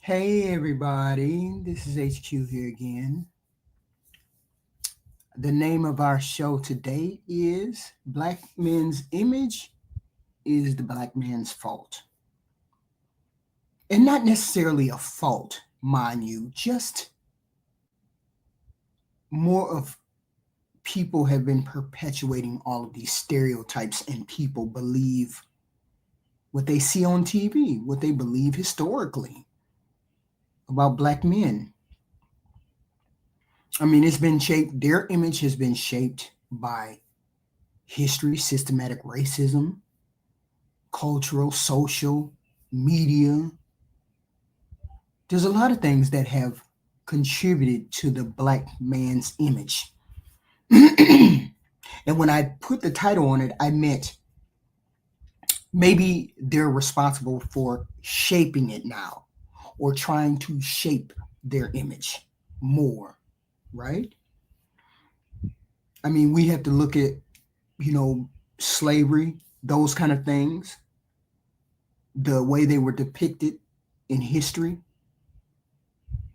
Hey everybody, this is HQ here again. The name of our show today is Black Men's Image is the Black Man's Fault. And not necessarily a fault, mind you, just more of people have been perpetuating all of these stereotypes, and people believe what they see on TV, what they believe historically about black men. I mean, it's been shaped, their image has been shaped by history, systematic racism, cultural, social, media. There's a lot of things that have contributed to the black man's image. And when I put the title on it, I meant maybe they're responsible for shaping it now or trying to shape their image more, right? I mean, we have to look at, you know, slavery, those kind of things, the way they were depicted in history,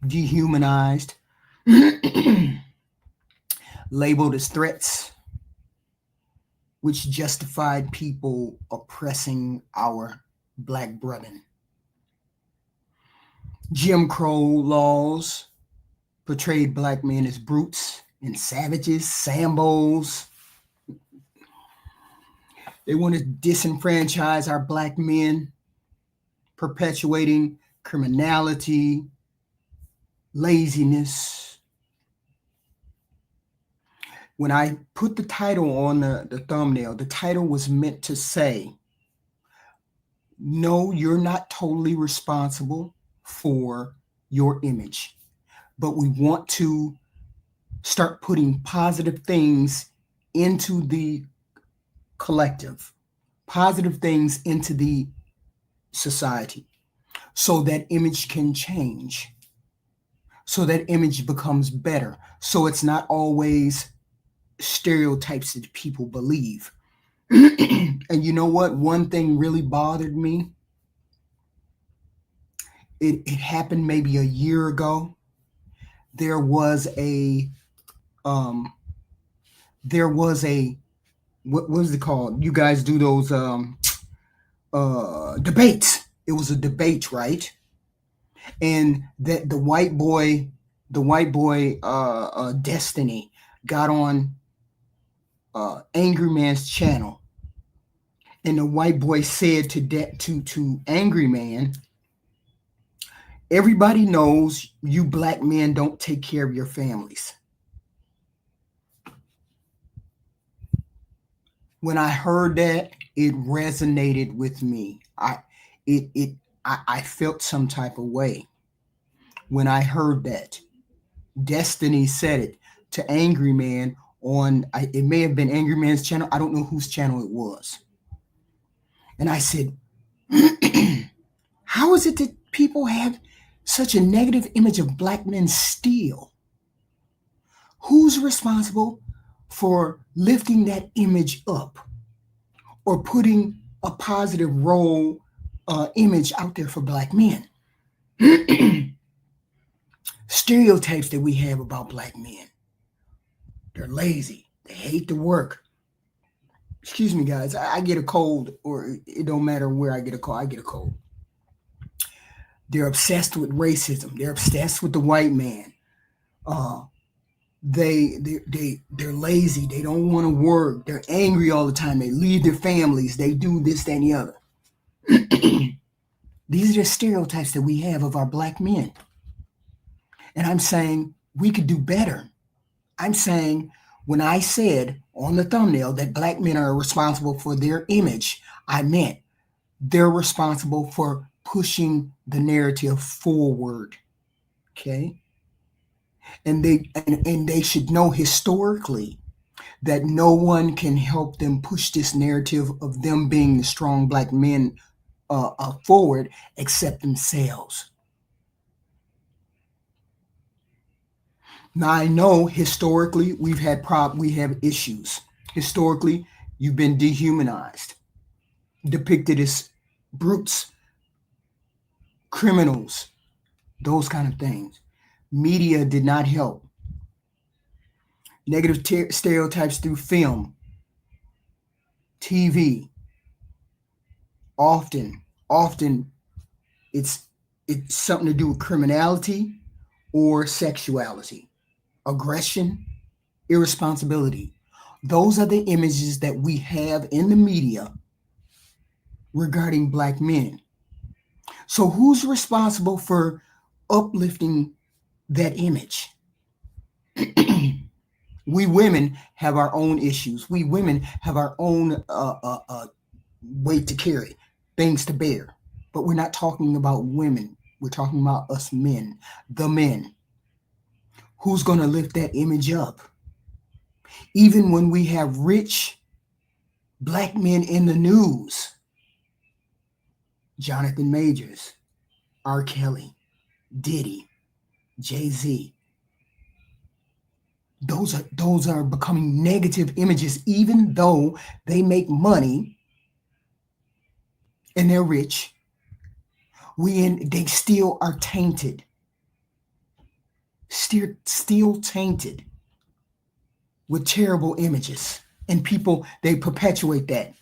dehumanized, labeled as threats, which justified people oppressing our black brethren. Jim Crow laws portrayed black men as brutes and savages, Sambos. They want to disenfranchise our black men, perpetuating criminality, laziness. When I put the title on the thumbnail, the title was meant to say, no, you're not totally responsible for your image, but we want to start putting positive things into the collective, positive things into the society, so that image can change, so that image becomes better, so it's not always stereotypes that people believe. And you know what? One thing really bothered me. It happened maybe a year ago. There was a um there was a what was it called? You guys do those debates. It was a debate, right? And that the white boy Destiny got on Angry Man's channel, and the white boy said to Angry Man, everybody knows you black men don't take care of your families. When I heard that, it resonated with me. I felt some type of way when I heard that. Destiny said it to Angry Man on it may have been Angry Man's channel. I don't know whose channel it was. And I said, how is it that people have such a negative image of black men still? Who's responsible for lifting that image up or putting a positive role image out there for black men? Stereotypes that we have about black men. They're lazy. They hate to work. Excuse me, guys. I get a cold, or it don't matter where I get a cold. I get a cold. They're obsessed with racism. They're obsessed with the white man. Uh, they're lazy. They don't want to work. They're angry all the time. They leave their families. They do this, that, and the other. These are the stereotypes that we have of our black men. And I'm saying we could do better. I'm saying when I said on the thumbnail that black men are responsible for their image, I meant they're responsible for pushing the narrative forward. Okay. And they should know historically that no one can help them push this narrative of them being the strong black men forward except themselves. Now I know historically we have issues. Historically, you've been dehumanized, depicted as brutes, criminals, those kind of things. Media did not help. Negative stereotypes through film, TV. Often it's something to do with criminality or sexuality, aggression, irresponsibility. Those are the images that we have in the media regarding Black men. So who's responsible for uplifting that image? We women have our own issues. We women have our own weight to carry, things to bear. But we're not talking about women. We're talking about us men, the men. Who's going to lift that image up? Even when we have rich Black men in the news, Jonathan Majors, R. Kelly, Diddy, Jay-Z. Those are becoming negative images, even though they make money and they're rich. They still are tainted. Still tainted with terrible images. And people, they perpetuate that.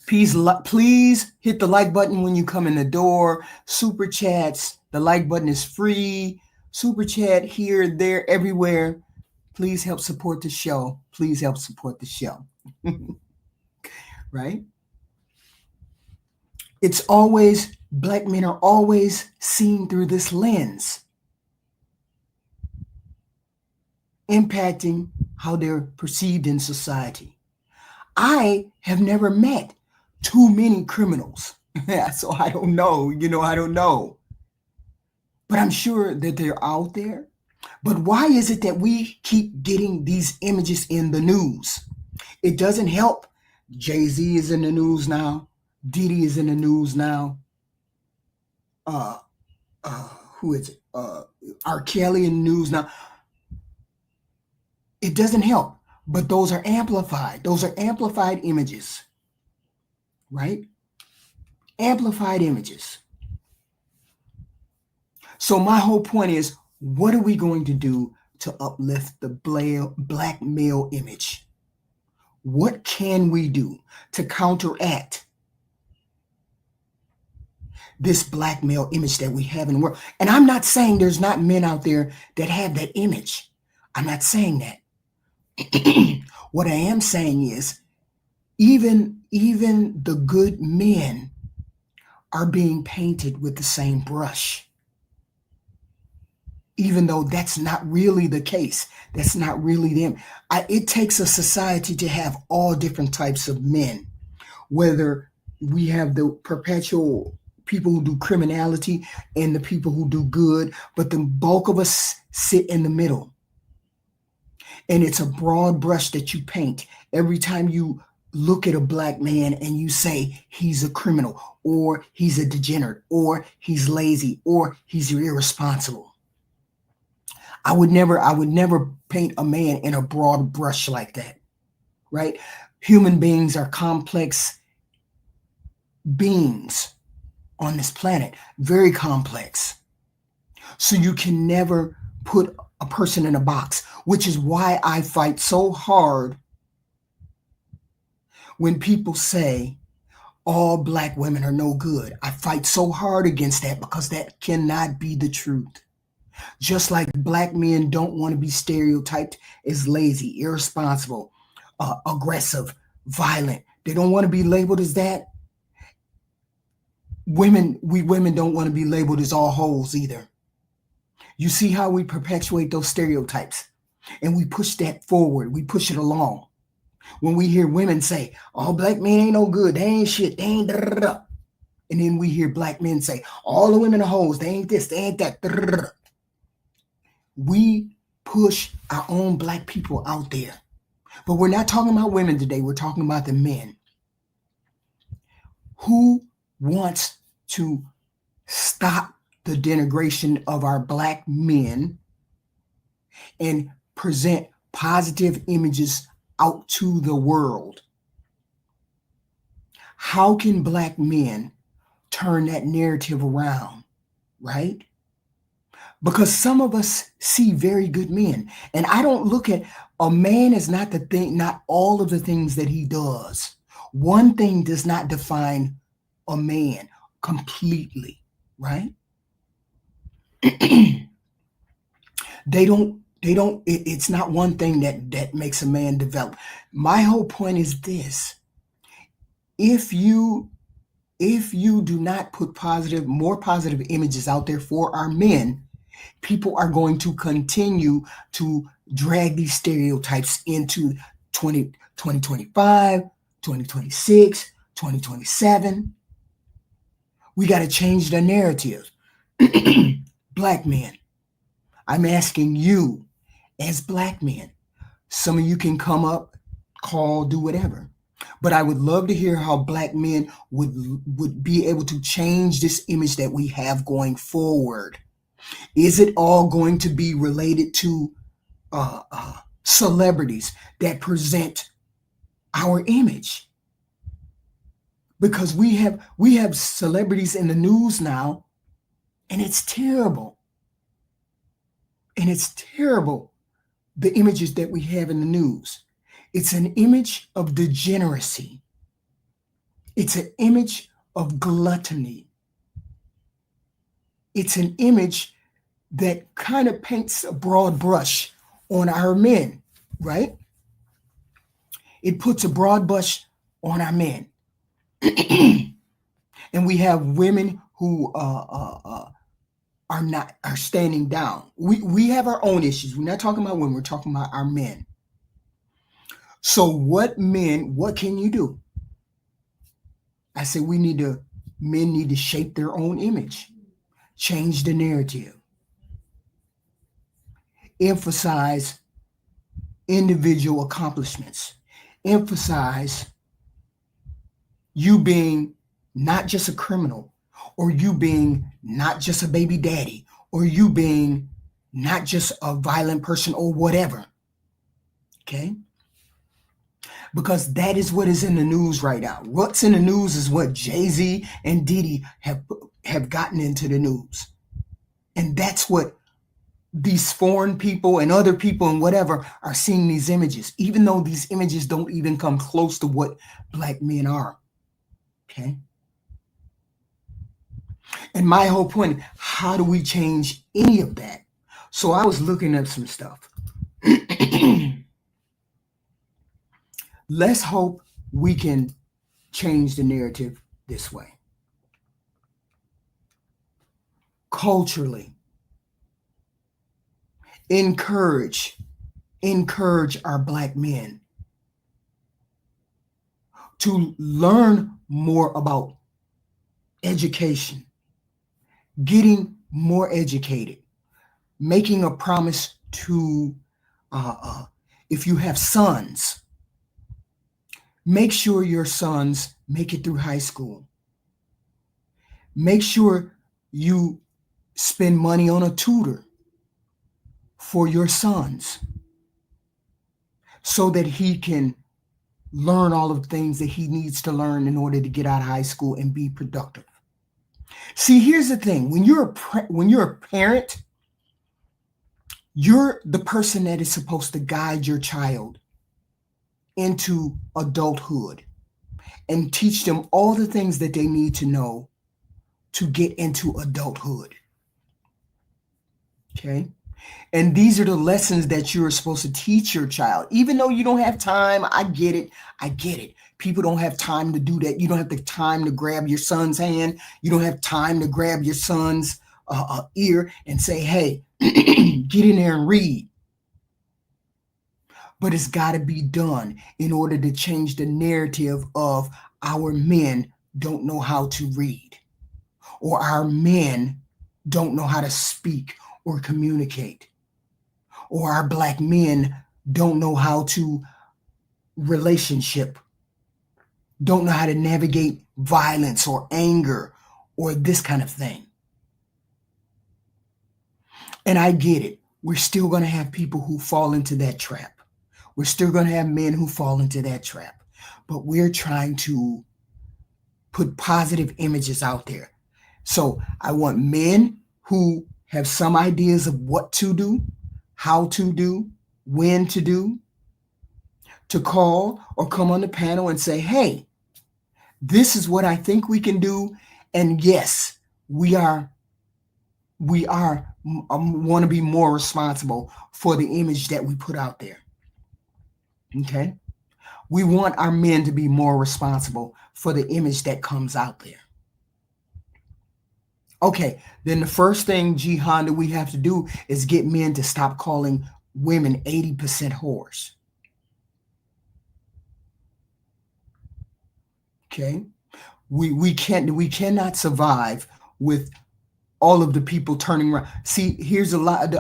Please hit the like button when you come in the door. Super chats. The like button is free. Super chat here, there, everywhere. Please help support the show. Please help support the show. Right? It's always, Black men are always seen through this lens, impacting how they're perceived in society. I have never met too many criminals. So I don't know, I don't know. But I'm sure that they're out there. But why is it that we keep getting these images in the news? It doesn't help. Jay-Z is in the news now. Diddy is in the news now. Who is it? R. Kelly in the news now. It doesn't help. But those are amplified. Those are amplified images. Right? Amplified images. So my whole point is, what are we going to do to uplift the Black male image? What can we do to counteract this Black male image that we have in the world? And I'm not saying there's not men out there that have that image. I'm not saying that. What I am saying is, even the good men are being painted with the same brush. Even though that's not really the case. That's not really them. It takes a society to have all different types of men. Whether we have the perpetual people who do criminality and the people who do good, but the bulk of us sit in the middle. And it's a broad brush that you paint every time you look at a Black man and you say he's a criminal, or he's a degenerate, or he's lazy, or he's irresponsible. I would never paint a man in a broad brush like that, right? Human beings are complex beings on this planet, very complex. So you can never put a person in a box, which is why I fight so hard when people say all Black women are no good. I fight so hard against that, because that cannot be the truth. Just like Black men don't want to be stereotyped as lazy, irresponsible, aggressive, violent. They don't want to be labeled as that. We women don't want to be labeled as all hoes either. You see how we perpetuate those stereotypes, and we push that forward. We push it along. When we hear women say, all Black men ain't no good, they ain't shit, they ain't da-da-da-da. And then we hear Black men say, all the women are hoes, they ain't this, they ain't that, da-da-da-da. We push our own Black people out there. But we're not talking about women today. We're talking about the men. Who wants to stop the denigration of our Black men and present positive images out to the world? How can Black men turn that narrative around, right? Because some of us see very good men. And I don't look at a man as not the thing, not all of the things that he does. One thing does not define a man completely, right? It's not one thing that makes a man develop. My whole point is this: if you do not put more positive images out there for our men, people are going to continue to drag these stereotypes into 2025, 2026, 2027. We got to change the narrative. Black men, I'm asking you, as black men, some of you can come up, call, do whatever. But I would love to hear how black men would be able to change this image that we have going forward. Is it all going to be related to celebrities that present our image? Because we have celebrities in the news now, and it's terrible. And it's terrible, the images that we have in the news. It's an image of degeneracy. It's an image of gluttony. It's an image that kind of paints a broad brush on our men, right? It puts a broad brush on our men. And we have women who are standing down. We have our own issues. We're not talking about women, we're talking about our men. So what can you do? I said men need to shape their own image, change the narrative, emphasize individual accomplishments, emphasize you being not just a criminal, or you being not just a baby daddy, or you being not just a violent person or whatever. Okay? Because that is what is in the news right now. What's in the news is what Jay-Z and Diddy have gotten into the news. And that's what these foreign people and other people and whatever are seeing these images, even though these images don't even come close to what black men are. Okay? And my whole point, how do we change any of that? So I was looking at some stuff. Let's hope we can change the narrative this way. Culturally, encourage our black men to learn more about education, getting more educated, making a promise to, if you have sons, make sure your sons make it through high school. Make sure you spend money on a tutor for your sons so that he can learn all of the things that he needs to learn in order to get out of high school and be productive. See, here's the thing. When you're a parent, you're the person that is supposed to guide your child into adulthood and teach them all the things that they need to know to get into adulthood. Okay? And these are the lessons that you're supposed to teach your child. Even though you don't have time, I get it. People don't have time to do that. You don't have the time to grab your son's hand. You don't have time to grab your son's ear and say, hey, get in there and read. But it's got to be done in order to change the narrative of our men don't know how to read, or our men don't know how to speak or communicate, or our black men don't know how to relationship, don't know how to navigate violence or anger or this kind of thing. And I get it. We're still going to have people who fall into that trap. We're still going to have men who fall into that trap. But we're trying to put positive images out there. So I want men who have some ideas of what to do, how to do, when to do, to call or come on the panel and say, hey, this is what I think we can do. And yes, we are want to be more responsible for the image that we put out there. Okay? We want our men to be more responsible for the image that comes out there. Okay, then the first thing, G Honda, we have to do is get men to stop calling women 80% whores. Okay? We cannot survive with all of the people turning around. See, here's a lot,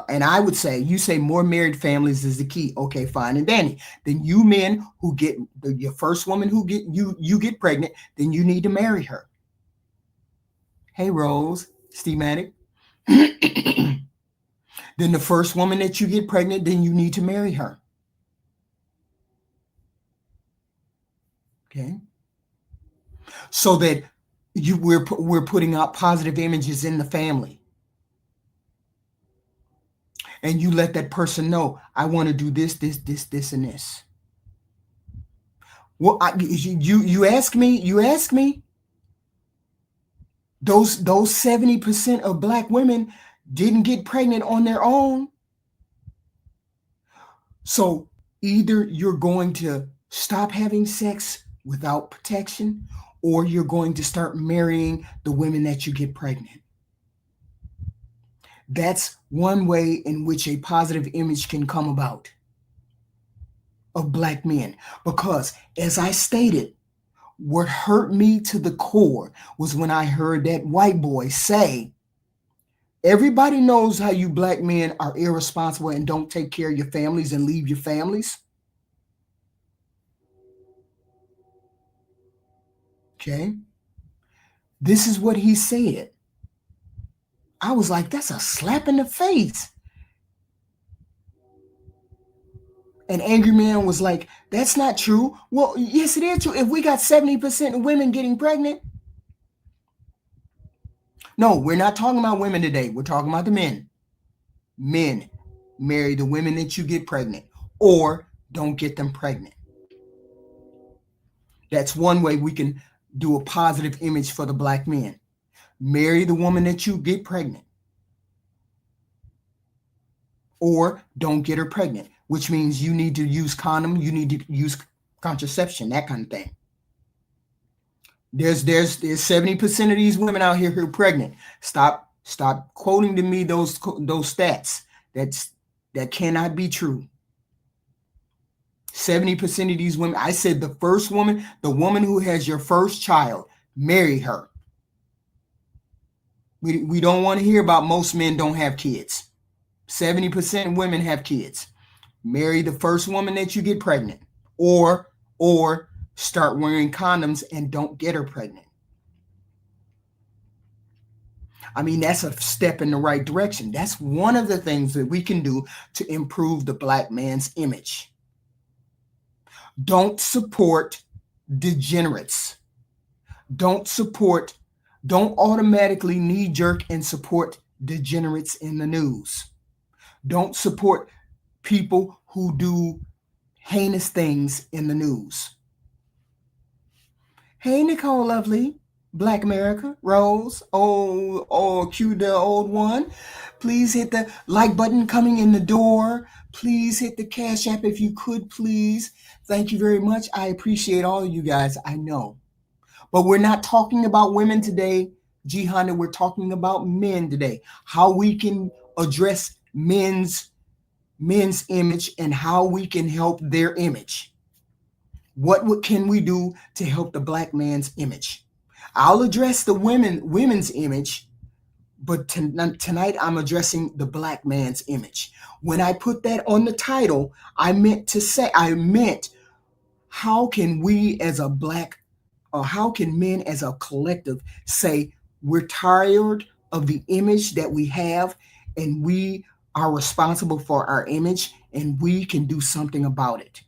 and I would say, you say more married families is the key. Okay, fine and dandy. Then you men who get your first woman who get you get pregnant, then you need to marry her. Hey, Rose, Steamatic. Then the first woman that you get pregnant, then you need to marry her. Okay, so that we're putting out positive images in the family. And you let that person know, I want to do this, and this. Well, you ask me. Those 70% of Black women didn't get pregnant on their own. So either you're going to stop having sex without protection, or you're going to start marrying the women that you get pregnant. That's one way in which a positive image can come about of Black men. Because as I stated, what hurt me to the core was when I heard that white boy say, everybody knows how you Black men are irresponsible and don't take care of your families and leave your families. Okay. This is what he said. I was like, that's a slap in the face. And Angry Man was like, that's not true. Well, yes, it is true. If we got 70% of women getting pregnant. No, we're not talking about women today. We're talking about the men. Men, marry the women that you get pregnant, or don't get them pregnant. That's one way we can do a positive image for the Black men. Marry the woman that you get pregnant, or don't get her pregnant, which means you need to use condom, you need to use contraception, that kind of thing. There's 70% of these women out here who are pregnant. Stop quoting to me those stats. That cannot be true. 70% of these women, I said the first woman, the woman who has your first child, marry her. We don't want to hear about most men don't have kids. 70% of women have kids. Marry the first woman that you get pregnant, or start wearing condoms and don't get her pregnant. I mean, that's a step in the right direction. That's one of the things that we can do to improve the Black man's image. Don't support degenerates. Don't automatically knee jerk and support degenerates in the news. Don't support people who do heinous things in the news. Hey, Nicole Lovely, Black America, Rose, cue the old one. Please hit the like button coming in the door. Please hit the Cash App if you could, please. Thank you very much. I appreciate all of you guys, I know. But we're not talking about women today, G Honda. We're talking about men today. How we can address men's image and how we can help their image. What can we do to help the Black man's image? I'll address the women's image, but tonight I'm addressing the Black man's image. When I put that on the title, I meant how can we as a Black, or how can men as a collective say we're tired of the image that we have and we are responsible for our image and we can do something about it.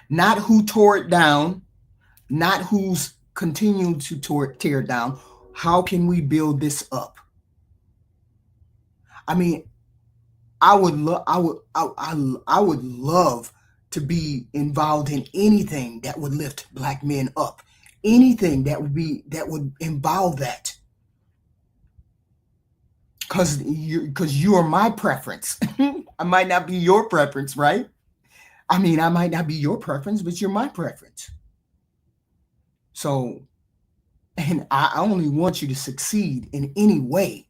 Not who tore it down, not who's continuing to tear it down. How can we build this up? I mean, I would love, I would love to be involved in anything that would lift black men up, anything that would involve that, because you are my preference. I might not be your preference, right? I mean, I might not be your preference, but you're my preference. So, and I only want you to succeed in any way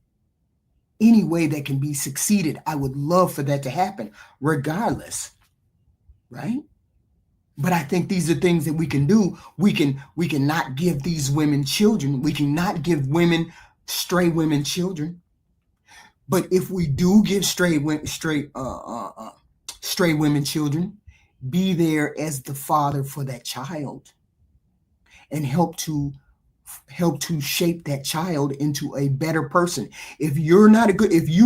that can be succeeded. I would love for that to happen, regardless, right? But I think these are things that we can do. We can not give these women children. We cannot give stray women children. But if we do give stray women children, be there as the father for that child, and help to shape that child into a better person. If you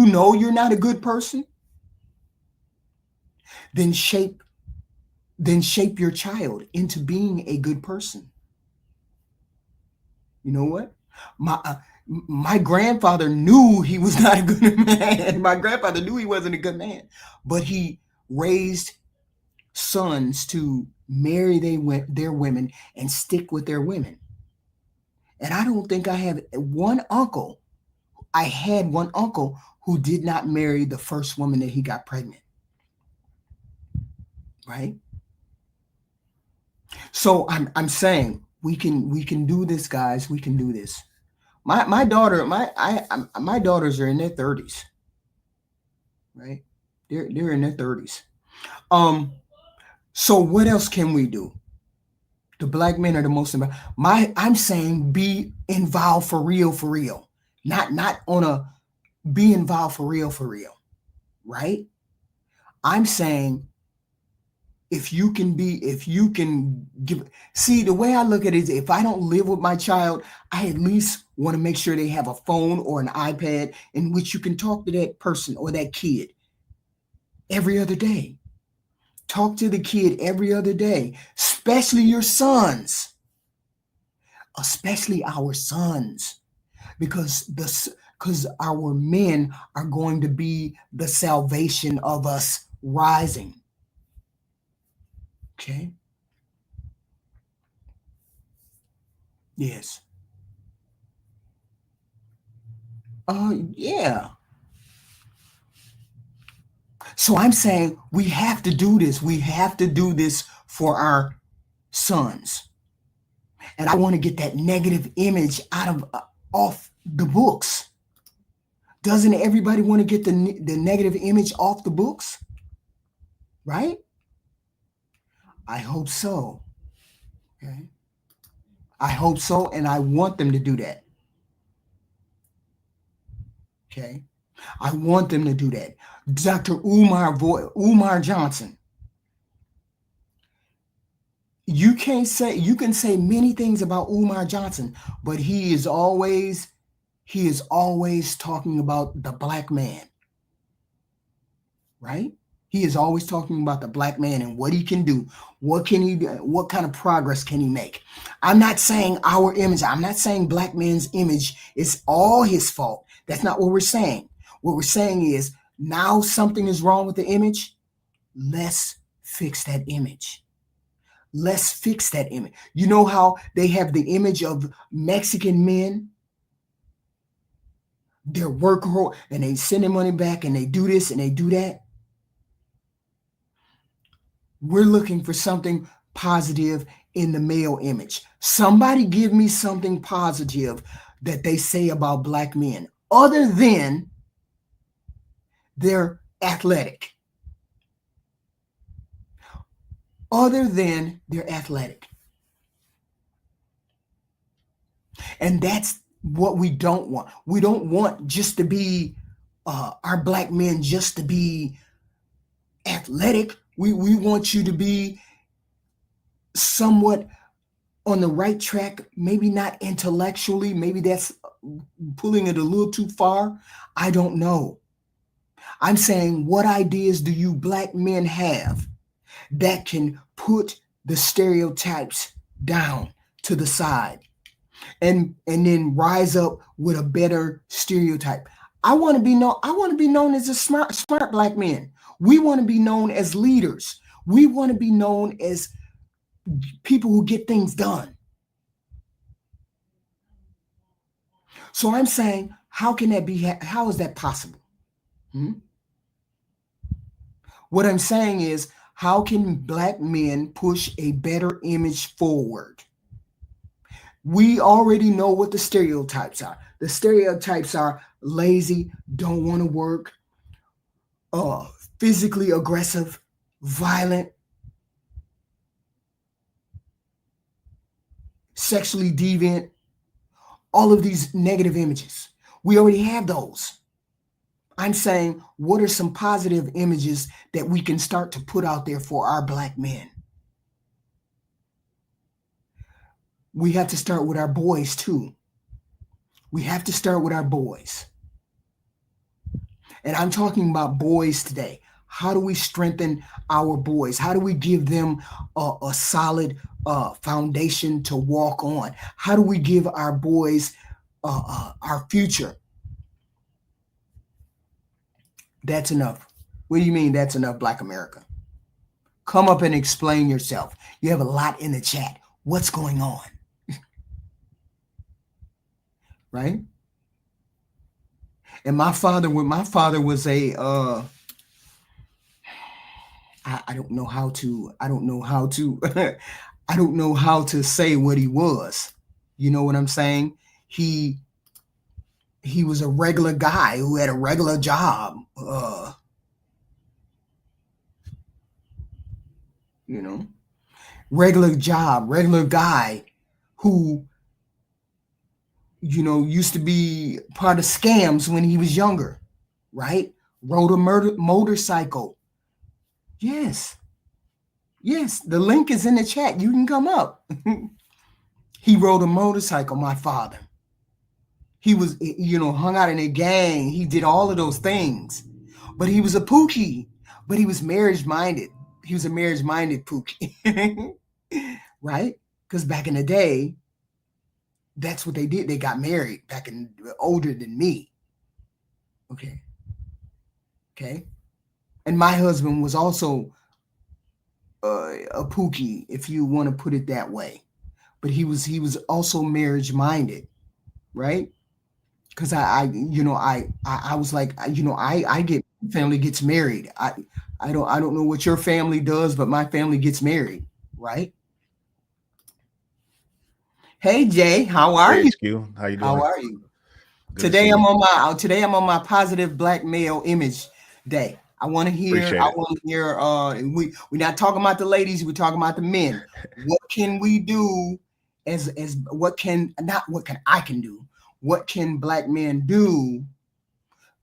know you're not a good person, then shape your child into being a good person. You know what? My grandfather knew he was not a good man. My grandfather knew he wasn't a good man, but he raised sons to marry their women and stick with their women. And I don't think I have one uncle. I had one uncle who did not marry the first woman that he got pregnant. Right? So I'm saying we can do this, guys. We can do this. My daughters are in their 30s. Right? They're in their 30s. So what else can we do? The black men are the most involved. I'm saying be involved for real. Not on a be involved for real. Right? I'm saying if you can give, see, the way I look at it is, if I don't live with my child, I at least want to make sure they have a phone or an iPad in which you can talk to that person or that kid every other day. Talk to the kid every other day, especially your sons, especially our sons, because our men are going to be the salvation of us rising. Okay. Yes. Yeah. So I'm saying we have to do this. We have to do this for our sons. And I want to get that negative image off the books. Doesn't everybody want to get the negative image off the books? Right? I hope so. Okay. I hope so, and I want them to do that. Okay. I want them to do that. Dr. Umar Johnson. You can say many things about Umar Johnson, but he is always talking about the black man. Right? He is always talking about the black man and what he can do. What can he do? What kind of progress can he make? I'm not saying our image. I'm not saying black man's image is all his fault. That's not what we're saying. What we're saying is, now something is wrong with the image. Let's fix that image. Let's fix that image. You know how they have the image of Mexican men? They're worker and they send their money back and they do this and they do that. We're looking for something positive in the male image. Somebody give me something positive that they say about black men, other than they're athletic. Other than they're athletic. And that's what we don't want. We don't want just to be our black men just to be athletic. We want you to be somewhat on the right track, maybe not intellectually, maybe that's pulling it a little too far. I don't know. I'm saying, what ideas do you black men have that can put the stereotypes down to the side and then rise up with a better stereotype. I want to be known as a smart black man. We want to be known as leaders. We want to be known as people who get things done. So I'm saying, how can that be? How is that possible? What I'm saying is, how can black men push a better image forward? We already know what the stereotypes are. The stereotypes are lazy, don't want to work, physically aggressive, violent, sexually deviant, all of these negative images. We already have those. I'm saying, what are some positive images that we can start to put out there for our black men? We have to start with our boys too. We have to start with our boys. And I'm talking about boys today. How do we strengthen our boys? How do we give them a solid foundation to walk on? How do we give our boys our future? That's enough. What do you mean that's enough, Black America? Come up and explain yourself. You have a lot in the chat. What's going on? Right? And my father was a I don't know how to I don't know how to say what he was. You know what I'm saying? He was a regular guy who had a regular job. Regular job, regular guy who, used to be part of scams when he was younger, right? Rode a motorcycle. Yes. The link is in the chat. You can come up. He rode a motorcycle, my father. He was, hung out in a gang. He did all of those things. But he was a pookie. But he was marriage-minded. He was a marriage-minded pookie. Right? Because back in the day, that's what they did. They got married older than me. Okay. And my husband was also a pookie, if you want to put it that way. But he was also marriage-minded, right? Because I was like, family gets married. I don't know what your family does, but my family gets married, right? Hey Jay, how are you? HQ, how you doing? How are you? Today I'm on my positive black male image day. I want to hear. We're not talking about the ladies. We're talking about the men. What can we do? What can black men do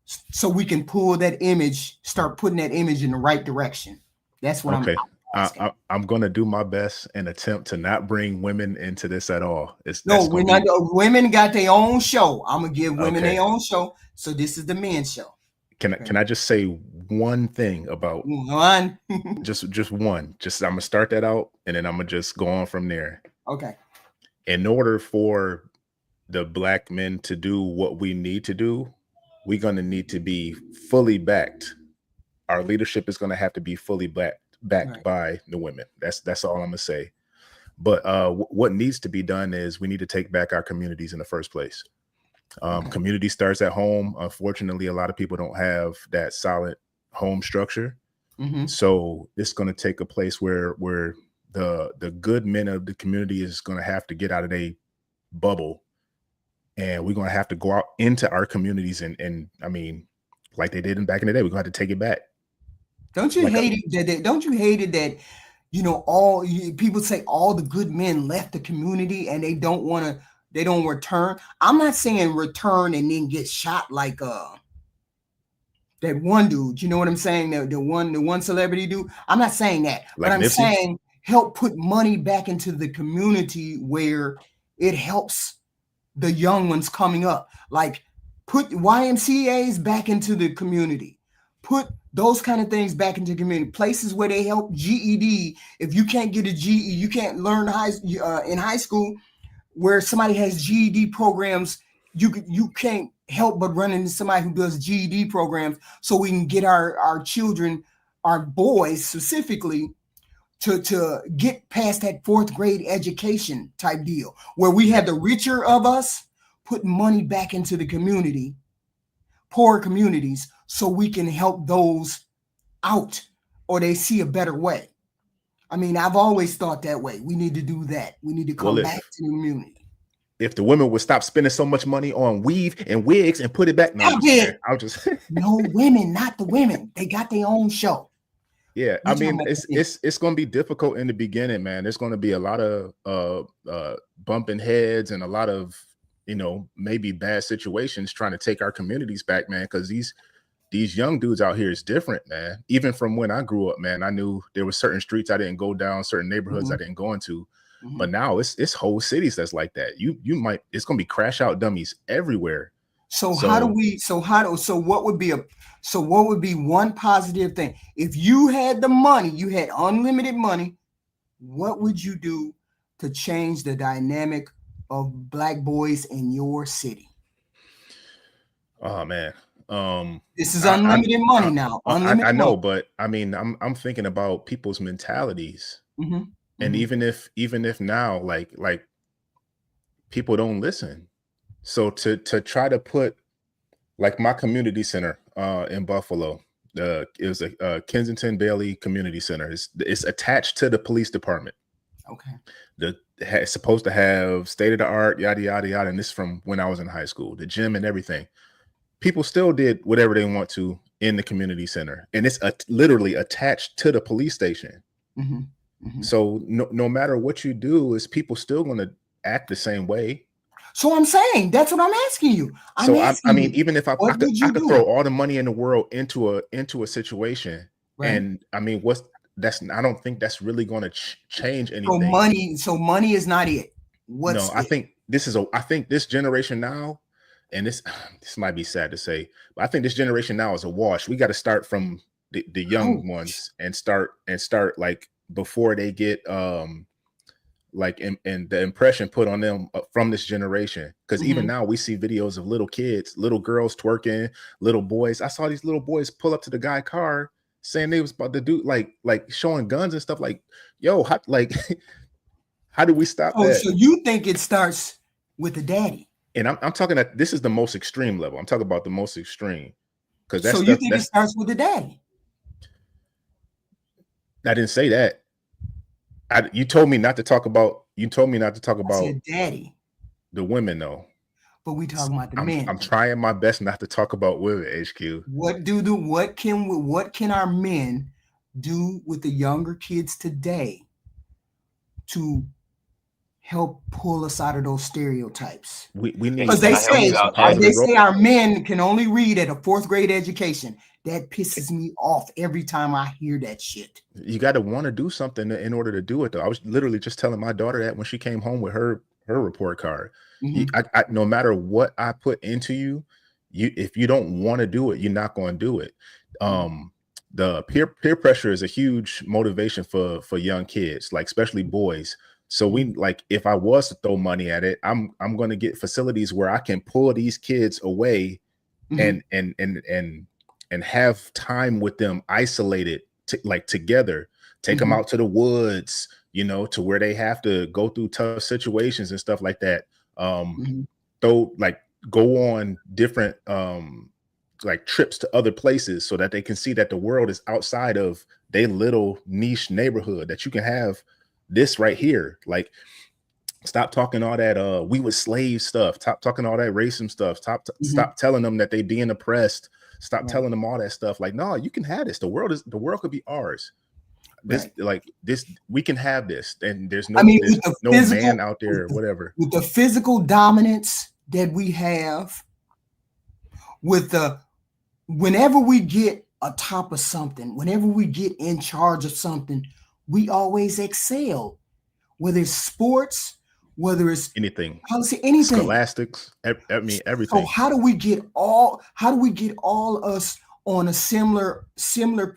so we can pull that image, start putting that image in the right direction? That's what I'm asking. I'm going to do my best and attempt to not bring women into this at all. Women got their own show. I'm going to give women their own show. So this is the men's show. Can I just say one thing about one? just one. I'm going to start that out and then I'm going to just go on from there. Okay. In order for the black men to do what we need to do, we're going to need to be fully backed. Our leadership is going to have to be fully backed by the women. That's all I'm going to say. But what needs to be done is we need to take back our communities in the first place. Community starts at home. Unfortunately, a lot of people don't have that solid home structure. Mm-hmm. So it's going to take a place where the good men of the community is going to have to get out of their bubble, and we're going to have to go out into our communities and I mean, like they did back in the day, we're going to have to take it back. Don't you hate it that people say all the good men left the community and they don't return? I'm not saying return and then get shot like that one dude. You know what I'm saying? The one celebrity dude. I'm not saying that, but I'm saying help put money back into the community where it helps the young ones coming up. Like put YMCAs back into the community. Put those kind of things back into the community. Places where they help GED. If you can't get a GED, you can't learn in high school. where somebody has GED programs, you can't help but run into somebody who does GED programs, so we can get our children, our boys specifically, to get past that fourth grade education type deal, where we have the richer of us putting money back into the community, poor communities, so we can help those out, or they see a better way. I mean, I've always thought that way. We need to do that. We need to come back to the community. If the women would stop spending so much money on weave and wigs and put it back. No, I'll just no women, not the women. They got their own show. Yeah, I mean, it's going to be difficult in the beginning, man. There's going to be a lot of bumping heads and a lot of, you know, maybe bad situations trying to take our communities back, man, because these young dudes out here is different, man. Even from when I grew up, man, I knew there were certain streets I didn't go down, certain neighborhoods I didn't go into. But now it's whole cities that's like that. It's going to be crash out dummies everywhere. So what would be one positive thing? If you had the money, you had unlimited money, what would you do to change the dynamic of Black boys in your city? Oh man. This is unlimited money now. I know, but I mean, I'm thinking about people's mentalities. And even if now, like people don't listen. So to try to put, like, my community center in Buffalo, it was a Kensington Bailey Community Center. It's attached to the police department. Okay. It's supposed to have state of the art, yada yada yada. And this is from when I was in high school, the gym and everything. People still did whatever they want to in the community center, and it's literally attached to the police station. So no matter what you do, is people still going to act the same way. So I'm saying, that's what I'm asking you. I mean, even if I could throw all the money in the world into a situation, and I mean, I don't think that's really going to change anything. So money is not it. I think this generation now, and this might be sad to say, but I think this generation now is a wash. We got to start from the young ones and start like before they get like and the impression put on them from this generation. Because even now we see videos of little kids, little girls twerking, little boys. I saw these little boys pull up to the guy's car saying they was about to do like showing guns and stuff. Like, yo, how do we stop that? So you think it starts with the daddy? And I'm talking that this is the most extreme level. I'm talking about the most extreme. Because you think it starts with the daddy? I didn't say that. You told me not to talk about. I said daddy. The women, though. But we talking about the men. I'm trying my best not to talk about women. HQ. What can our men do with the younger kids today to help pull us out of those stereotypes? We need, because they say our men can only read at a fourth grade education. That pisses me off every time I hear that shit. You got to want to do something in order to do it, though. I was literally just telling my daughter that when she came home with her report card. I no matter what I put into you, if you don't want to do it, you're not going to do it. The peer pressure is a huge motivation for young kids, like especially boys. So if I was to throw money at it, I'm going to get facilities where I can pull these kids away and have time with them isolated, together, take them out to the woods, to where they have to go through tough situations and stuff like that. Go on different trips to other places so that they can see that the world is outside of their little niche neighborhood, that you can have this right here. Like, stop talking all that we were slave stuff. Stop talking all that racism stuff. Stop telling them that they being oppressed. Stop telling them all that stuff. Like, no, you can have this. The world could be ours. We can have this. And there's no man out there or whatever. With the physical dominance that we have, whenever we get atop of something, whenever we get in charge of something, we always excel. Whether it's sports, whether it's anything, policy, anything, scholastics, everything. So how do we get all us on a similar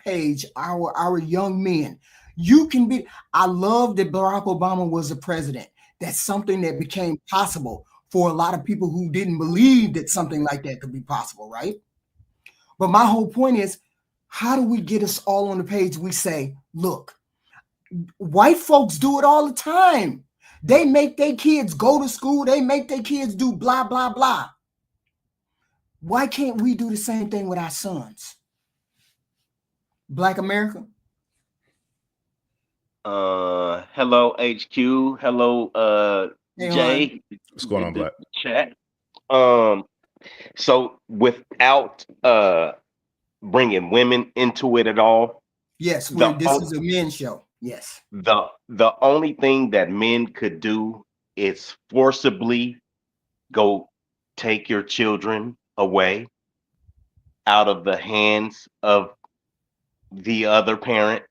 page? Our young men, I love that Barack Obama was the president. That's something that became possible for a lot of people who didn't believe that something like that could be possible, right? But my whole point is, how do we get us all on the page? We say, look, white folks do it all the time. They make their kids go to school. They make their kids do blah, blah, blah. Why can't we do the same thing with our sons? Black America? Hello, HQ. Hello, Hey, Jay. What's going on, Black? Chat. So without bringing women into it at all, yes, the this is a men's show. Yes. the only thing that men could do is forcibly go take your children away out of the hands of the other parent,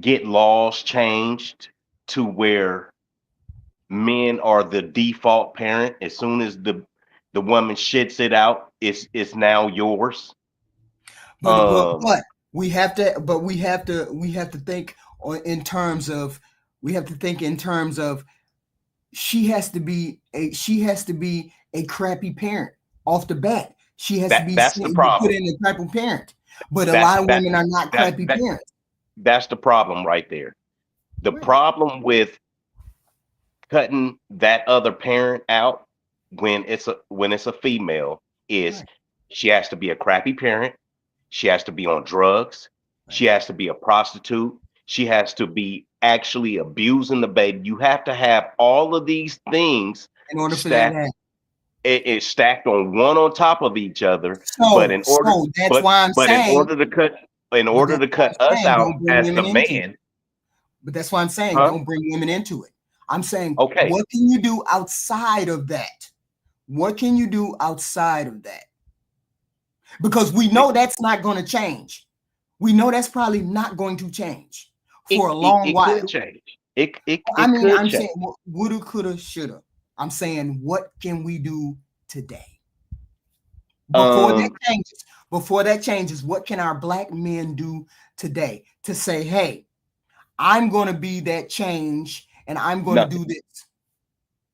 get laws changed to where men are the default parent. As soon as the woman shits it out, it's now yours. But we have to think in terms of she has to be a crappy parent off the bat. She has to be That's the problem. put in a crappy parent. But a lot of women are not crappy parents. That's the problem right there. The problem with cutting that other parent out when it's a female is she has to be a crappy parent. She has to be on drugs. She has to be a prostitute. She has to be actually abusing the baby. You have to have all of these things in order for that to happen. It's stacked on one on top of each other. In order to cut us out as the man. But that's why I'm saying don't bring women into it. I'm saying, okay, what can you do outside of that? What can you do outside of that? Because we know that's not going to change. We know that's probably not going to change for a long while. It could change. I'm saying woulda, coulda, shoulda. I'm saying, what can we do today? Before that changes, what can our black men do today to say, hey, I'm going to be that change and I'm going to do this?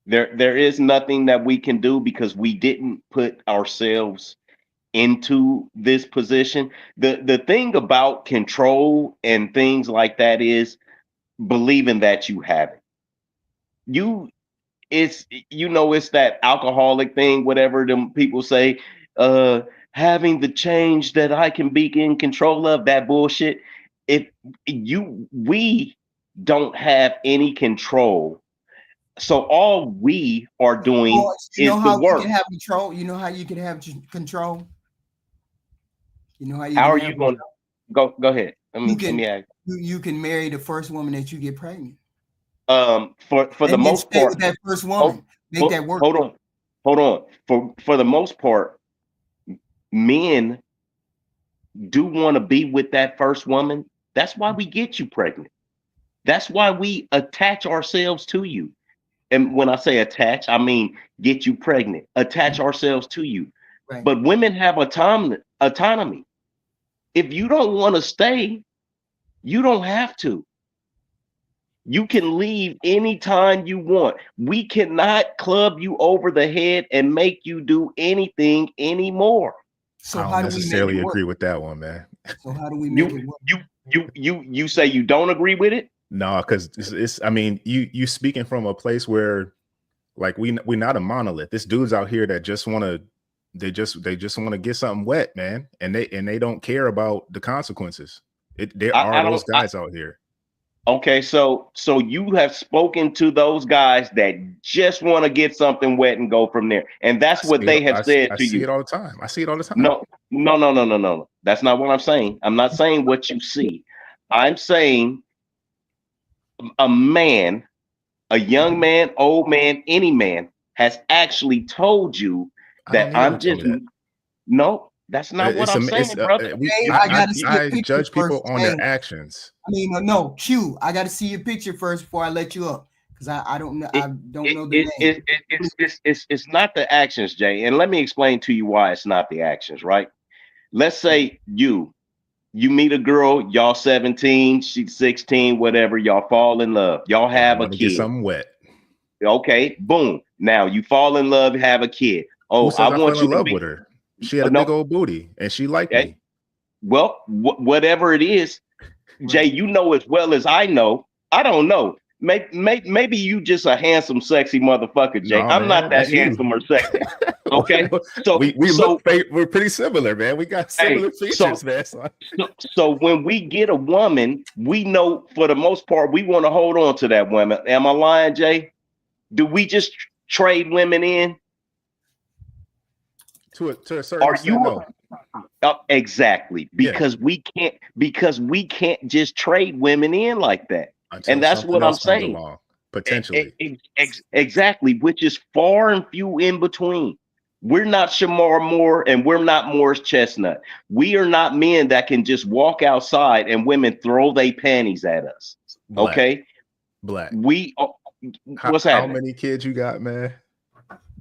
There is nothing that we can do because we didn't put ourselves into this position. The thing about control and things like that is believing that you have it. It's that alcoholic thing, whatever them people say, having the change that I can be in control of, that bullshit. We don't have any control. So all we are doing is the work. You can have control. You know how you can have control? You know how are you going to go ahead? Let me ask. You can marry the first woman that you get pregnant. For the most part, with that first woman, make that work. Hold on. For the most part, men do want to be with that first woman. That's why we get you pregnant. That's why we attach ourselves to you. And when I say attach, I mean get you pregnant, attach ourselves to you. Right. But women have autonomy. If you don't want to stay, you don't have to. You can leave anytime you want. We cannot club you over the head and make you do anything anymore. So I don't necessarily agree with that one, man. So how do we make it work? You say you don't agree with it? No, because it's I mean, you speaking from a place where like we're not a monolith. There's dudes out here that just want to they just want to get something wet, man, and they don't care about the consequences. There are those guys out here. Okay, so you have spoken to those guys that just want to get something wet and go from there, and that's what they have said to you. I see it all the time. I see it all the time. No. That's not what I'm saying. I'm not saying what you see. I'm saying a man, a young man, old man, any man has actually told you that I'm just no. That's not what I'm saying, brother. I judge people on their actions. I mean, no, Q. I got to see your picture first before I let you up, because I don't know. I don't know the name. It's not the actions, Jay. And let me explain to you why it's not the actions. Right? Let's say you You meet a girl, y'all 17, she's 16, whatever, y'all fall in love. Y'all And I have a want to get kid. something wet. Okay, boom. Now you fall in love, have a kid. Who Oh, I says I want fell you in to love be with her? She had a big no. old booty and she liked Okay. me. Well, whatever it is, Jay, Right. you know as well as I know. I don't know. Maybe you just a handsome, sexy motherfucker, Jay. No, I'm not man, that that's you. handsome or sexy. Okay, so we so we're pretty similar, man. We got hey, similar features, man. So, so when we get a woman, we know for the most part we want to hold on to that woman. Am I lying, Jay? Do we just trade women in? to a certain Are extent, you no. exactly Yeah, because we can't just trade women in like that, and until that's something what I'm else comes saying. along, potentially. Exactly, which is far and few in between. We're not Shamar Moore and we're not Morris Chestnut. We are not men that can just walk outside and women throw their panties at us. Black, Okay, black. we what's How happening? many kids you got, man?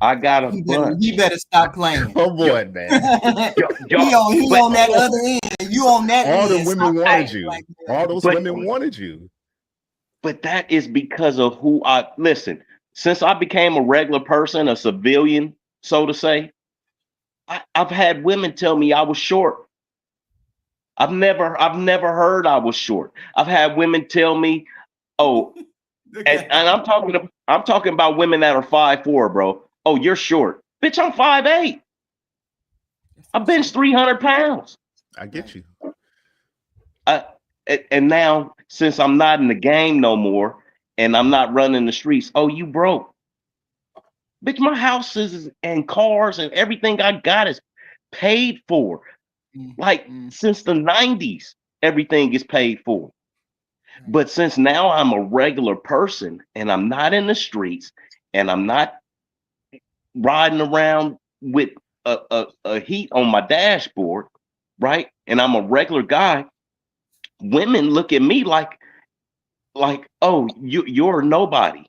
I got a He bunch. better stop playing. Come Yo, on, man. yo, He but on that other end. You on that All the end. Stop women wanted playing you. like All that. those but women wanted you. but that is because of who I listen. Since I became a regular person, a civilian, so to say, I've had women tell me I was short. I've never heard I was short. I've had women tell me, oh, and I'm talking about women that are 5'4", bro. Oh, you're short. Bitch, I'm 5'8". I bench 300 pounds. I get you. I, and now since I'm not in the game no more and I'm not running the streets, oh, you broke. Bitch, my houses and cars and everything I got is paid for. Like since the 90s, everything is paid for. But since now I'm a regular person and I'm not in the streets and I'm not riding around with a heat on my dashboard, right? And I'm a regular guy, women look at me like, oh, you're nobody.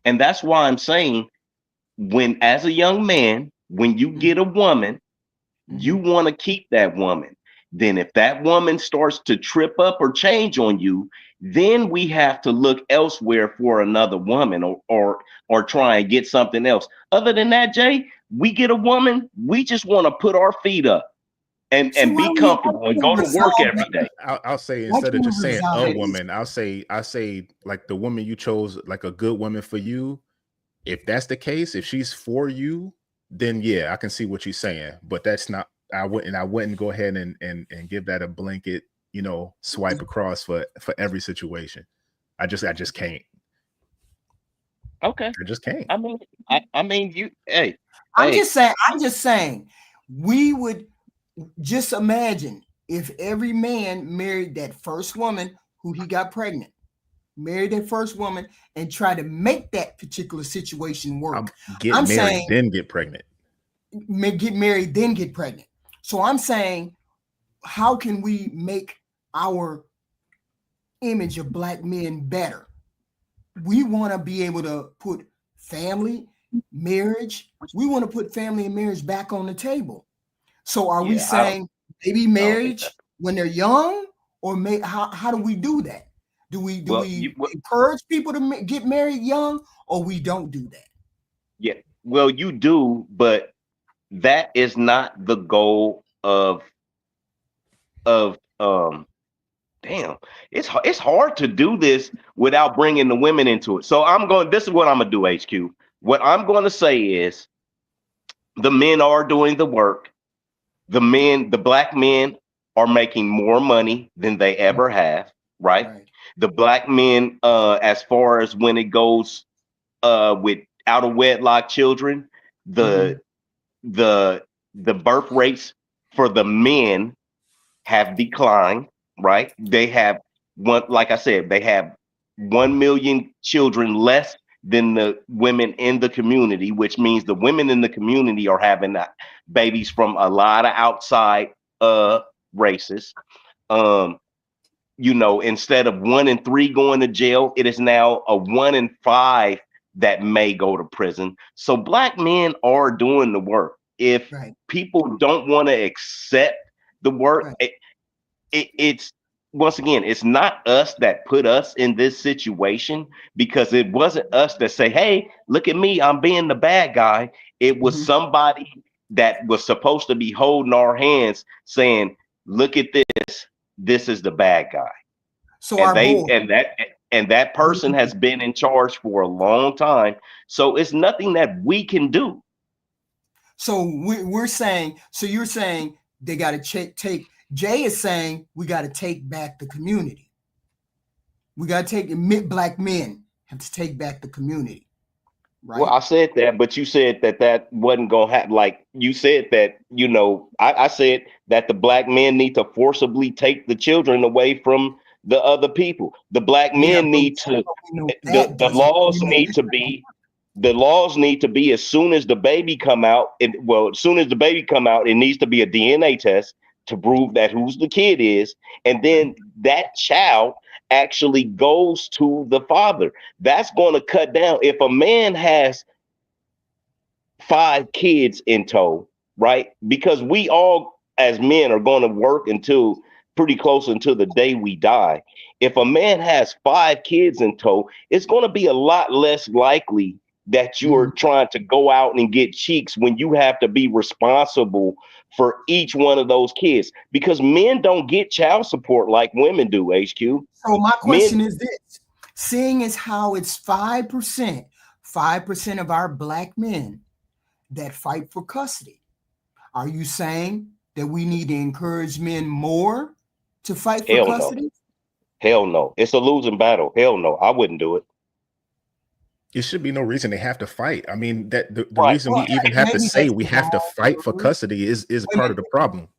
And that's why I'm saying when as a young man, when you get a woman, you want to keep that woman. Then if that woman starts to trip up or change on you, then we have to look elsewhere for another woman or try and get something else. Other than that, Jay, we get a woman, we just want to put our feet up So and be why comfortable and can't go we to work resolve every that? day. I'll say Why instead of can't we just saying resolve a that issue? woman, I say like the woman you chose, like a good woman for you. If that's the case, if she's for you, then yeah, I can see what you're saying. But that's not. I wouldn't go ahead and give that a blanket, swipe across for every situation. I just can't. Okay. I just can't. I mean, you. Hey, I'm hey. just saying, we would just imagine if every man married that first woman who he got pregnant, married that first woman, and try to make that particular situation work. Get I'm married, saying then get pregnant. get married, then get pregnant. So I'm saying, how can we make our image of black men better? We want to be able to put family, marriage, we want to put family and marriage back on the table. So are we Yeah, I don't saying maybe I don't think that. marriage when they're young, or how do we do that? Do Well, we encourage people to get married young, or we don't do that? yeah, well, you do, but that is not the goal of damn. It's hard to do this without bringing the women into it. So this is what I'm gonna do, HQ. What I'm going to say is the men are doing the work. The black men are making more money than they ever have, right? Right. The black men, as far as when it goes with out of wedlock children, the the the birth rates for the men have declined, right? They have like I said, they have 1 million children less than the women in the community, which means the women in the community are having babies from a lot of outside races. Um, instead of 1 in 3 going to jail, it is now a 1 in 5 that may go to prison. So black men are doing the work. If Right. people don't want to accept the work, Right. it's once again, it's not us that put us in this situation, because it wasn't us that say, hey, look at me, I'm being the bad guy. It was Mhm. somebody that was supposed to be holding our hands saying, look at this is the bad guy. So And our they board. and that person has been in charge for a long time. So it's nothing that we can do. So we're saying, so you're saying they got to take, Jay is saying we got to take back the community. We got to take, black men have to take back the community, right? Well, I said that, but you said that wasn't going to happen. Like you said that, I said that the black men need to forcibly take the children away from the other people. The black Yeah, men but need to, we know that the doesn't, laws need to be, as soon as the baby come out, as soon as the baby come out, it needs to be a DNA test to prove that who's the kid is. And then that child actually goes to the father. That's going to cut down. If a man has 5 kids in tow, right? Because we all as men are going to work until pretty close until the day we die. If a man has 5 kids in tow, it's going to be a lot less likely that you are trying to go out and get cheeks when you have to be responsible for each one of those kids, because men don't get child support like women do, HQ. So my question Men, is this: seeing as how it's 5% of our black men that fight for custody, are you saying that we need to encourage men more to fight for hell no. custody? Hell no. It's a losing battle. Hell no. I wouldn't do it. It should be no reason they have to fight. I mean, that the Right. reason Well, we even have to maybe say that's we the have to wrong fight for word. custody is part of the problem.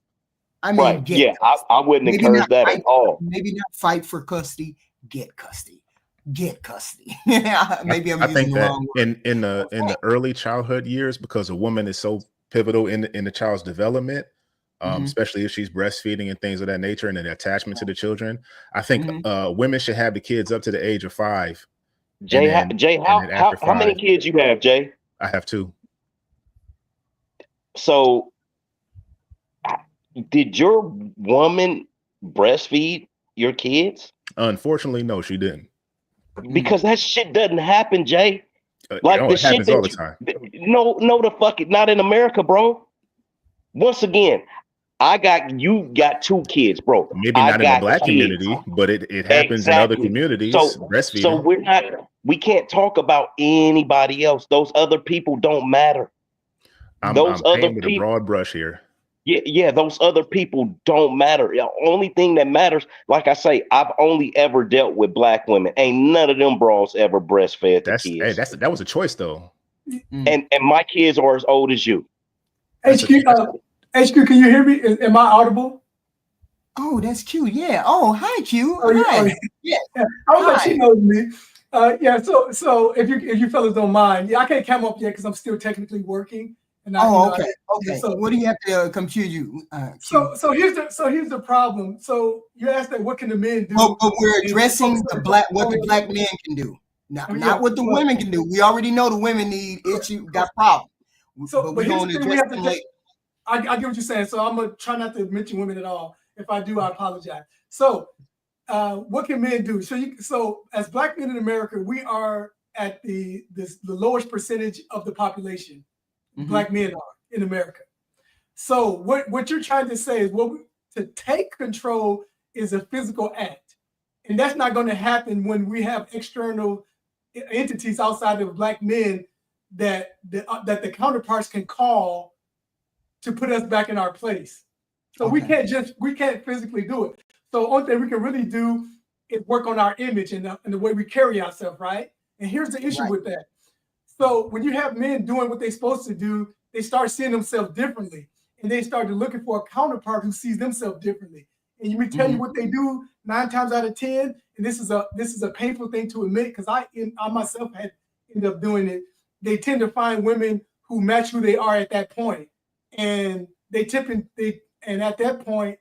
I mean, Right. get Yeah. I wouldn't maybe encourage not that fight, at all. maybe not fight for custody, get custody. Get custody. Maybe I'm I using think the that wrong word. in the early childhood years, because a woman is so pivotal in the child's development, especially if she's breastfeeding and things of that nature, and an attachment to the children. I think women should have the kids up to the age of 5. Jay, And then after how many 5, kids you have, Jay? I have 2. So did your woman breastfeed your kids? Unfortunately, no, she didn't. Because that shit doesn't happen, Jay. Like the It shit happens all the that time. no, the fuck it, not in America, bro. Once again, you got 2 kids, bro. Maybe I not in the got black kids. community, but it happens in other Exactly. communities. So Breastfeeding. we can't talk about anybody else. Those other people don't matter. Those I'm other painting with a people, broad brush here. yeah, those other people don't matter. The only thing that matters, like I say, I've only ever dealt with black women. Ain't none of them bros ever breastfed the kids. That was a choice though. And my kids are as old as you. HQ, can you hear me? Am I audible? Oh, that's cute. Yeah. Oh, hi, Q. Oh, Hi. Yeah. I was like, Hi. she knows me. Yeah. So if you fellas don't mind, I can't come up yet because I'm still technically working. And okay. So what do you have to compute you? So here's the problem. So you asked that what can the men do? But we're addressing what the black men can do, not what the women can do. We already know the women got problems. So, but but we're here's going the to thing we address have to them later. I get what you're saying. So I'm gonna try not to mention women at all. If I do, I apologize. So what can men do? So as black men in America, we are at the lowest percentage of the population. Black men are in America. So what you're trying to say is to take control is a physical act, and that's not going to happen when we have external entities outside of black men that the counterparts can call to put us back in our place. So we can't physically do it. So the only thing we can really do is work on our image and the way we carry ourselves, right? And here's the issue with that. So when you have men doing what they're supposed to do, they start seeing themselves differently, and they start looking for a counterpart who sees themselves differently. And let me tell you what they do 9 times out of 10, and this is a painful thing to admit because I myself had ended up doing it. They tend to find women who match who they are at that point, and and at that point,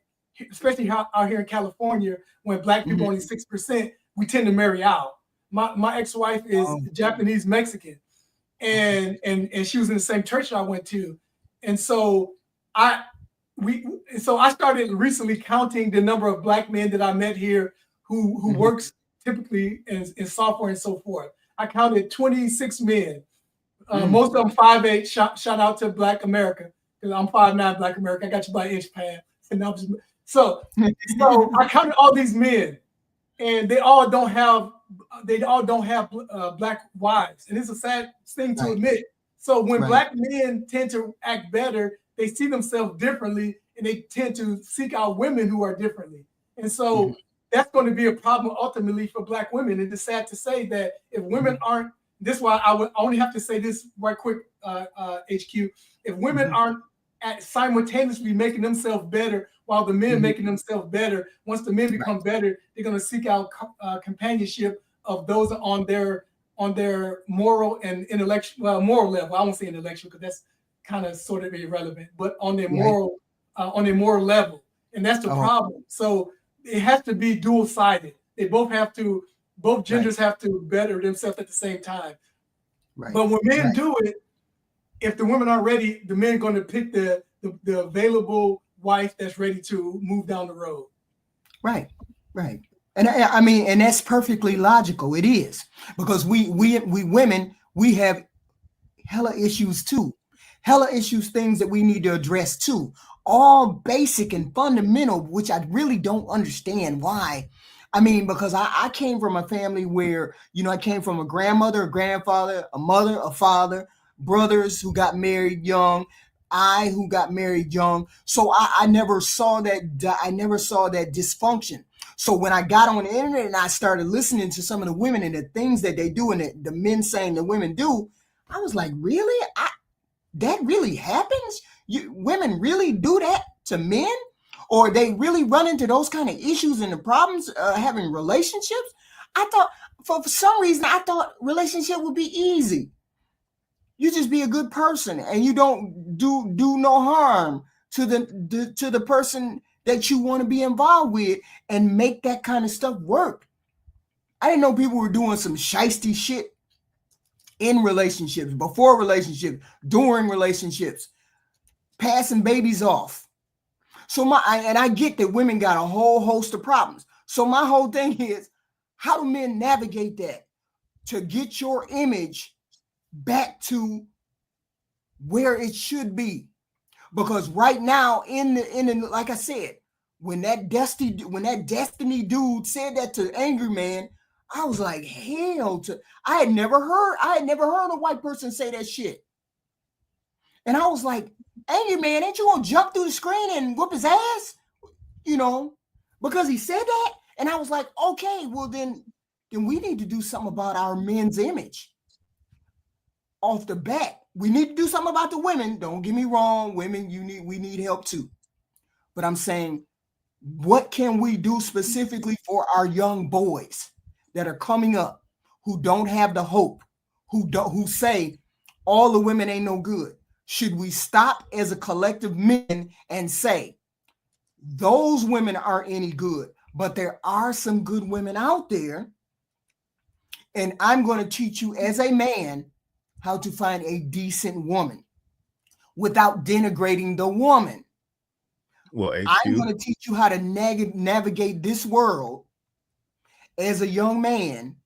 especially out here in California, when black people only 6%, we tend to marry out. My ex-wife is Japanese Mexican, and she was in the same church I went to, and so so I started recently counting the number of Black men that I met here who Mhm. works typically in software and so forth. I counted 26 men. Most of them 5'8". Shout out to Black America, because I'm 5'9", Black America. I got you by inch, Pam. So I counted all these men, and they all don't have Black wives, and it's a sad thing to Right. admit. So when Right. Black men tend to act better, they see themselves differently, and they tend to seek out women who are differently. And so that's going to be a problem ultimately for Black women. It is sad to say that if women aren't, this is why I would only have to say this right quick, HQ. If women aren't simultaneously making themselves better while the men making themselves better, once the men become better, they're going to seek out companionship of those on their moral and intellectual, moral level. I won't say intellectual because that's kind of sort of irrelevant, but on their moral level. And that's the problem. So it has to be dual-sided. Both genders have to better themselves at the same time. Right. But when men do it, if the women aren't ready, the men are going to pick the available wife that's ready to move down the road. Right. And I mean, and that's perfectly logical. It is, because we women, we have hella issues too. Hella issues, things that we need to address too. All basic and fundamental, which I really don't understand why. I mean, because I came from a family where, I came from a grandmother, a grandfather, a mother, a father, brothers who got married young, I who got married young. So I never saw that. I never saw that dysfunction. So when I got on the internet and I started listening to some of the women and the things that they do and the men saying the women do, I was like, really? That really happens? Women really do that to men? Or they really run into those kind of issues and the problems having relationships? I thought, for some reason, I thought relationship would be easy. You just be a good person and you don't do no harm to the person that you want to be involved with and make that kind of stuff work. I didn't know people were doing some shiesty shit in relationships, before relationships, during relationships, passing babies off. So I get that women got a whole host of problems. So my whole thing is, how do men navigate that to get your image back to where it should be? Because right now, in the like I said, when that Destiny dude said that to Angry Man, I was like, hell to, I had never heard a white person say that shit. And I was like, Angry Man, ain't you gonna jump through the screen and whoop his ass? Because he said that. And I was like, okay, well then we need to do something about our men's image. Off the bat, we need to do something about the women. Don't get me wrong, women, we need help too. But I'm saying, what can we do specifically for our young boys that are coming up who don't have the hope, who say all the women ain't no good? Should we stop as a collective men and say those women aren't any good, but there are some good women out there, and I'm going to teach you as a man how to find a decent woman without denigrating the woman. Well, I'm going to teach you how to navigate this world as a young man,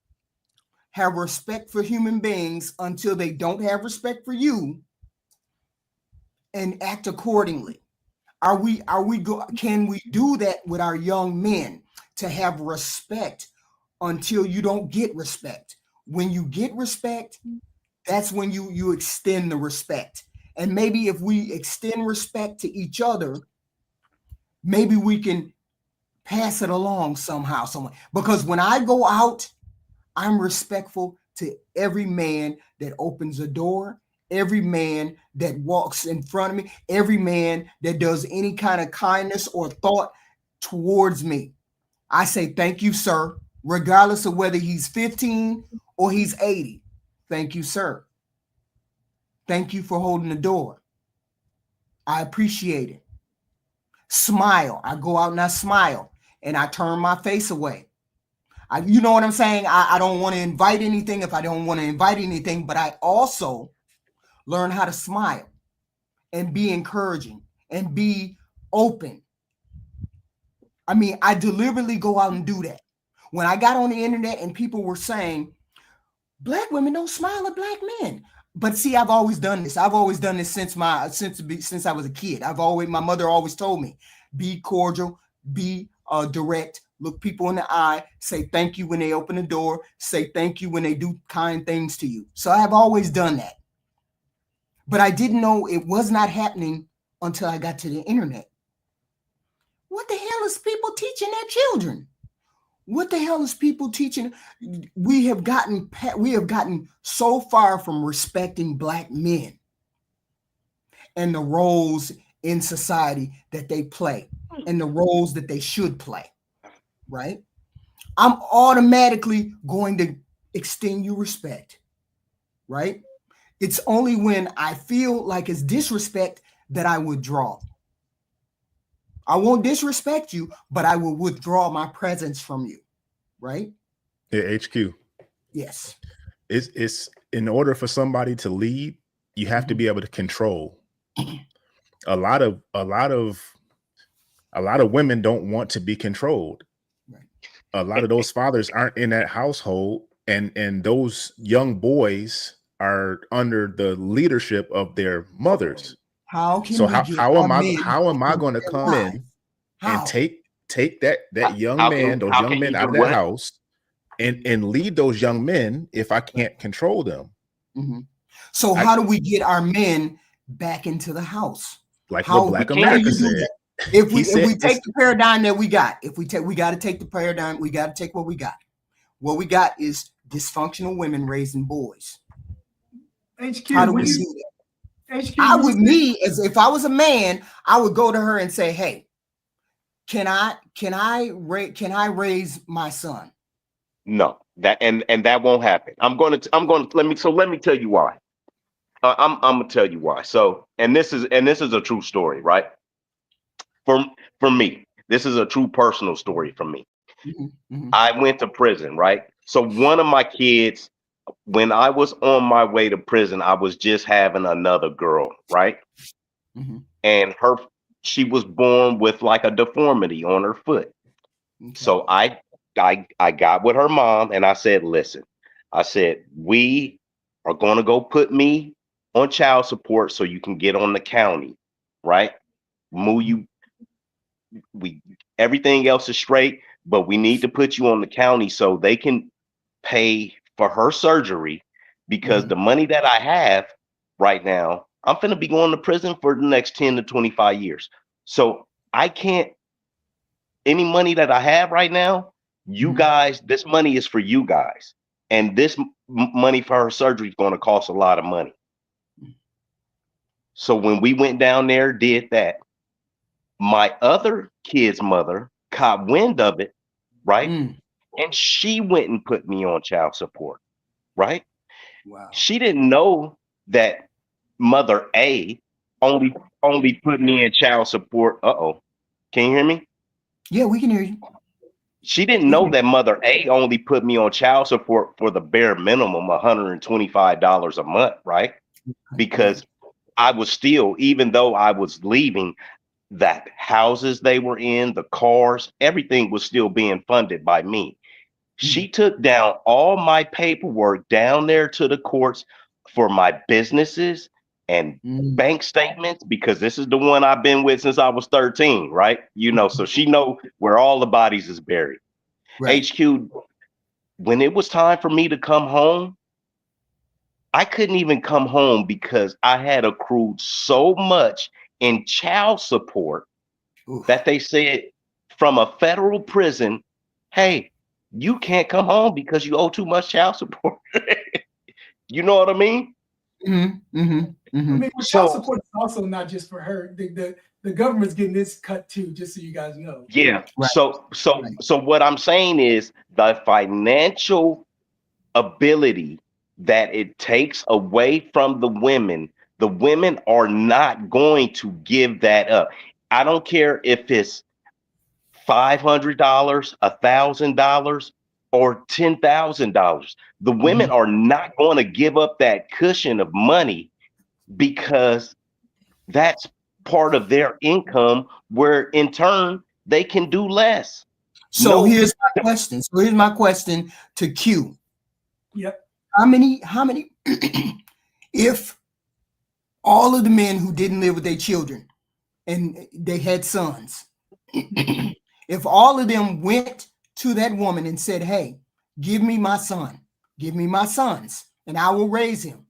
have respect for human beings until they don't have respect for you, and act accordingly. Can we do that with our young men, to have respect until you don't get respect? When you get respect, that's when you extend the respect. And maybe if we extend respect to each other, maybe we can pass it along somehow, somewhere. Because when I go out, I'm respectful to every man that opens a door, every man that walks in front of me, every man that does any kind of kindness or thought towards me. I say, thank you, sir, regardless of whether he's 15 or he's 80. Thank you, sir. Thank you for holding the door. I appreciate it. Smile. I go out and I smile and I turn my face away. You know what I'm saying? I don't want to invite anything if I don't want to invite anything, but I also learn how to smile and be encouraging and be open. I mean, I deliberately go out and do that. When I got on the internet and people were saying, Black women don't smile at Black men. But see, I've always done this. I've always done this since I was a kid. My mother always told me, be cordial, be direct, look people in the eye, say thank you when they open the door, say thank you when they do kind things to you. So I have always done that. But I didn't know it was not happening until I got to the internet. What the hell is people teaching their children? What the hell is people teaching? We have gotten so far from respecting Black men and the roles in society that they play and the roles that they should play, right? I'm automatically going to extend you respect, right? It's only when I feel like it's disrespect that I withdraw. I won't disrespect you, but I will withdraw my presence from you, right? Yeah, HQ. Yes. It's in order for somebody to lead, you have to be able to control. A lot of women don't want to be controlled. Right. A lot of those fathers aren't in that household, and those young boys are under the leadership of their mothers. How can so we how am I going to come in and take that young man, those young men out of that house and lead those young men if I can't control them? Mm-hmm. So how do we get our men back into the house? Like what Black America said. If we take the paradigm that we got, we got to take the paradigm, we got to take what we got. What we got is dysfunctional women raising boys. HQ, how do we do that? HQ, if I was a man, I would go to her and say, "Hey, can I raise my son?" No, that won't happen. Let me tell you why. I'm gonna tell you why. So, and this is a true story, right? For me, this is a true personal story for me. Mm-hmm. Mm-hmm. I went to prison, right? So one of my kids, when I was on my way to prison, I was just having another girl, right? Mm-hmm. And she was born with like a deformity on her foot. Okay. So I got with her mom and I said, listen, we are going to go put me on child support so you can get on the county, right? Everything else is straight, but we need to put you on the county so they can pay for her surgery, because the money that I have right now, I'm finna be going to prison for the next 10 to 25 years. So I can't, any money that I have right now, you guys, this money is for you guys. And this money for her surgery is going to cost a lot of money. So when we went down there, did that, my other kid's mother caught wind of it, right? And she went and put me on child support, right? Wow. She didn't know that Mother A only put me in child support. Uh-oh. Can you hear me? Yeah, we can hear you. She didn't know that Mother A only put me on child support for the bare minimum, $125 a month, right? Because I was still, even though I was leaving, that houses they were in, the cars, everything was still being funded by me. She took down all my paperwork down there to the courts for my businesses and bank statements, because this is the one I've been with since I was 13, right? So she know where all the bodies is buried. Right. HQ, when it was time for me to come home, I couldn't even come home because I had accrued so much in child support that they said from a federal prison, hey, you can't come home because you owe too much child support. You know what I mean? Mm-hmm. Mm-hmm. Mm-hmm. I mean, child support is also not just for her. The government's getting this cut too, just so you guys know. Yeah. Right. So what I'm saying is the financial ability that it takes away from the women are not going to give that up. I don't care if it's $500, $1,000, or $10,000. The women are not going to give up that cushion of money, because that's part of their income, where in turn they can do less. So No. here's my question. So here's my question to Q. Yep. How many, if all of the men who didn't live with their children and they had sons, if all of them went to that woman and said, hey, give me my son, give me my sons, and I will raise him,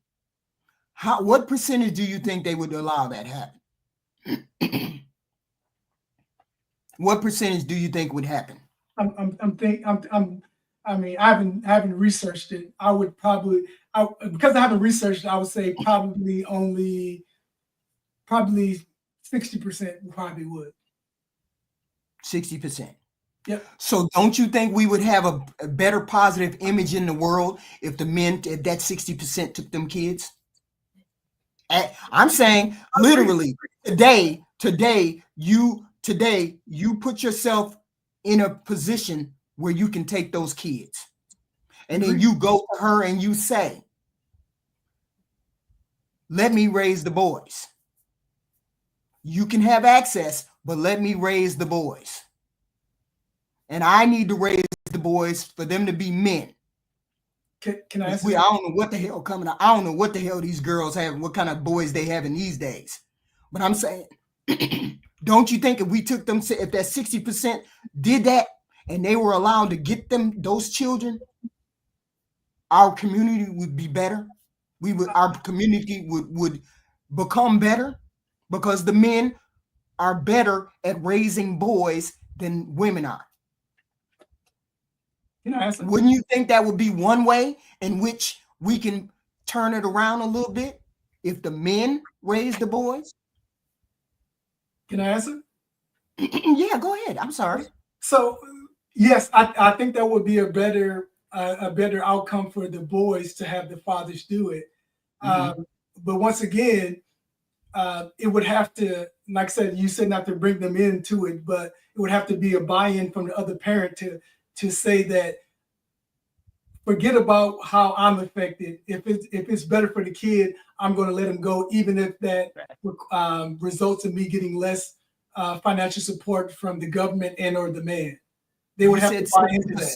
what percentage do you think they would allow that happen? What percentage do you think would happen? I mean, I haven't researched it. I would probably, because I haven't researched it, I would say probably 60% probably would. 60%. Yep. So don't you think we would have a better positive image in the world if the men, if that 60% took them kids? I'm saying literally today you put yourself in a position where you can take those kids. And then you go to her and you say, let me raise the boys. You can have access, but let me raise the boys. And I need to raise the boys for them to be men. Can I ask I don't know what the hell coming out. I don't know what the hell these girls have, what kind of boys they have in these days. But I'm saying, don't you think if we took them, if that 60% did that and they were allowed to get them, those children, our community would be better? Our community would become better because the men are better at raising boys than women are. Wouldn't you think that would be one way in which we can turn it around a little bit if the men raise the boys? Can I answer? Yeah, go ahead. I'm sorry. So yes, I think that would be a better outcome for the boys to have the fathers do it. Mm-hmm. But once again, it would have to, like I said, you said not to bring them into it, but it would have to be a buy-in from the other parent to say that, forget about how I'm affected. If it's better for the kid, I'm going to let him go, even if that results in me getting less financial support from the government and or the man. They would have to buy into that.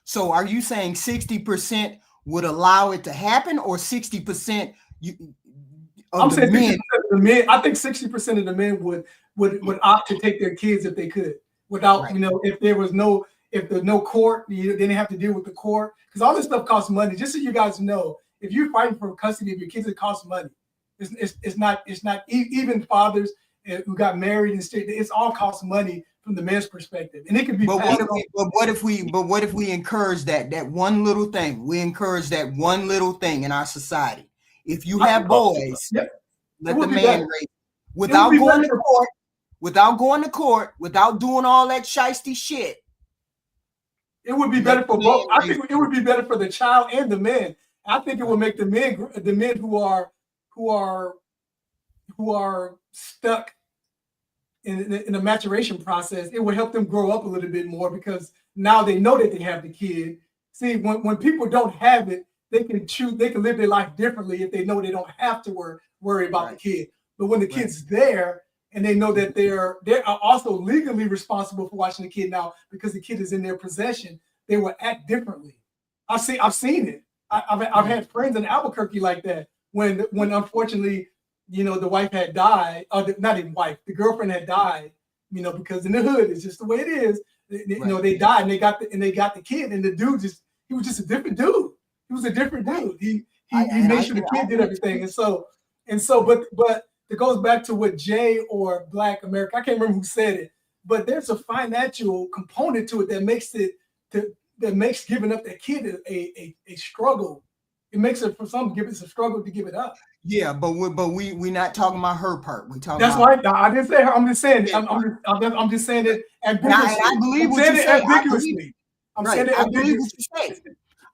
So are you saying 60% would allow it to happen, or 60% I'm saying 60% of the men. I think 60% of the men would opt to take their kids if they could, without, right. If there's no court, you didn't have to deal with the court, because all this stuff costs money. Just so you guys know, if you're fighting for custody of your kids, it costs money. It's not even fathers who got married and stayed. It's all costs money from the man's perspective, and it could be. But what if we encourage that one little thing? We encourage that one little thing in our society. If you have boys, let the man raise without going to court, without doing all that shiesty shit. It would be better for both. I think it would be better for the child and the men. I think it would make the men who are stuck in a maturation process. It would help them grow up a little bit more, because now they know that they have the kid. See, when people don't have it, they can choose. They can live their life differently if they know they don't have to worry about the kid. But when the kid's there, and they know that they're also legally responsible for watching the kid now because the kid is in their possession, they will act differently. I've seen it. I've had friends in Albuquerque like that, when unfortunately, the wife had died, or not even wife, the girlfriend had died, because in the hood it's just the way it is. They died and they got the kid, and the dude he was just a different dude. He was a different dude. He made sure the kid did everything, but it goes back to what Jay or Black America, I can't remember who said it, but there's a financial component to it that makes giving up that kid a struggle. It makes it, for some, it's a struggle to give it up. Yeah, but we're not talking about her part. We're talking. That's why I didn't say her. I'm just saying it. I'm just saying it ambiguously. I believe what you say. Ambiguously. I'm saying it ambiguously. I believe what you say.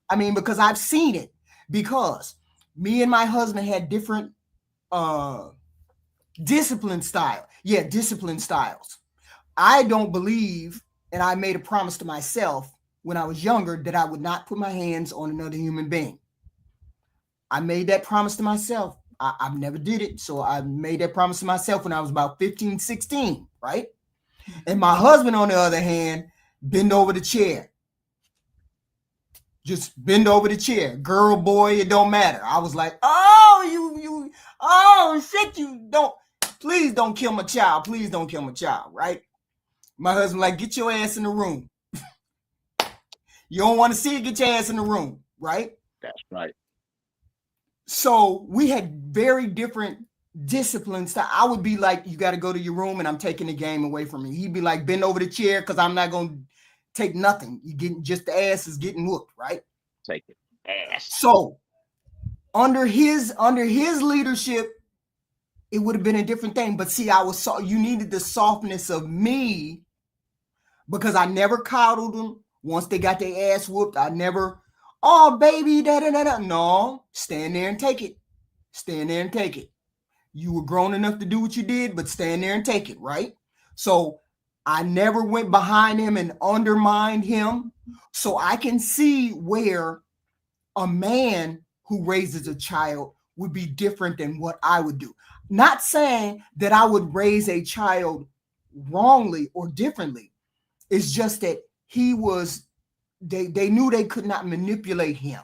I mean, because I've seen it. Because me and my husband had different discipline style. Yeah, discipline styles. I don't believe, and I made a promise to myself when I was younger that I would not put my hands on another human being. I made that promise to myself. I've never did it. So I made that promise to myself when I was about 15, 16, right? And my husband, on the other hand, bend over the chair. Just bend over the chair. Girl, boy, it don't matter. I was like, oh, shit, please don't kill my child. Please don't kill my child, right? My husband like, get your ass in the room. You don't want to see it, get your ass in the room, right? That's right. So we had very different disciplines. I would be like, you got to go to your room and I'm taking the game away from you. He'd be like, bend over the chair because I'm not going to take nothing. You getting just the ass is getting whooped, right? Take it. Ass. So under his leadership, it would have been a different thing. But see, you needed the softness of me because I never coddled them. Once they got their ass whooped, I never, oh baby, da. No, stand there and take it. Stand there and take it. You were grown enough to do what you did, but stand there and take it, right? So I never went behind him and undermined him. So I can see where a man who raises a child would be different than what I would do. Not saying that I would raise a child wrongly or differently. It's just that they knew they could not manipulate him,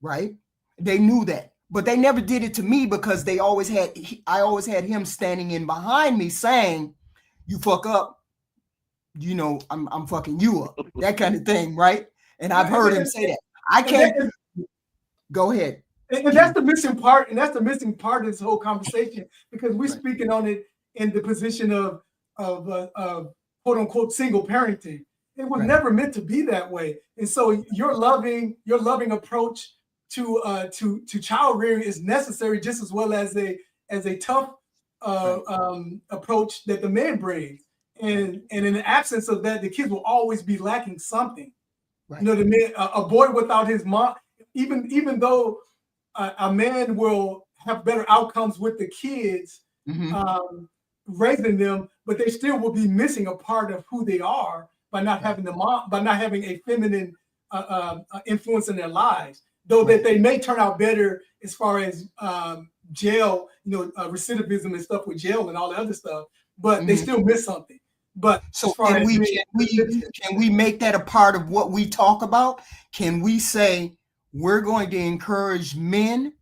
right? They knew that. But they never did it to me because I always had him standing in behind me saying, you fuck up, I'm fucking you up, that kind of thing, right? And I've heard him say that. I can't. Go ahead. And that's the missing part. And that's the missing part of this whole conversation because we're speaking on it in the position of quote unquote single parenting. It was never meant to be that way. And so your loving approach to child rearing is necessary just as well as a tough approach that the man brings. And in the absence of that, the kids will always be lacking something. Right. The man, a boy without his mom, even though a man will have better outcomes with the kids, raising them, but they still will be missing a part of who they are by not having the mom, by not having a feminine influence in their lives. Though that they may turn out better as far as jail, recidivism and stuff with jail and all the other stuff, but they still miss something. But so can we make that a part of what we talk about? Can we say we're going to encourage men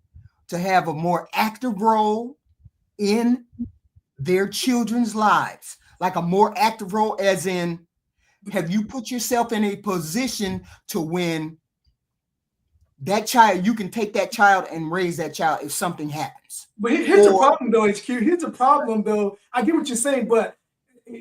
to have a more active role in their children's lives, like a more active role, as in, have you put yourself in a position to when that child, you can take that child and raise that child if something happens? But here's the problem, though, HQ. Here's the problem, though. I get what you're saying, but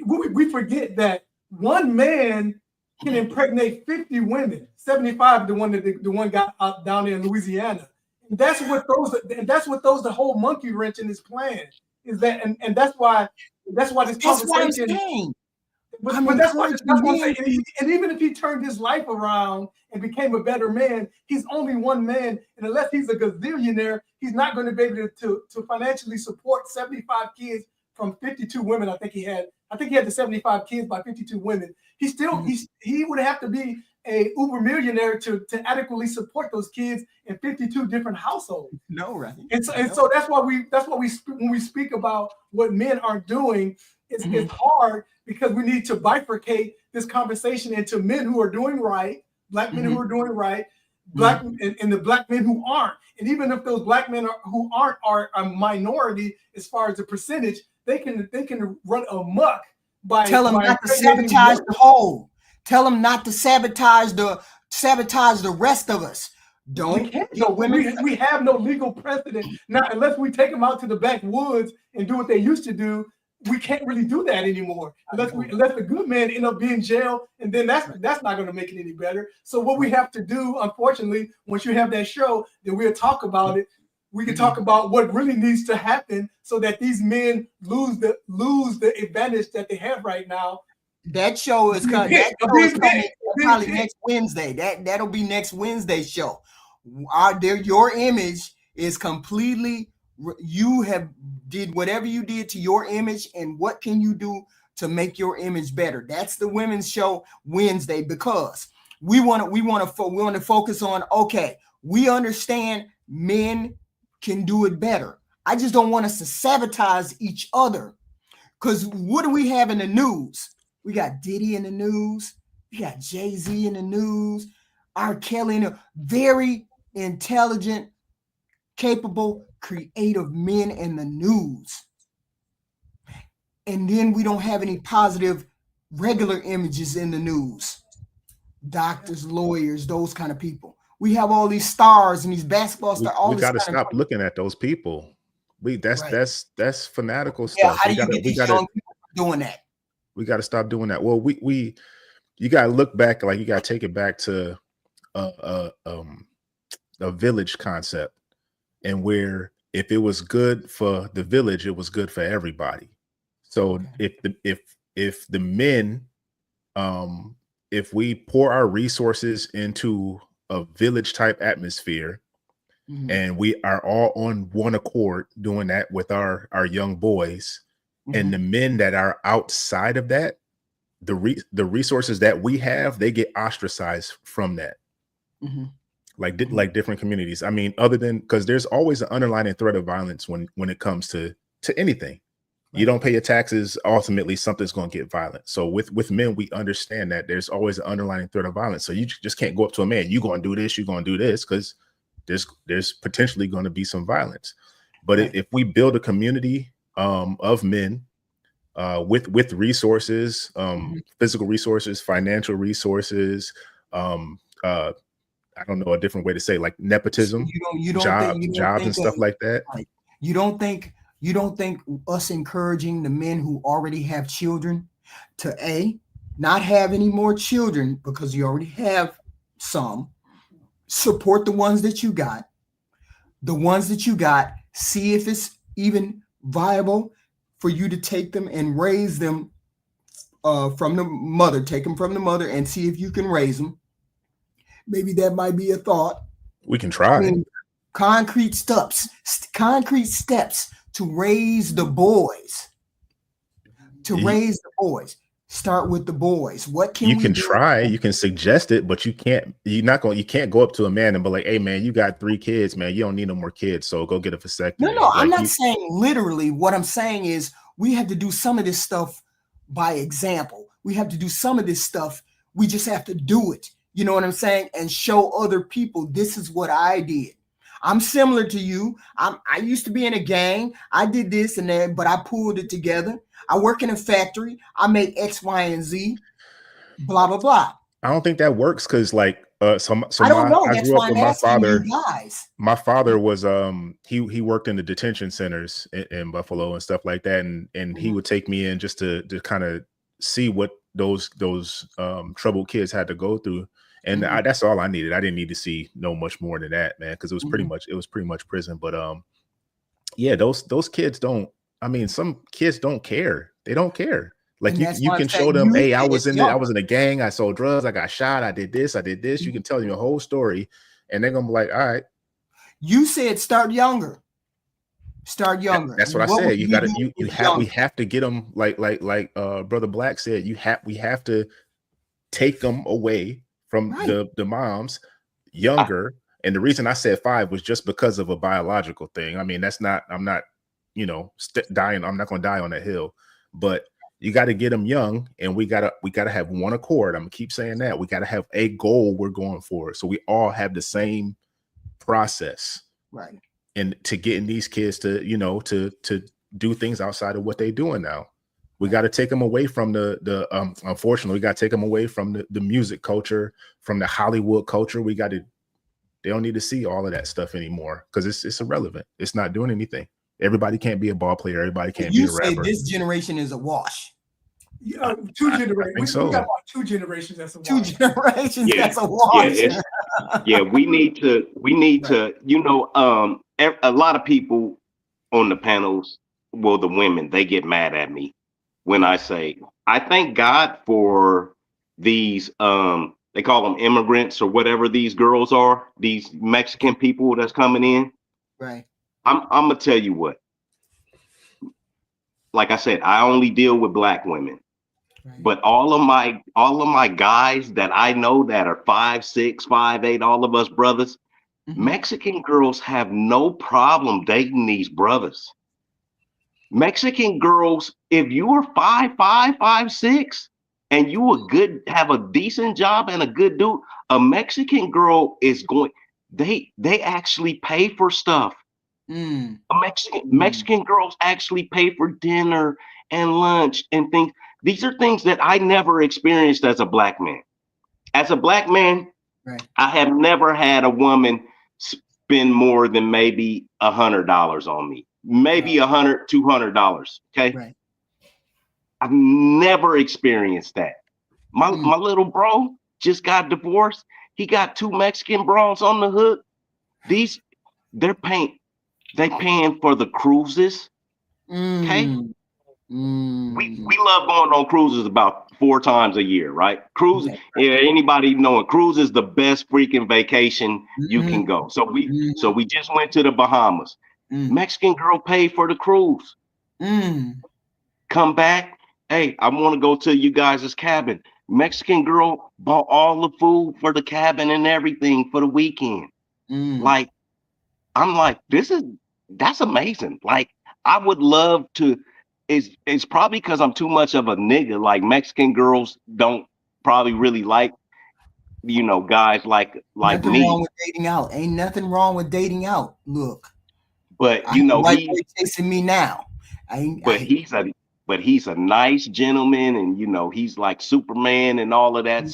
we forget that one man can impregnate 50 women, 75 the one got out down there in Louisiana. And that's what throws the whole monkey wrench in his plan. Is that and that's why this conversation. But that's what I'm saying. And even if he turned his life around and became a better man, he's only one man. And unless he's a gazillionaire, he's not going to be able to financially support 75 kids from 52 women. I think he had the 75 kids by 52 women. He would have to be a uber millionaire to adequately support those kids in 52 different households. No, right. So that's why when we speak about what men are doing, it's hard because we need to bifurcate this conversation into men who are doing right, black men who are doing right, black and the black men who aren't. And even if those black men who aren't are a minority as far as the percentage, they can run amok by tell them not to sabotage the whole. Tell them not to sabotage the rest of us. We have no legal precedent now unless we take them out to the backwoods and do what they used to do. We can't really do that anymore unless the good man end up being jailed, and then that's not going to make it any better. So what we have to do, unfortunately, once you have that show, then we'll talk about it. We can talk about what really needs to happen so that these men lose the advantage that they have right now. That show is coming. Probably next Wednesday. That'll be next Wednesday's show. Your image is completely. You have did whatever you did to your image, and what can you do to make your image better? That's the women's show Wednesday, because we want to focus on. Okay, we understand men can do it better. I just don't want us to sabotage each other. Because what do we have in the news? We got Diddy in the news. We got Jay-Z in the news. R. Kelly in the very intelligent, capable, creative men in the news. And then we don't have any positive regular images in the news. Doctors, lawyers, those kind of people. We have all these stars and these basketball stars. We got to stop looking at those people. That's fanatical Yeah, stuff. how do you get these young people doing that? We got to stop doing that. Well, you got to look back, like you got to take it back to a village concept, and where if it was good for the village, it was good for everybody. So if the men, if we pour our resources into a village type atmosphere, and we are all on one accord doing that with our young boys, and the men that are outside of that, the resources that we have, they get ostracized from that. Like different communities. I mean, other than, because there's always an underlying threat of violence when it comes to anything. You don't pay your taxes, ultimately something's going to get violent. So with men, we understand that there's always an underlying threat of violence. So you just can't go up to a man, you're going to do this, you're going to do this, because there's potentially going to be some violence. But if we build a community of men with resources, physical resources, financial resources, I don't know a different way to say, like nepotism, jobs and stuff like that. Right. You don't think us encouraging the men who already have children to not have any more children, because you already have some, support the ones that you got, see if it's even viable for you to take them and raise them from the mother, take them from the mother and see if you can raise them. Maybe that might be a thought. We can try. I mean, concrete steps to raise the boys. Start with the boys. What can you we can do? try? You can suggest it, but you can't go up to a man and be like, "Hey, man, you got 3 kids, man. You don't need no more kids, so go get a vasectomy." No, like, I'm not saying literally. What I'm saying is we have to do some of this stuff by example. We have to do some of this stuff. We just have to do it. You know what I'm saying? And show other people, this is what I did. I'm similar to you. I used to be in a gang. I did this and that, but I pulled it together. I work in a factory. I make X, Y, and Z. Blah blah blah. I don't think that works, because like I grew up with my father. My father was he worked in the detention centers in Buffalo and stuff like that, and he would take me in just to kind of see what those troubled kids had to go through. And that's all I needed. I didn't need to see much more than that, man, because it was pretty much prison. But yeah, those kids don't. I mean, some kids don't care. They don't care. Like you can show them, hey, I was in a gang. I sold drugs. I got shot. I did this. You can tell them a whole story, and they're gonna be like, all right. You said start younger. Start younger. That's what I said. We have to get them like Brother Black said. We have to take them away from the moms younger. And the reason I said 5 was just because of a biological thing. I mean, I'm not, dying. I'm not going to die on that hill, but you got to get them young, and we got to have one accord. I'm gonna keep saying that. We got to have a goal we're going for. So we all have the same process. Right. And to getting these kids to, to do things outside of what they're doing now. We got to take them away from the unfortunately, we got to take them away from the music culture, from the Hollywood culture. They don't need to see all of that stuff anymore, because it's irrelevant. It's not doing anything. Everybody can't be a ball player. Everybody can't be a rapper. You say this generation is a wash. Yeah, 2 generations. We got about 2 generations that's a wash. 2 generations that's a wash. We need to, a lot of people on the panels, well, the women, they get mad at me when I say, I thank God for these, they call them immigrants or whatever these girls are, these Mexican people that's coming in. Right. I'm gonna tell you what. Like I said, I only deal with Black women. Right. But all of my guys that I know that are 5'6", 5'8", all of us brothers, Mexican girls have no problem dating these brothers. Mexican girls, if you are 5'5", 5'6", and you have a decent job and a good dude, a Mexican girl is going. They actually pay for stuff. Mexican girls actually pay for dinner and lunch and things. These are things that I never experienced as a black man. As a black man, Right. I have never had a woman spend more than maybe $100 on me. Maybe $100, $200. Okay. Right. I've never experienced that. My little bro just got divorced. He got 2 Mexican bras on the hook. They paying for the cruises. Okay. We love going on cruises about 4 times a year, right? Cruise. Anybody knowing cruise is the best freaking vacation you can go. So we just went to the Bahamas. Mexican girl paid for the cruise. Come back. Hey, I want to go to you guys' cabin. Mexican girl bought all the food for the cabin and everything for the weekend. Like, I'm like, that's amazing. Like, I would love to. It's probably because I'm too much of a nigga. Like, Mexican girls don't probably really like, guys like nothing me. Wrong with dating out. Ain't nothing wrong with dating out. Look, but white boy chasing me now. He's a nice gentleman, and he's like Superman and all of that.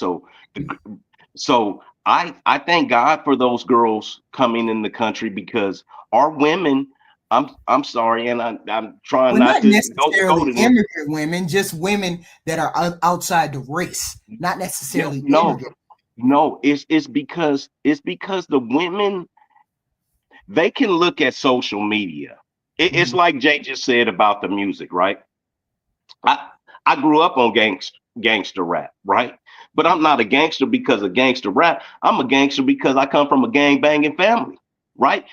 So I thank God for those girls coming in the country, because our women. I'm sorry, and I'm trying not to necessarily go immigrant women, just women that are outside the race, not necessarily immigrant. No, it's because the women, they can look at social media. It's like Jay just said about the music, right? I grew up on gangster rap, right? But I'm not a gangster because of gangster rap. I'm a gangster because I come from a gang banging family, right?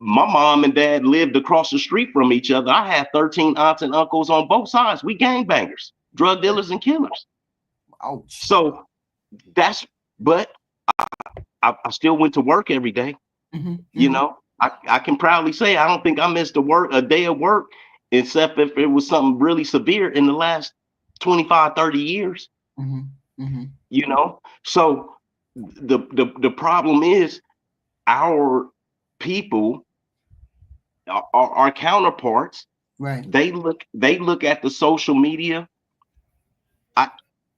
My mom and dad lived across the street from each other. I had 13 aunts and uncles on both sides. We gangbangers, drug dealers, and killers. Ouch. So but I still went to work every day. I can proudly say I don't think I missed a day of work, except if it was something really severe in the last 25, 30 years. So the problem is our people, our counterparts, right? They look at the social media.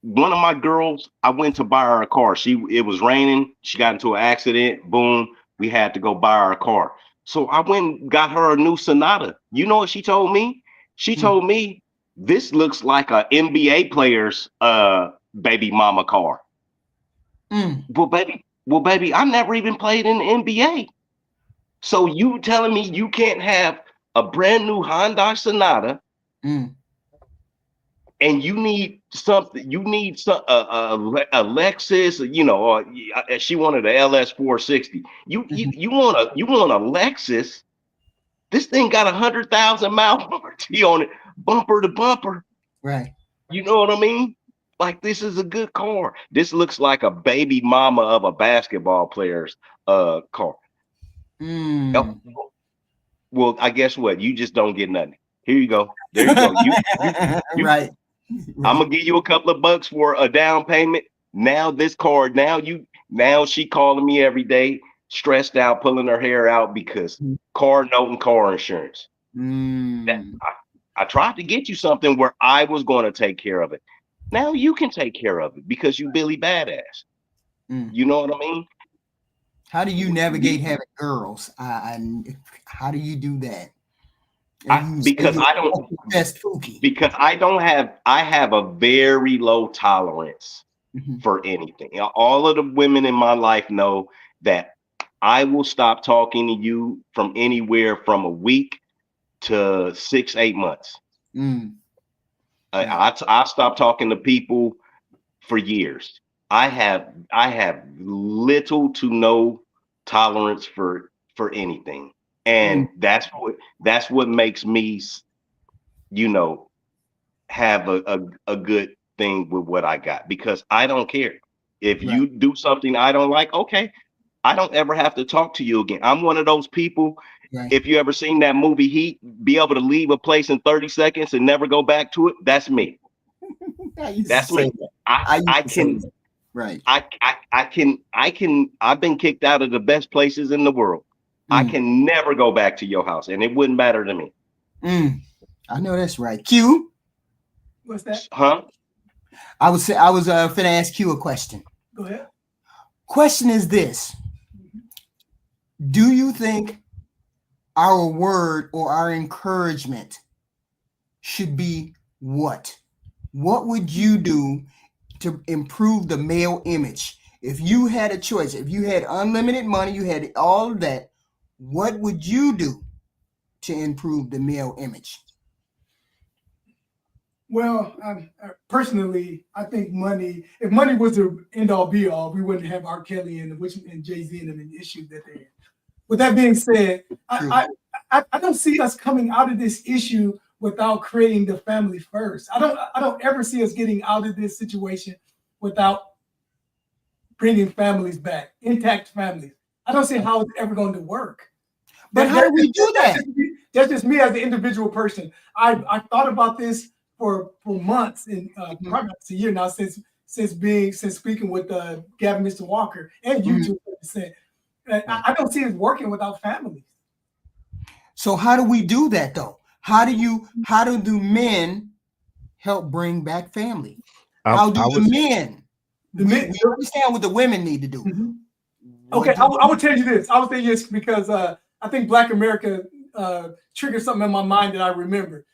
One of my girls, I went to buy her a car. It was raining. She got into an accident. Boom. We had to go buy her a car. So I went and got her a new Sonata. You know what she told me? She told me, this looks like a NBA player's baby mama car. Well, baby, I never even played in the NBA. So you telling me you can't have a brand new Hyundai Sonata, and you need something? You need a Lexus, or she wanted a LS 460. You want a Lexus? This thing got 100,000 mile warranty on it, bumper to bumper. Right. You know what I mean? Like, this is a good car. This looks like a baby mama of a basketball player's car. Well, I guess what? You just don't get nothing. Here you go. There you go. You right. I'm gonna give you a couple of bucks for a down payment. Now this car, now she calling me every day, stressed out, pulling her hair out because car note and car insurance. I tried to get you something where I was going to take care of it. Now you can take care of it because you Billy Badass. You know what I mean? How do you navigate having girls? How do you do that? Because I have a very low tolerance for anything. All of the women in my life know that I will stop talking to you from anywhere from a week to 6-8 months. I stopped talking to people for years. I have little to no tolerance for anything, and that's what makes me, have a good thing with what I got, because I don't care if you do something I don't like. Okay, I don't ever have to talk to you again. I'm one of those people. Right. If you ever seen that movie Heat, be able to leave a place in 30 seconds and never go back to it. That's me. That's me. I can. Right. I've been kicked out of the best places in the world. I can never go back to your house, and it wouldn't matter to me. I know that's right. Q. What's that? Huh? I was finna ask Q a question. Go ahead. Question is this: do you think our word or our encouragement should be what? What would you do to improve the male image? If you had a choice, if you had unlimited money, you had all of that, what would you do to improve the male image? Well, personally, I think money, if money was the end all be all, we wouldn't have R. Kelly and Jay-Z and the issues that they're in. With that being said, I don't see us coming out of this issue without creating the family first. I don't ever see us getting out of this situation without bringing families back, intact families. I don't see how it's ever going to work. But how do we do that? That's just me as an individual person. I thought about this for months and probably a year now since speaking with Gavin Mr. Walker and you two. I don't see it working without families. So how do we do that though? How do men help bring back family? How do the men? We understand what the women need to do. Okay, I would tell you this. I would tell you this because I think Black America triggered something in my mind that I remember.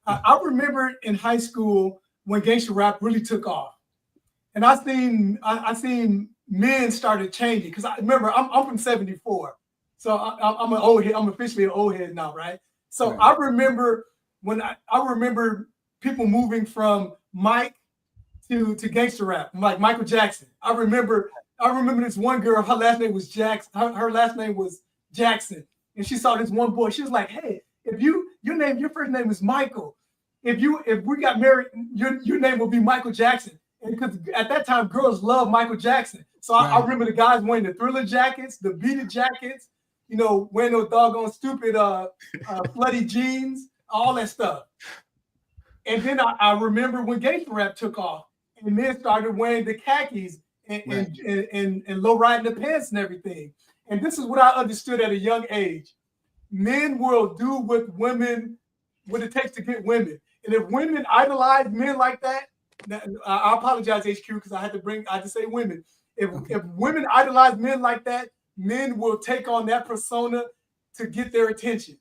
I remember in high school when gangster rap really took off, and I seen men started changing. Because I remember I'm from '74, so I'm an old head. I'm officially an old head now, right? So right. I remember when I remember people moving from Mike to gangster rap, like Michael Jackson. I remember this one girl. Her last name was Jackson. Her last name was Jackson, and she saw this one boy. She was like, "Hey, if your first name is Michael, if we got married, your name will be Michael Jackson." And because at that time, girls loved Michael Jackson. So right. I remember the guys wearing the Thriller jackets, the beaded jackets, wearing those doggone stupid floody jeans, all that stuff. And then I remember when gangster rap took off, and men started wearing the khakis and low riding the pants and everything. And this is what I understood at a young age. Men will do what it takes to get women. And if women idolize men like that, I apologize, HQ, because I had to say women. If women idolize men like that, men will take on that persona to get their attention.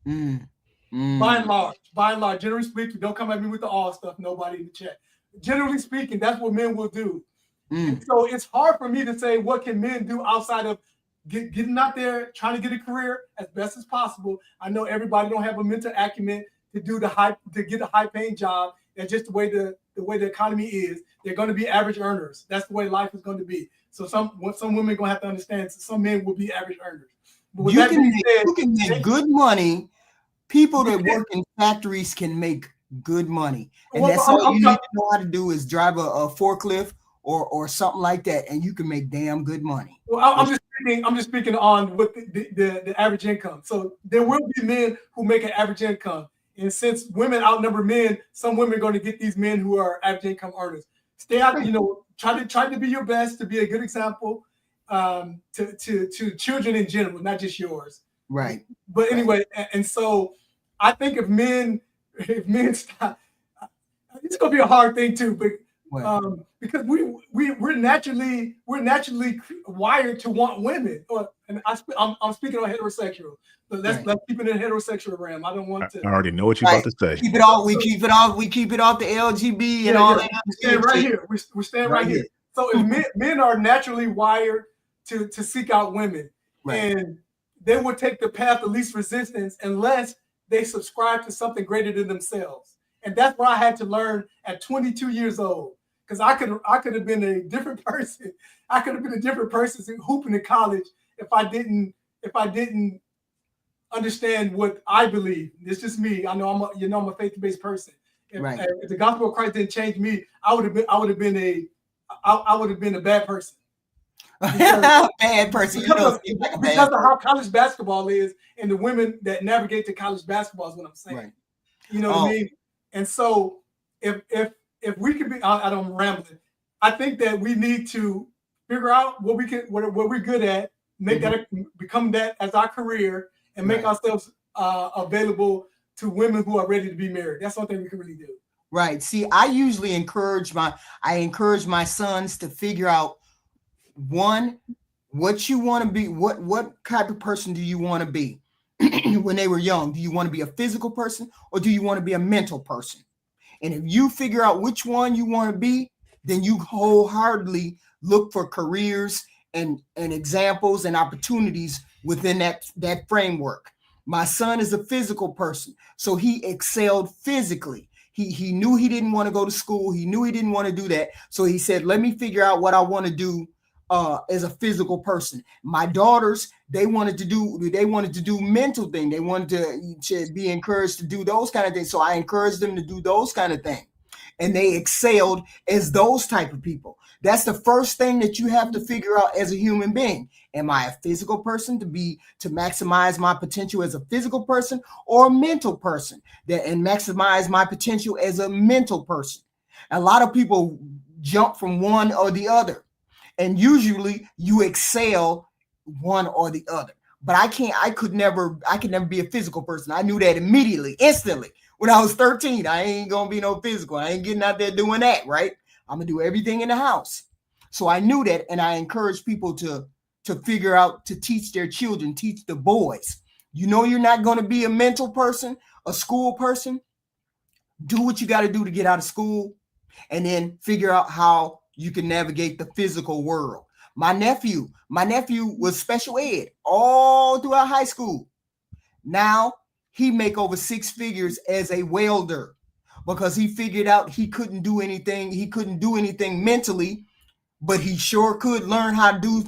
By and large, generally speaking, don't come at me with the all stuff, nobody in the chat. Generally speaking, that's what men will do. And so it's hard for me to say what can men do outside of getting out there, trying to get a career as best as possible. I know everybody don't have a mental acumen to get a high paying job. And just the way the economy is, they're going to be average earners. That's the way life is going to be. So some women are going to have to understand. Some men will be average earners. But you can make good money. People that work in factories can make good money, and that's all you need to know how to do is drive a forklift or something like that, and you can make damn good money. Well, I'm just speaking on what the average income. So there will be men who make an average income. And since women outnumber men, some women are going to get these men who are average income earners. Stay out, try to be your best, to be a good example to children in general, not just yours. Right. But anyway, and so I think if men stop, it's going to be a hard thing too, but because we're naturally wired to want women. And I'm speaking on heterosexual. But let's keep it in heterosexual realm. I don't want to. I already know what you're about to say. Keep it off. We keep it off the LGB and all that. We're staying right here. We're staying right here. So if men are naturally wired to seek out women, and they would take the path of least resistance unless they subscribe to something greater than themselves. And that's what I had to learn at 22 years old. Because I could have been a different person. I could have been a different person hooping in college if I didn't understand what I believe. It's just me. I know I'm a faith-based person. If the gospel of Christ didn't change me, I would have been a bad person. Bad person. You know, seems like a because bad of how college basketball is and the women that navigate to college basketball is what I'm saying. Right. You know what I mean? And so if we could be, I don't ramble. I think that we need to figure out what we're good at, make that become that as our career, and make ourselves available to women who are ready to be married. That's one thing we can really do. Right. See, I usually encourage my sons to figure out, one, what you want to be, what type of person do you want to be when they were young? Do you want to be a physical person or do you want to be a mental person? And if you figure out which one you want to be, then you wholeheartedly look for careers and examples and opportunities within that framework. My son is a physical person, so he excelled physically. He knew he didn't want to go to school. He knew he didn't want to do that. So he said, let me figure out what I want to do as a physical person. My daughters, they wanted to do mental things. They wanted to be encouraged to do those kind of things. So I encouraged them to do those kind of things. And they excelled as those type of people. That's the first thing that you have to figure out as a human being. Am I a physical person to maximize my potential as a physical person, or a mental person and maximize my potential as a mental person? A lot of people jump from one or the other, and usually you excel one or the other. But I could never be a physical person. I knew that immediately, instantly. When I was 13, I ain't gonna be no physical. I ain't getting out there doing that, right? I'm gonna do everything in the house. So I knew that, and I encourage people to figure out, to teach their children, teach the boys. You know, you're not gonna be a mental person, a school person. Do what you got to do to get out of school, and then figure out how you can navigate the physical world. My nephew was special ed all throughout high school. Now he make over 6 figures as a welder because he figured out he couldn't do anything. He couldn't do anything mentally, but he sure could learn how to do,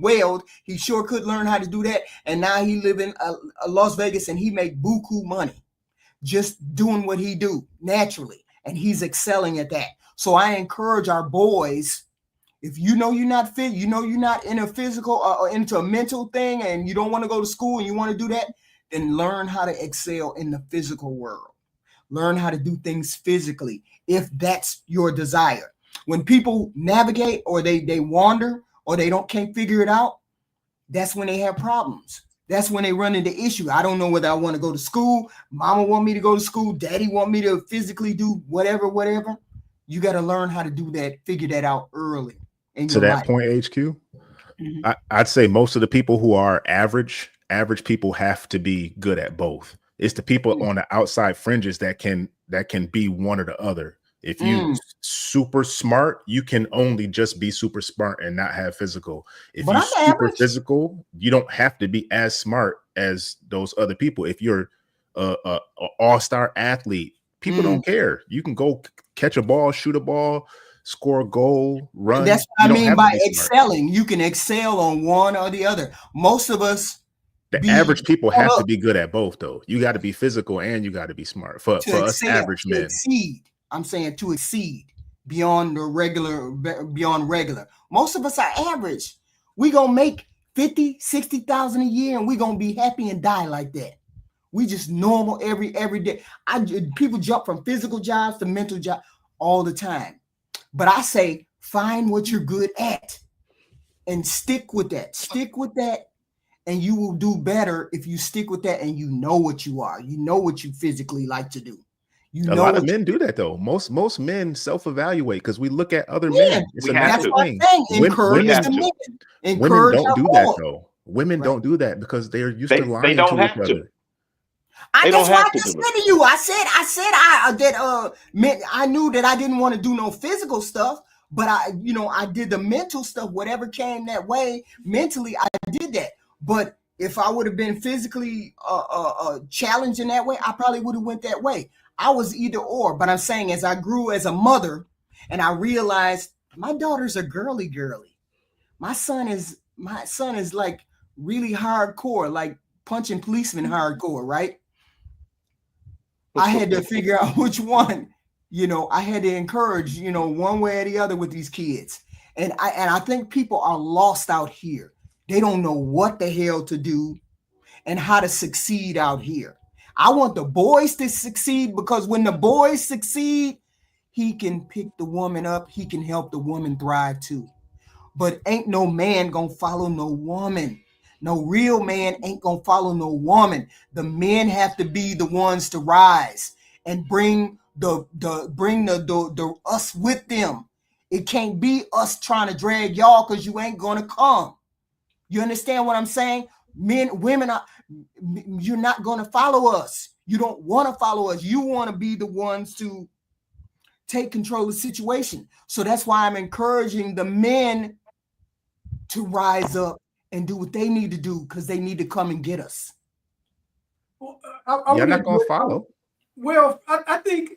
weld. He sure could learn how to do that. And now he live in Las Vegas, and he make buku money just doing what he do naturally. And he's excelling at that. So I encourage our boys, if you know you're not fit, you know you're not in a physical or into a mental thing, and you don't want to go to school and you want to do that, then learn how to excel in the physical world. Learn how to do things physically if that's your desire. When people navigate or they wander or they can't figure it out, that's when they have problems. That's when they run into issue. I don't know whether I want to go to school. Mama want me to go to school. Daddy want me to physically do whatever. You got to learn how to do that, figure that out early. To that point, HQ, I'd say most of the people who are average people have to be good at both. It's the people on the outside fringes that can be one or the other. If you super smart, you can only just be super smart and not have physical. If you're super physical, you don't have to be as smart as those other people. If you're a all-star athlete, people don't care. You can go catch a ball, shoot a ball, score a goal, run. And that's what I mean by excelling. You can excel on one or the other. Most of us, the average people have to be good at both, though. You got to be physical and you got to be smart. For us average men. I'm saying to exceed beyond regular. Most of us are average. We gonna make 50, 60,000 a year, and we gonna be happy and die like that. We just normal every day. People jump from physical jobs to mental jobs all the time. But I say, find what you're good at and stick with that. Stick with that, and you will do better if you stick with that and you know what you are. You know what you physically like to do. A lot of men do that, though. Most men self-evaluate because we look at other men. It's a natural thing. Women don't do that, though. Women don't do that because they're used to lying to each other. That's why I just said to you. I knew that I didn't want to do no physical stuff, but I did the mental stuff. Whatever came that way, mentally, I did that. But if I would have been physically challenged in that way, I probably would have went that way. I was either or. But I'm saying, as I grew as a mother, and I realized my daughters are girly. My son is like really hardcore, like punching policemen hardcore, right? I had to figure out which one, I had to encourage, one way or the other with these kids. And I think people are lost out here. They don't know what the hell to do and how to succeed out here. I want the boys to succeed, because when the boys succeed, he can pick the woman up. He can help the woman thrive too. But ain't no man gonna follow no woman. No real man ain't gonna follow no woman. The men have to be the ones to rise and bring the us with them. It can't be us trying to drag y'all because you ain't gonna come. You understand what I'm saying? Men, women are, you're not gonna follow us. You don't want to follow us. You want to be the ones to take control of the situation. So that's why I'm encouraging the men to rise up and do what they need to do, because they need to come and get us. Well, You're not gonna follow. Well, I think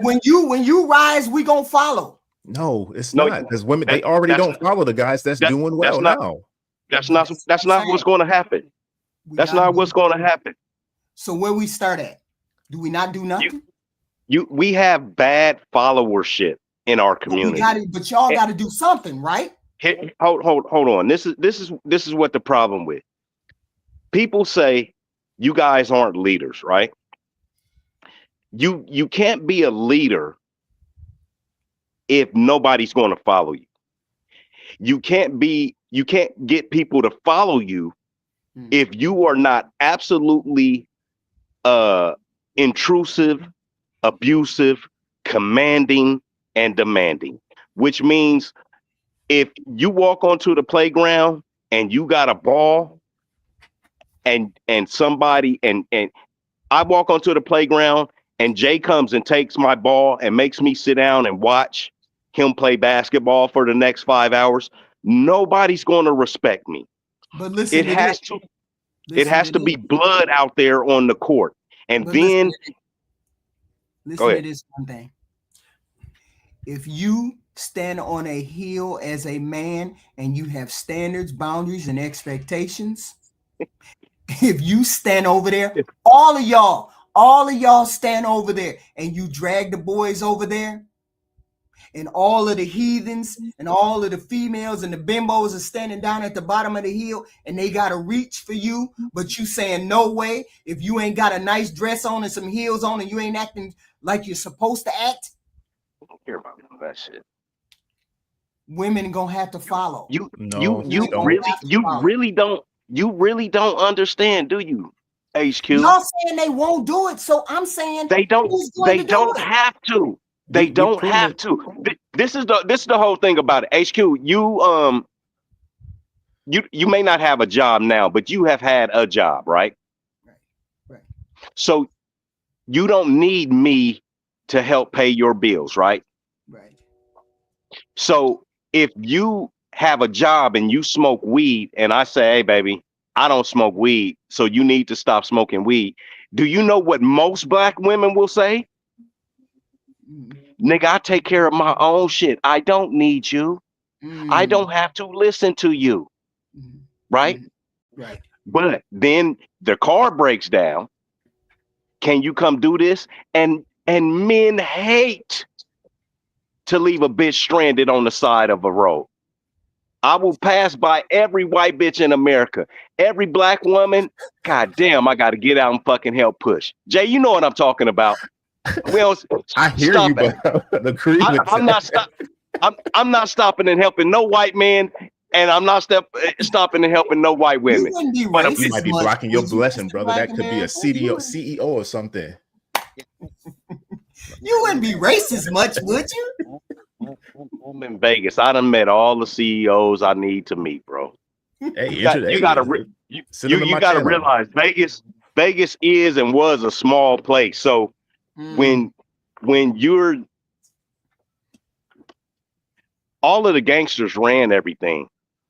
When you rise, we gonna follow. No, it's No, not, because women, they already that's- don't follow the guys that's doing well that's not- now. That's not what's going to happen. That's not what's going to happen. So where we start at? Do we not do nothing? We have bad followership in our community. But y'all got to do something, right? Hold on. This is what the problem with. People say you guys aren't leaders, right? You can't be a leader if nobody's going to follow you. You can't get people to follow you if you are not absolutely intrusive, abusive, commanding, and demanding. Which means if you walk onto the playground and you got a ball and somebody and I walk onto the playground and Jay comes and takes my ball and makes me sit down and watch him play basketball for the next 5 hours, nobody's going to respect me. But listen, it has to be blood out there on the court. And then listen to this one thing. If you stand on a hill as a man and you have standards, boundaries, and expectations, if you stand over there, all of y'all stand over there and you drag the boys over there, and all of the heathens and all of the females and the bimbos are standing down at the bottom of the hill and they got to reach for you, but you saying no way. If you ain't got a nice dress on and some heels on and you ain't acting like you're supposed to act, I don't care about that shit. Women gonna have to follow. You really don't understand, do you, HQ? Y'all saying they won't do it, so I'm saying they don't have to. They don't have to. This is the whole thing about it. HQ, you may not have a job now, but you have had a job, right? Right. So you don't need me to help pay your bills, right? Right. So if you have a job and you smoke weed and I say, hey, baby, I don't smoke weed, so you need to stop smoking weed. Do you know what most black women will say? Nigga, I take care of my own shit. I don't need you. I don't have to listen to you. Right? Right. But then the car breaks down. Can you come do this? And men hate to leave a bitch stranded on the side of a road. I will pass by every white bitch in America. Every black woman, god damn, I gotta get out and fucking help push. Jay, you know what I'm talking about. I hear you, but agree with I'm not stopping and helping no white man, and I'm not stopping and helping no white women. You might be blocking your blessing, brother. That could be a CEO or something. You wouldn't be racist much, would you? I'm in Vegas. I done met all the CEOs I need to meet, bro. Hey, you gotta realize Vegas is and was a small place. So when you're, all of the gangsters ran everything,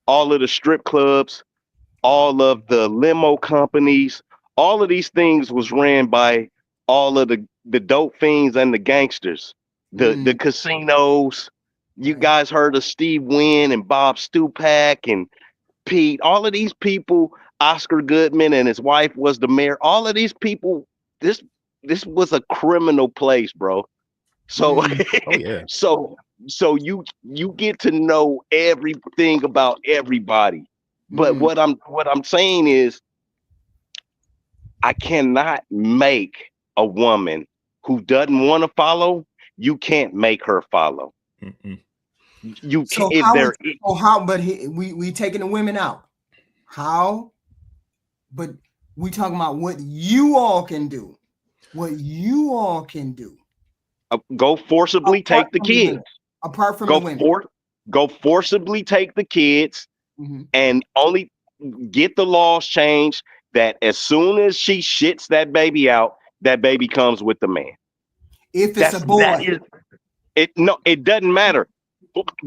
all of the strip clubs, all of the limo companies, all of these things was ran by all of the dope fiends and the gangsters, the casinos. You guys heard of Steve Wynn and Bob Stupak and Pete, all of these people, Oscar Goodman and his wife was the mayor. All of these people, this was a criminal place, bro. So, oh, yeah. So so you get to know everything about everybody. But Mm. what I'm saying is, I cannot make a woman who doesn't want to follow. You can't make her follow. Mm-mm. You can So if how? there. So how? But we taking the women out. How? But we talking about what you all can do. What you all can do. Go forcibly Apart take the from the kids. women. Apart from the Go women. go forcibly take the kids, Mhm. and only get the laws changed that as soon as she shits that baby out, that baby comes with the man. If it's a That boy. is it. No, it doesn't matter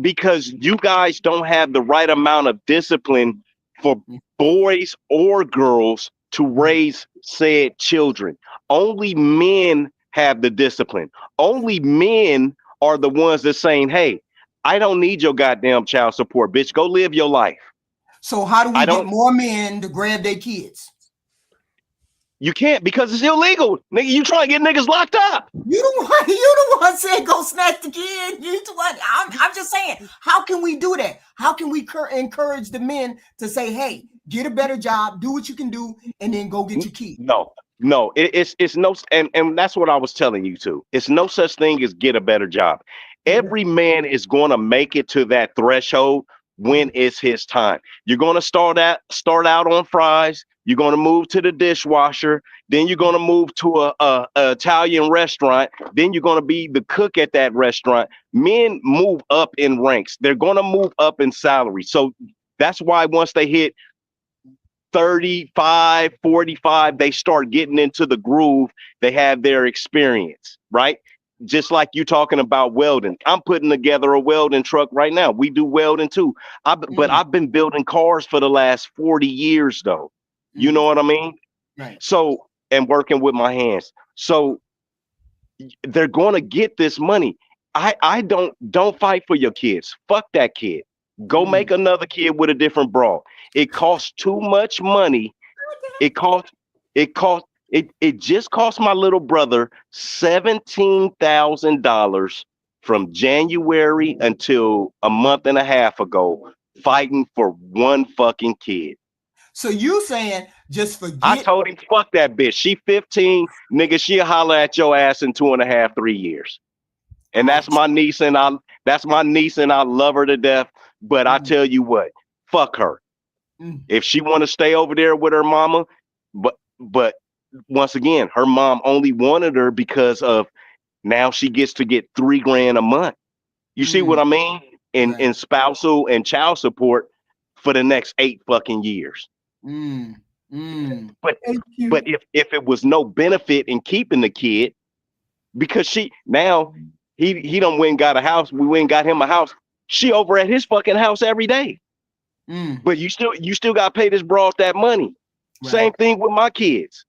because you guys don't have the right amount of discipline for boys or girls to raise said children. Only men have the discipline. Only men are the ones that saying, "Hey, I don't need your goddamn child support, bitch. Go live your life." So how do we I get don't. more men to grab their kids? You can't because it's illegal, nigga. You trying to get niggas locked up. You the one said go snatch the kid. You the one. I'm just saying, how can we do that? How can we encourage the men to say, hey, get a better job, do what you can do, and then go get your kid? No. It's no, and that's what I was telling you too. It's no such thing as get a better job. Every man is going to make it to that threshold when it's his time. You're going to start out on fries. You're going to move to the dishwasher. Then you're going to move to a Italian restaurant. Then you're going to be the cook at that restaurant. Men move up in ranks. They're going to move up in salary. So that's why once they hit 35, 45, they start getting into the groove. They have their experience, right? Just like you talking about welding. I'm putting together a welding truck right now. We do welding too. But I've been building cars for the last 40 years though. You know what I mean? Right. So, and working with my hands. So they're going to get this money. I don't fight for your kids. Fuck that kid. Go make another kid with a different bra. It costs too much money. It just cost my little brother $17,000 from January until a month and a half ago, fighting for one fucking kid. So you saying just forget? I told him, fuck that bitch. She 15, nigga. She'll holler at your ass in 2.5, 3 years. And that's my niece, and I love her to death. But I tell you what, fuck her. If she want to stay over there with her mama, but once again, her mom only wanted her because of now she gets to get $3,000 a month. You see what I mean? In spousal and child support for the next 8 fucking years. But if it was no benefit in keeping the kid, because he done went and got a house, we went and got him a house. She over at his fucking house every day. But you still got to pay this broad that money. Right. Same thing with my kids.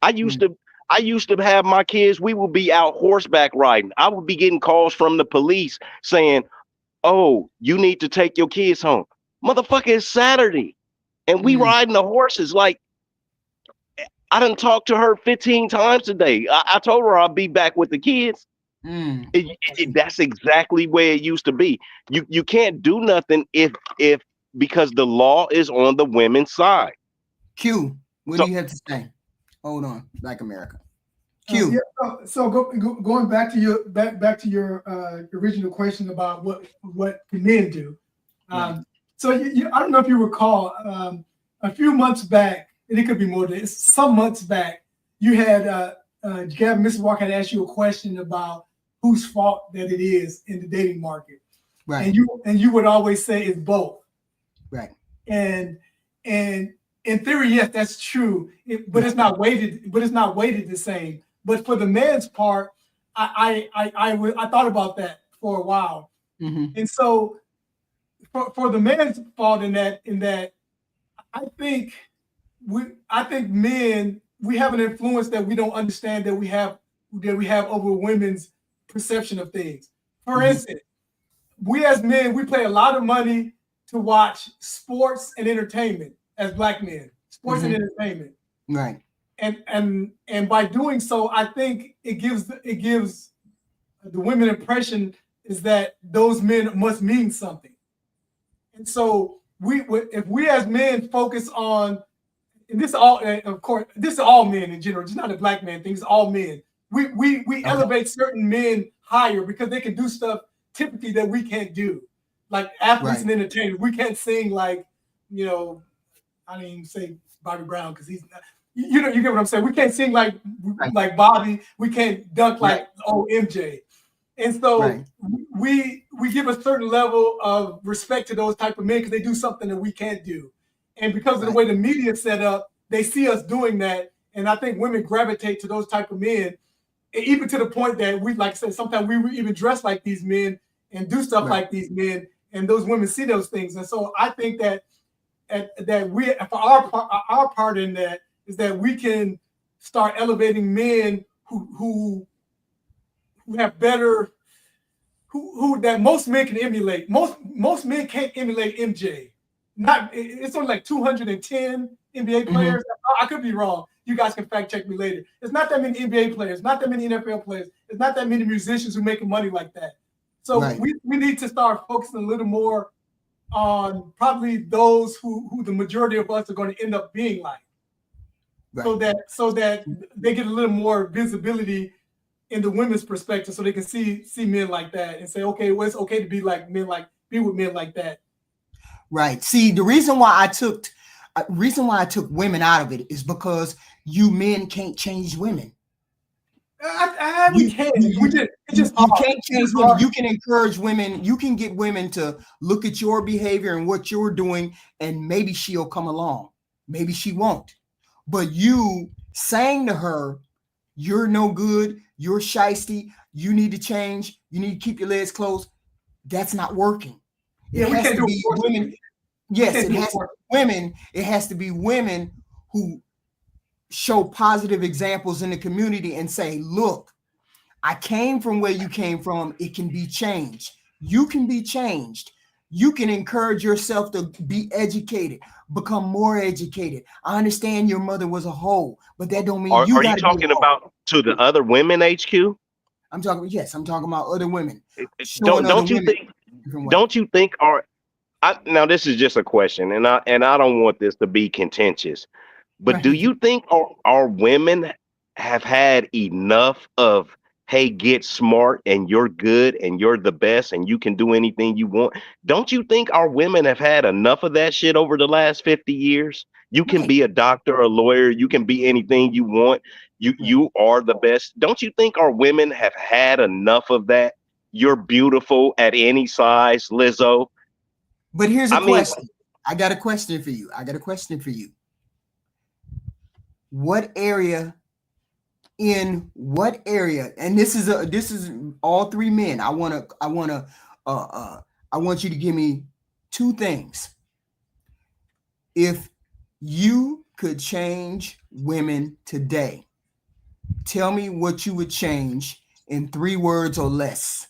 I used to have my kids. We would be out horseback riding. I would be getting calls from the police saying, "Oh, you need to take your kids home." Motherfucker, it's Saturday, and we riding the horses. Like, I done talked to her 15 times a day. I told her I'll be back with the kids. That's exactly where it used to be. You can't do nothing if because the law is on the women's side. Q, what do you have to say? Hold on, Black America. Q. Going back to your original question about what can men do. So I don't know if you recall a few months back, and it could be more than some months back, you had Gavin Mr. Walker had asked you a question about whose fault that it is in the dating market, right? And you would always say it's both. Right. And in theory, yes, that's true. But it's not weighted. But it's not weighted the same. But for the man's part, I thought about that for a while. And so for the man's fault in that, I think men, we have an influence that we don't understand that we have over women's perception of things. For instance, we as men, we pay a lot of money to watch sports and entertainment as Black men, sports and entertainment. Right. And by doing so, I think it gives the women impression is that those men must mean something. And so if we as men focus on, and this is all, of course, this is all men in general, it's not a black man thing, it's all men. We elevate certain men higher because they can do stuff typically that we can't do. Like athletes and entertainers, we can't sing like, you know, I didn't even say Bobby Brown because he's not, you know, you get what I'm saying. We can't sing like Bobby. We can't dunk like MJ. And so we give a certain level of respect to those type of men because they do something that we can't do. And because of the way the media is set up, they see us doing that. And I think women gravitate to those type of men, even to the point that we, like I said, sometimes we even dress like these men and do stuff like these men, and those women see those things. And so I think that we, for our part in that, is that we can start elevating men who have better, who that most men can emulate. Most men can't emulate MJ. It's only like 210 NBA players. I could be wrong. You guys can fact check me later. It's not that many NBA players, not that many NFL players. It's not that many musicians who make money like that. So we need to start focusing a little more on probably those who the majority of us are going to end up being like. So that they get a little more visibility in the women's perspective, so they can see men like that and say, okay, well, it's okay to be like men, like be with men like that. Right. See, the reason why I took women out of it is because you men can't change women. We can't. You can't change women. You can encourage women. You can get women to look at your behavior and what you're doing, and maybe she'll come along. Maybe she won't. But you saying to her, "You're no good. You're shiesty. You need to change. You need to keep your legs closed." That's not working. It has to be women. Yes, it has to be women. It has to be women who show positive examples in the community and say, look, I came from where you came from. It can be changed. You can be changed. You can encourage yourself to be educated, become more educated. I understand your mother was a hoe, but that don't mean Are you talking about to the other women, HQ? I'm talking about other women. Don't you think now this is just a question, and I don't want this to be contentious, but do you think our women have had enough of, hey, get smart and you're good and you're the best and you can do anything you want? Don't you think our women have had enough of that shit over the last 50 years? You can be a doctor, a lawyer, you can be anything you want. You are the best. Don't you think our women have had enough of that? You're beautiful at any size, Lizzo. But here's a question. I got a question for you. What area, and this is all three men. I want you to give me two things. If you could change women today, tell me what you would change in 3 words or less.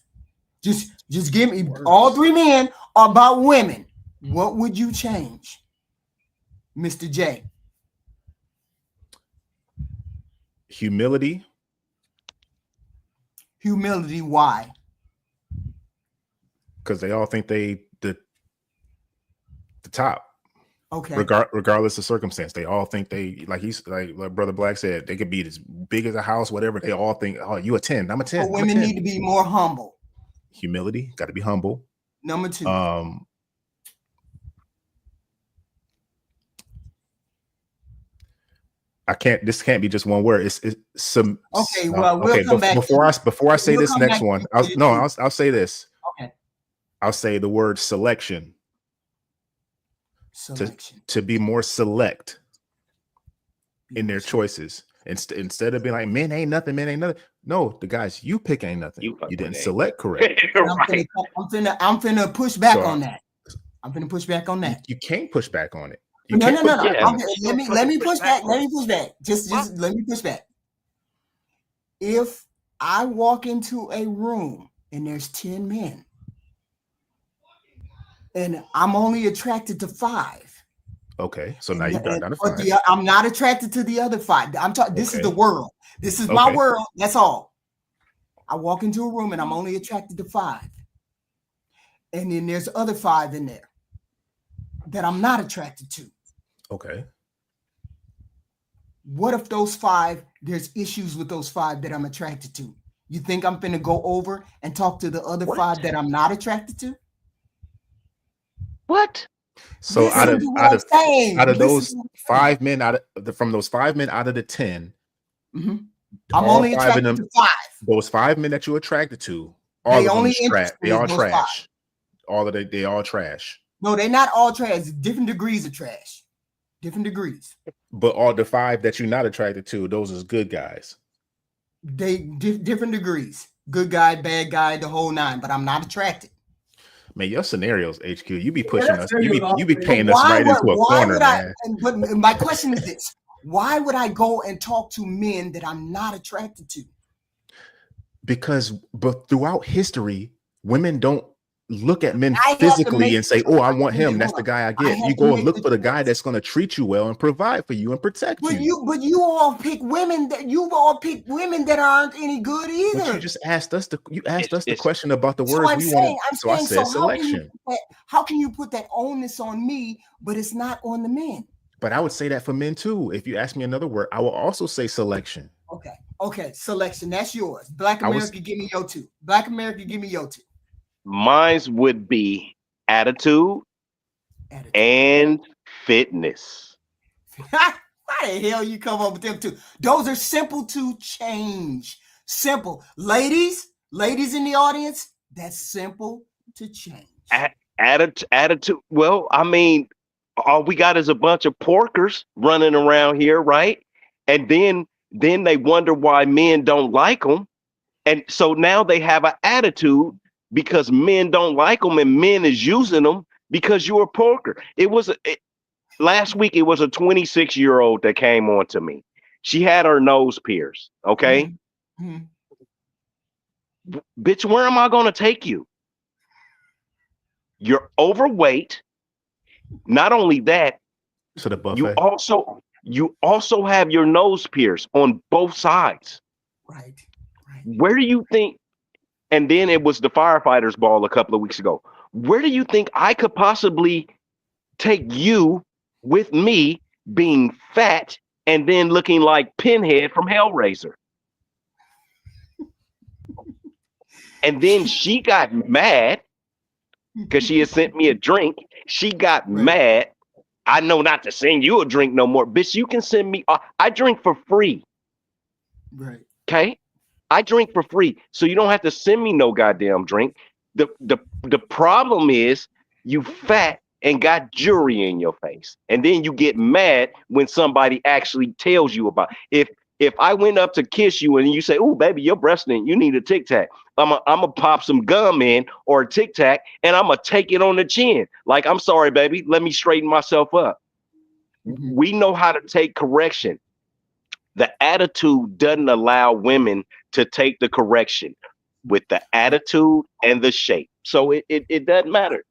Just give me all three men about women. What would you change, Mr. J? Humility. Humility. Why? Because they all think they the top. Okay. Regardless of circumstance, they all think they like Brother Black said, they could be as big as a house, whatever. They all think, oh, you a 10. I'm a 10. So women need to be more humble. Humility, got to be humble. Number 2. This can't be just one word. It's some. Okay, well, we'll come back. Before I say this next one, I'll say this. Okay. I'll say the word selection. To be more select in their choices. Instead of being like, men ain't nothing. No, the guys you pick ain't nothing. You didn't select correct. Right. I'm finna push back on that. You can't push back on it. No. Yeah. Let me push back. Just let me push back. If I walk into a room and there's 10 men and I'm only attracted to 5. Okay, so now you got down to 5. I'm not attracted to the other 5. I'm talking. This is the world. This is my world. That's all. I walk into a room and I'm only attracted to 5. and then there's other 5 in there that I'm not attracted to. Okay. What if those 5, there's issues with those 5 that I'm attracted to? You think I'm finna go over and talk to the other What? 5 that I'm not attracted to? What? So Listen to what I'm saying. out of Listen those to what I'm 5 men from those 5 men out of the 10, saying. Mhm. I'm all only 5 of attracted them, to 5. those 5 men that you're attracted to, all They of them only is trash. interest They me in all those trash. They all trash. No, they're not all trash. Different degrees of trash. Different degrees. But all the 5 that you're not attracted to, those is good guys. They different degrees. Good guy, bad guy, the whole 9. But I'm not attracted. Man, your scenarios, HQ, you be pushing us. that's You be serious. painting us right into a corner, man. But my question is this: why would I go and talk to men that I'm not attracted to? But throughout history, women don't look at men I have to physically make and say, the "Oh, I choice. want him. That's Hold the on. guy I I get." have You to go and make look the for the guy choice. that's going to treat you well and provide for you and protect But you. you all pick women that aren't any good But either. you just asked us the It's question about the So words I'm we saying, wanted. So I said selection. how can you put that onus on me, but it's not on the men? But I would say that for men too. If you ask me another word, I will also say selection. Okay, selection. That's yours. Black I was- America, give me your 2. Black America, give me your 2. Mine's would be attitude Attitude. and fitness. How the hell you come up with them 2? Those are simple to change. Simple. Ladies in the audience, that's simple to change. Attitude. Well, I mean, all we got is a bunch of porkers running around here, right? And then they wonder why men don't like them, and so now they have an attitude because men don't like them, and men is using them because you're a porker. Last week. It was a 26-year-old that came on to me. She had her nose pierced. Okay, Mhm. bitch, where am I going to take you? You're overweight. Not only that, To the buffet. you also have your nose pierced on both sides. Right. Where do you think? And then it was the firefighters ball a couple of weeks ago. Where do you think I could possibly take you with me being fat and then looking like Pinhead from Hellraiser? And then she got mad because she had sent me a drink. She got mad. I know not to send you a drink no more. Bitch, you can send me. I drink for free. Right. Okay? I drink for free. So you don't have to send me no goddamn drink. The problem is you fat and got jewelry in your face. And then you get mad when somebody actually tells you about if I went up to kiss you and you say, "Oh, baby, your breast stink, you need a Tic Tac." I'm gonna pop some gum in or a Tic Tac and I'm gonna take it on the chin. Like, I'm sorry, baby, let me straighten myself up. Mhm. We know how to take correction. The attitude doesn't allow women to take the correction with the attitude and the shape. So it doesn't matter.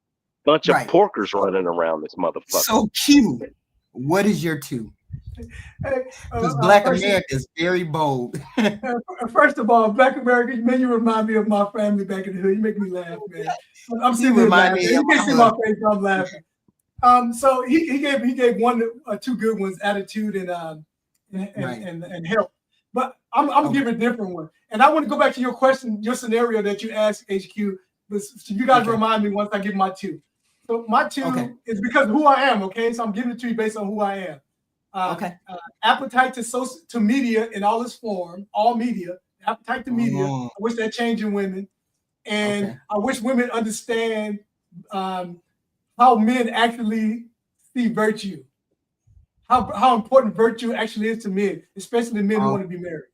Bunch of Right. porkers running around this motherfucker. So Q, what is your 2? Hey, Because Black first, America is very bold. first of all, Black America, man, you remind me of my family back in the hood. You make me laugh, man. I'm sitting here remind laughing. me You of can't see my my face, but I'm laughing. So he gave one or 2 good ones, attitude and health. But I'm gonna give a different one. And I want to go back to your question, your scenario that you asked, HQ. So you guys remind me once I give my 2. So my 2 is because of who I am. Okay, so I'm giving it to you based on who I am. Appetite to media in all its form, all media. Appetite to media. I wish that changed in women, and I wish women understand how men actually see virtue. How important virtue actually is to men, especially men who want to be married.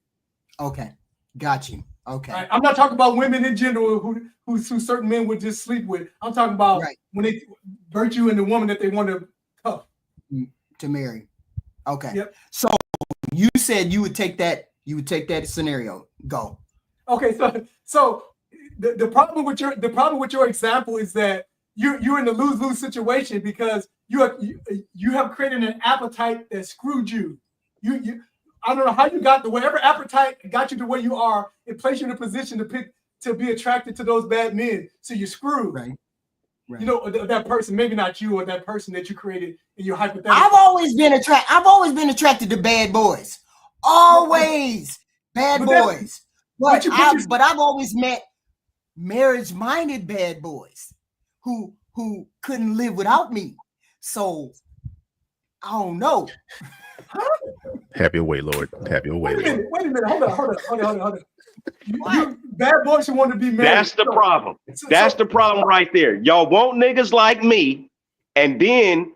Okay, got you. Okay, right. I'm not talking about women in general who certain men would just sleep with. I'm talking about when they virtue in the woman that they want to tough to marry. Okay. Yep. So you said you would take that scenario. Go. Okay, so the problem with your example is that you're in a lose-lose situation because you have created an appetite that screwed you. I don't know how you got whatever appetite got you to where you are. It placed you in a position to be attracted to those bad men. So you're screwed. Right. You know, that person, maybe not you, or that person that you created in your hypothetical. I've always been attracted to bad boys. Always bad boys. But I've always met marriage-minded bad boys who couldn't live without me. So I don't know. Have your way, Lord. Have your way, Lord. Wait a minute. Hold on. You bad boys who want to be married. That's the problem. That's the problem right there. Y'all want niggas like me, and then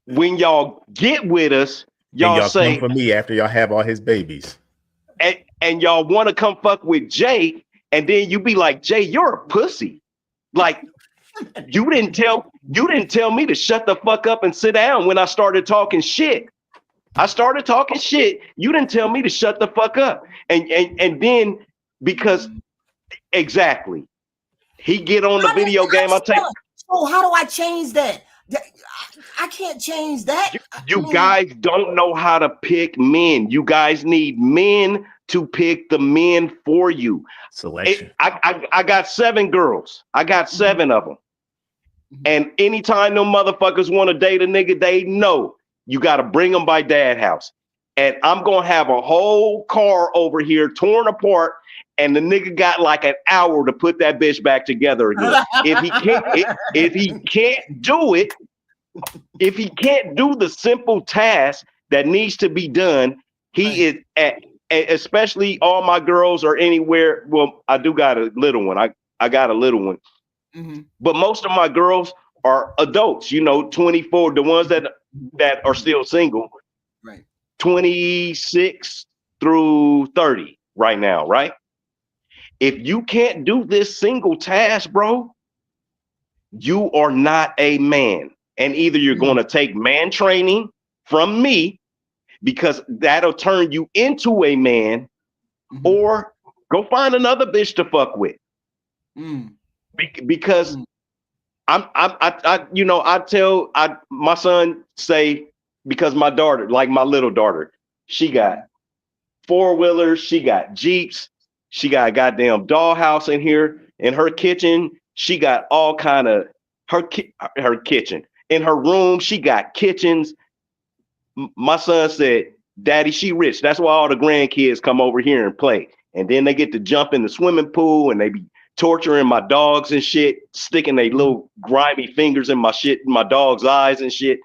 when y'all get with us, y'all say come for me after y'all have all his babies. And y'all want to come fuck with Jay, and then you be like, Jay, you're a pussy. Like you didn't tell me to shut the fuck up and sit down when I started talking shit. I started talking shit. You didn't tell me to shut the fuck up. And then because exactly, he get on the video game. I'll take. So how do I change that? I can't change that. You guys don't know how to pick men. You guys need men to pick the men for you. Selection. I got 7 girls. I got 7 of them. And anytime them motherfuckers want to date a nigga, they know you got to bring them by dad house. And I'm going to have a whole car over here torn apart. And the nigga got like an hour to put that bitch back together again. If he can't do it, if he can't do the simple task that needs to be done, he is at, especially all my girls are anywhere. Well, I do got a little one. I got a little one. But most of my girls are adults, 24, the ones that are still single, right? 26 through 30 right now, right? If you can't do this single task, bro, you are not a man. And either you're going to take man training from me, because that'll turn you into a man, or go find another bitch to fuck with. Because my son say, because my daughter, like my little daughter, she got 4-wheelers, she got Jeeps, she got a goddamn dollhouse in here. In her kitchen, she got all kind of her kitchen. In her room, she got kitchens. My son said, Daddy, she rich. That's why all the grandkids come over here and play. And then they get to jump in the swimming pool and they be torturing my dogs and shit, sticking their little grimy fingers in my dog's eyes and shit.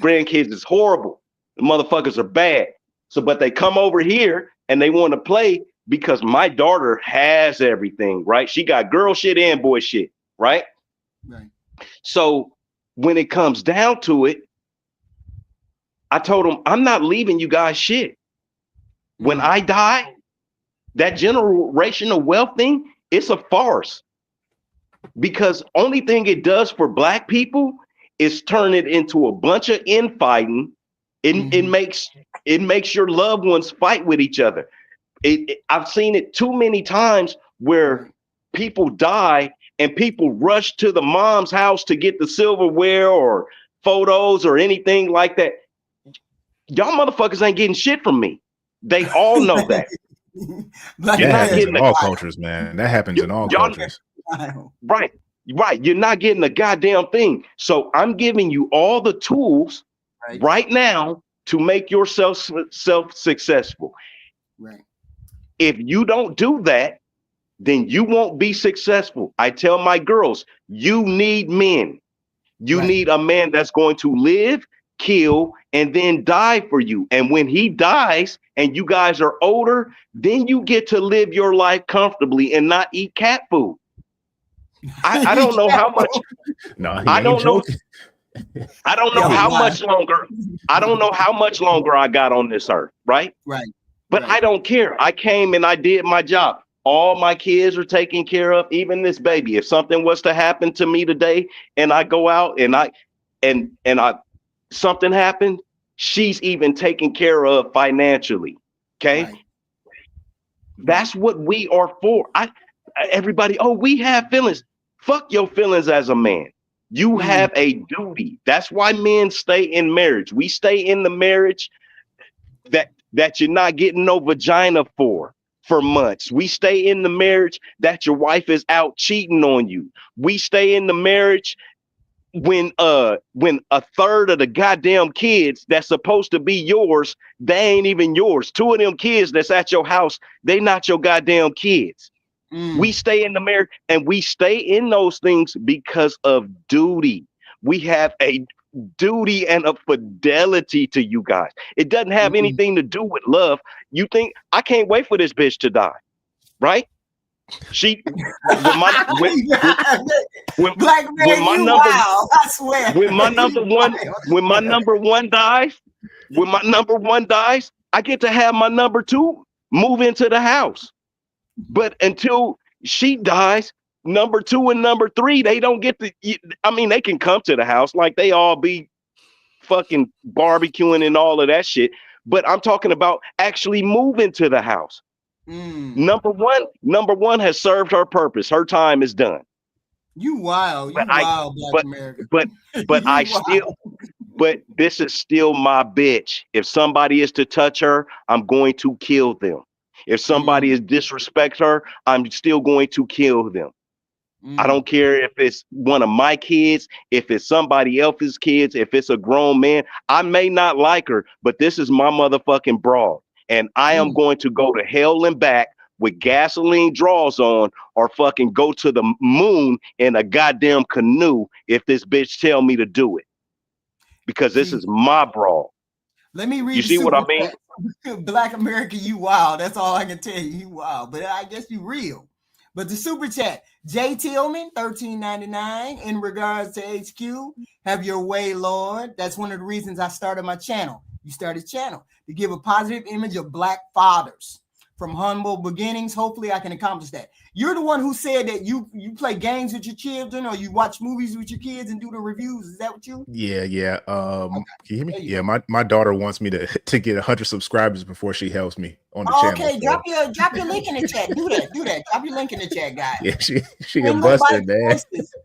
Grandkids is horrible. The motherfuckers are bad. So, but they come over here and they want to play because my daughter has everything, right? She got girl shit and boy shit, right? Right. So when it comes down to it, I told them, I'm not leaving you guys shit. When I die, that generational wealth thing, it's a farce. Because only thing it does for black people is turn it into a bunch of infighting. It makes your loved ones fight with each other. I've seen it too many times where people die and people rush to the mom's house to get the silverware or photos or anything like that. Y'all motherfuckers ain't getting shit from me. They all know that. That happens in all cultures, man. That happens in all cultures. Right. You're not getting a goddamn thing. So I'm giving you all the tools right now to make yourself successful. Right. If you don't do that, then you won't be successful. I tell my girls, you need men. You need a man that's going to live, kill, and then die for you. And when he dies and you guys are older, then you get to live your life comfortably and not eat cat food. I don't know how much. No, I don't know. I don't know how much longer. I don't know how much longer I got on this earth, right? Right. But I don't care. I came and I did my job. All my kids are taken care of, even this baby. If something was to happen to me today and I go out and something happened, she's even taken care of financially. Okay. Right. That's what we are for. Everybody, we have feelings. Fuck your feelings as a man. You have a duty. That's why men stay in marriage. We stay in the marriage that you're not getting no vagina for for months. We stay in the marriage that your wife is out cheating on you. We stay in the marriage when a third of the goddamn kids that's supposed to be yours, they ain't even yours. Two of them kids that's at your house, they not your goddamn kids. We stay in the marriage, and we stay in those things because of duty. We have a duty and a fidelity to you guys. It doesn't have anything to do with love. You think I can't wait for this bitch to die, right? She when my Black man, when my you number wild, I swear. when my number one dies, I get to have my number two move into the house. But until she dies, number two and number three, they don't get to. I mean, they can come to the house like they all be fucking barbecuing and all of that shit. But I'm talking about actually moving to the house. Number one has served her purpose. Her time is done. You wild, Black America. But I still, but this is still my bitch. If somebody is to touch her, I'm going to kill them. If somebody is disrespect her, I'm still going to kill them. I don't care if it's one of my kids, if it's somebody else's kids, if it's a grown man. I may not like her, but this is my motherfucking broad. And I am going to go to hell and back with gasoline draws on, or fucking go to the moon in a goddamn canoe if this bitch tell me to do it. Because this is my broad. Let me read. You see what I mean? Black America, you wild. That's all I can tell you. You wild, but I guess you real. But the super chat, Jay Tillman, $13.99. In regards to HQ, have your way, Lord. That's one of the reasons I started my channel. You started channel to give a positive image of Black fathers from humble beginnings. Hopefully I can accomplish that. You're the one who said that you play games with your children, or you watch movies with your kids and do the reviews. Is that what you? Yeah. Okay. Can you hear me? Yeah, my daughter wants me to get 100 subscribers before she helps me on the channel. Okay, drop your link in the chat. Do that. Drop your link in the chat, guys. Yeah, she can bust it, man.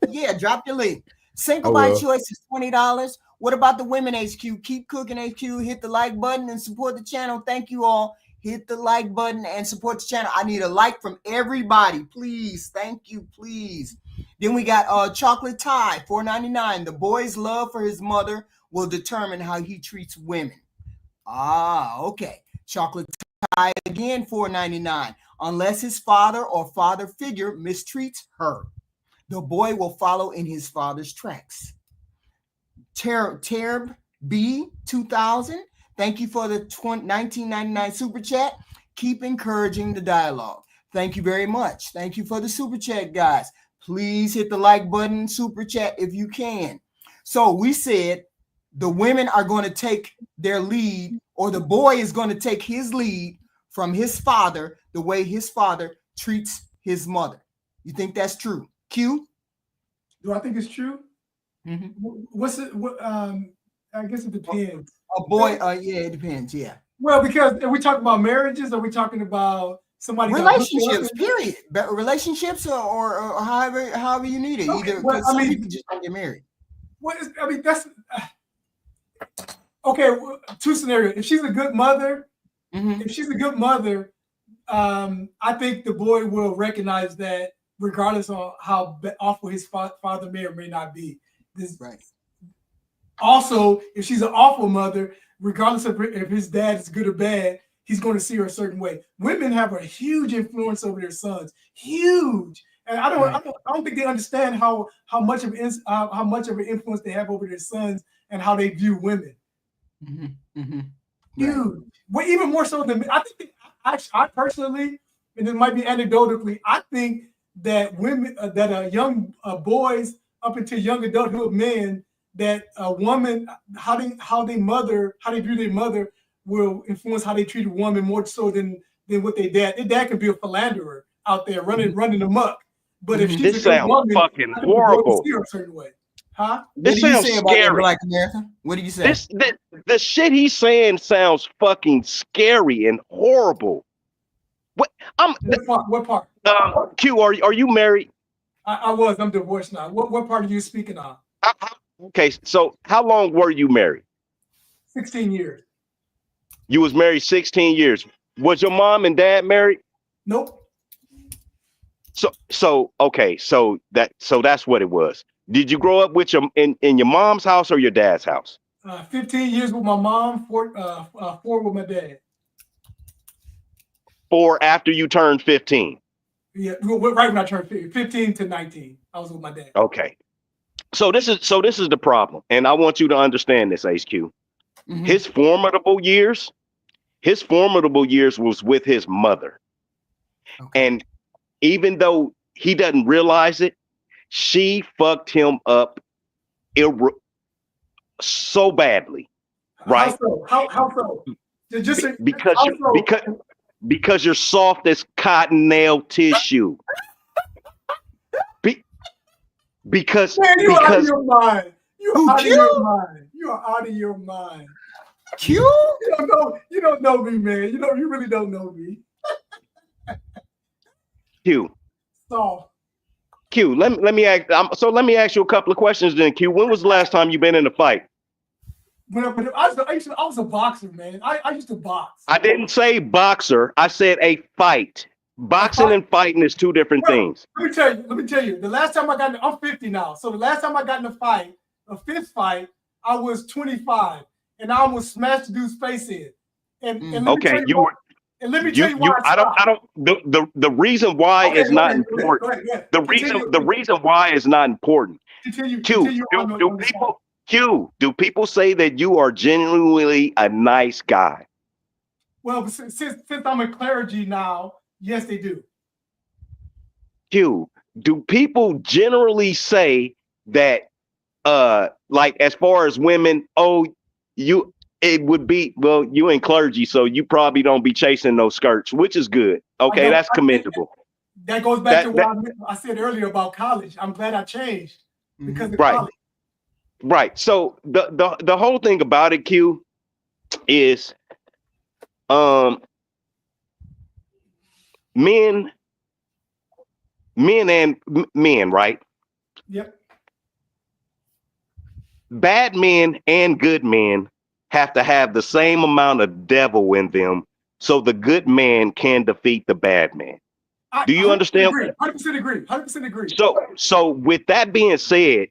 Yeah, drop your link. Single by choice is $20. What about the women, HQ? Keep cooking, HQ. Hit the like button and support the channel. Thank you all. Hit the like button and support the channel. I need a like from everybody, please. Thank you, please. Then we got Chocolate Tie, $4.99. The boy's love for his mother will determine how he treats women. Okay. Chocolate Tie again, $4.99. Unless his father or father figure mistreats her, the boy will follow in his father's tracks. Terb B 2000. Thank you for the $19.99 super chat. Keep encouraging the dialogue. Thank you very much. Thank you for the super chat, guys. Please hit the like button, super chat if you can. So we said the women are going to take their lead, or the boy is going to take his lead from his father, the way his father treats his mother. You think that's true? Q? Do I think it's true? What's it? I guess it depends. A boy, yeah, it depends. Yeah. Well, because are we talking about marriages? Are we talking about somebody? Relationships, period. Relationships, or however you need it. Either, well, some people just don't get married. That's okay. Two scenarios. If she's a good mother, I think the boy will recognize that, regardless of how awful his father may or may not be. Right. Also, if she's an awful mother, regardless of if his dad is good or bad, he's going to see her a certain way. Women have a huge influence over their sons, huge, and I don't think they understand how much of an influence they have over their sons and how they view women. Huge, well, even more so than me. I think I personally, and it might be anecdotally, I think that women, young boys up into young adulthood men, that a woman, how they view their mother will influence how they treat a woman more so than what their dad. Their dad can be a philanderer out there running amok. But if she's this sounds woman, fucking horrible. See her a certain way. Huh? This sounds scary. Black America? What do you say? The shit he's saying sounds fucking scary and horrible. What part? Q, are you married? I was. I'm divorced now. What part are you speaking on? Okay, so how long were you married? 16 years. You was married 16 years. Was your mom and dad married? Nope. So okay, so that's what it was. Did you grow up with in your mom's house or your dad's house? 15 years with my mom, 4 with my dad. 4 after you turned 15. Yeah, right when I turned 15 to 19, I was with my dad. Okay. So this is the problem, and I want you to understand this, HQ. Mhm. His formidable years was with his mother, Okay. and even though he doesn't realize it, she fucked him up so badly, right? How so? How so? Just Because how you so? because you're soft as cotton nail tissue. Because Man, you out of because your mind. You Who, are out of Q? your mind. You are out of your mind. Q? You don't know me, man. You really don't know me. Q, So let me ask you a couple of questions then, Q. When was the last time you been in a fight? when I was a boxer, man. I used to box. I didn't say boxer. I said a fight. Boxing and fighting is two different Bro, things. Let me tell you. The last time I'm 50 now. So the last time I got in a fight, a fifth fight, I was 25, and I almost smashed the dude's face in. And let me tell you why. And let me tell you why. I don't. The reason why is not important. The reason why is not important. Do people say that you are genuinely a nice guy? Well, since I'm a clergy now, yes, they do. Q, do people generally say that like as far as women, it would be, well, you in clergy, so you probably don't be chasing those skirts, which is good. Okay, that's commendable. That goes back to what I said earlier about college. I'm glad I changed because of college. Right. So the whole thing about it, Q, is men and men, right? Yep. Bad men and good men have to have the same amount of devil in them so the good man can defeat the bad man. Do you understand? 100% agree. 100% agree. So with that being said,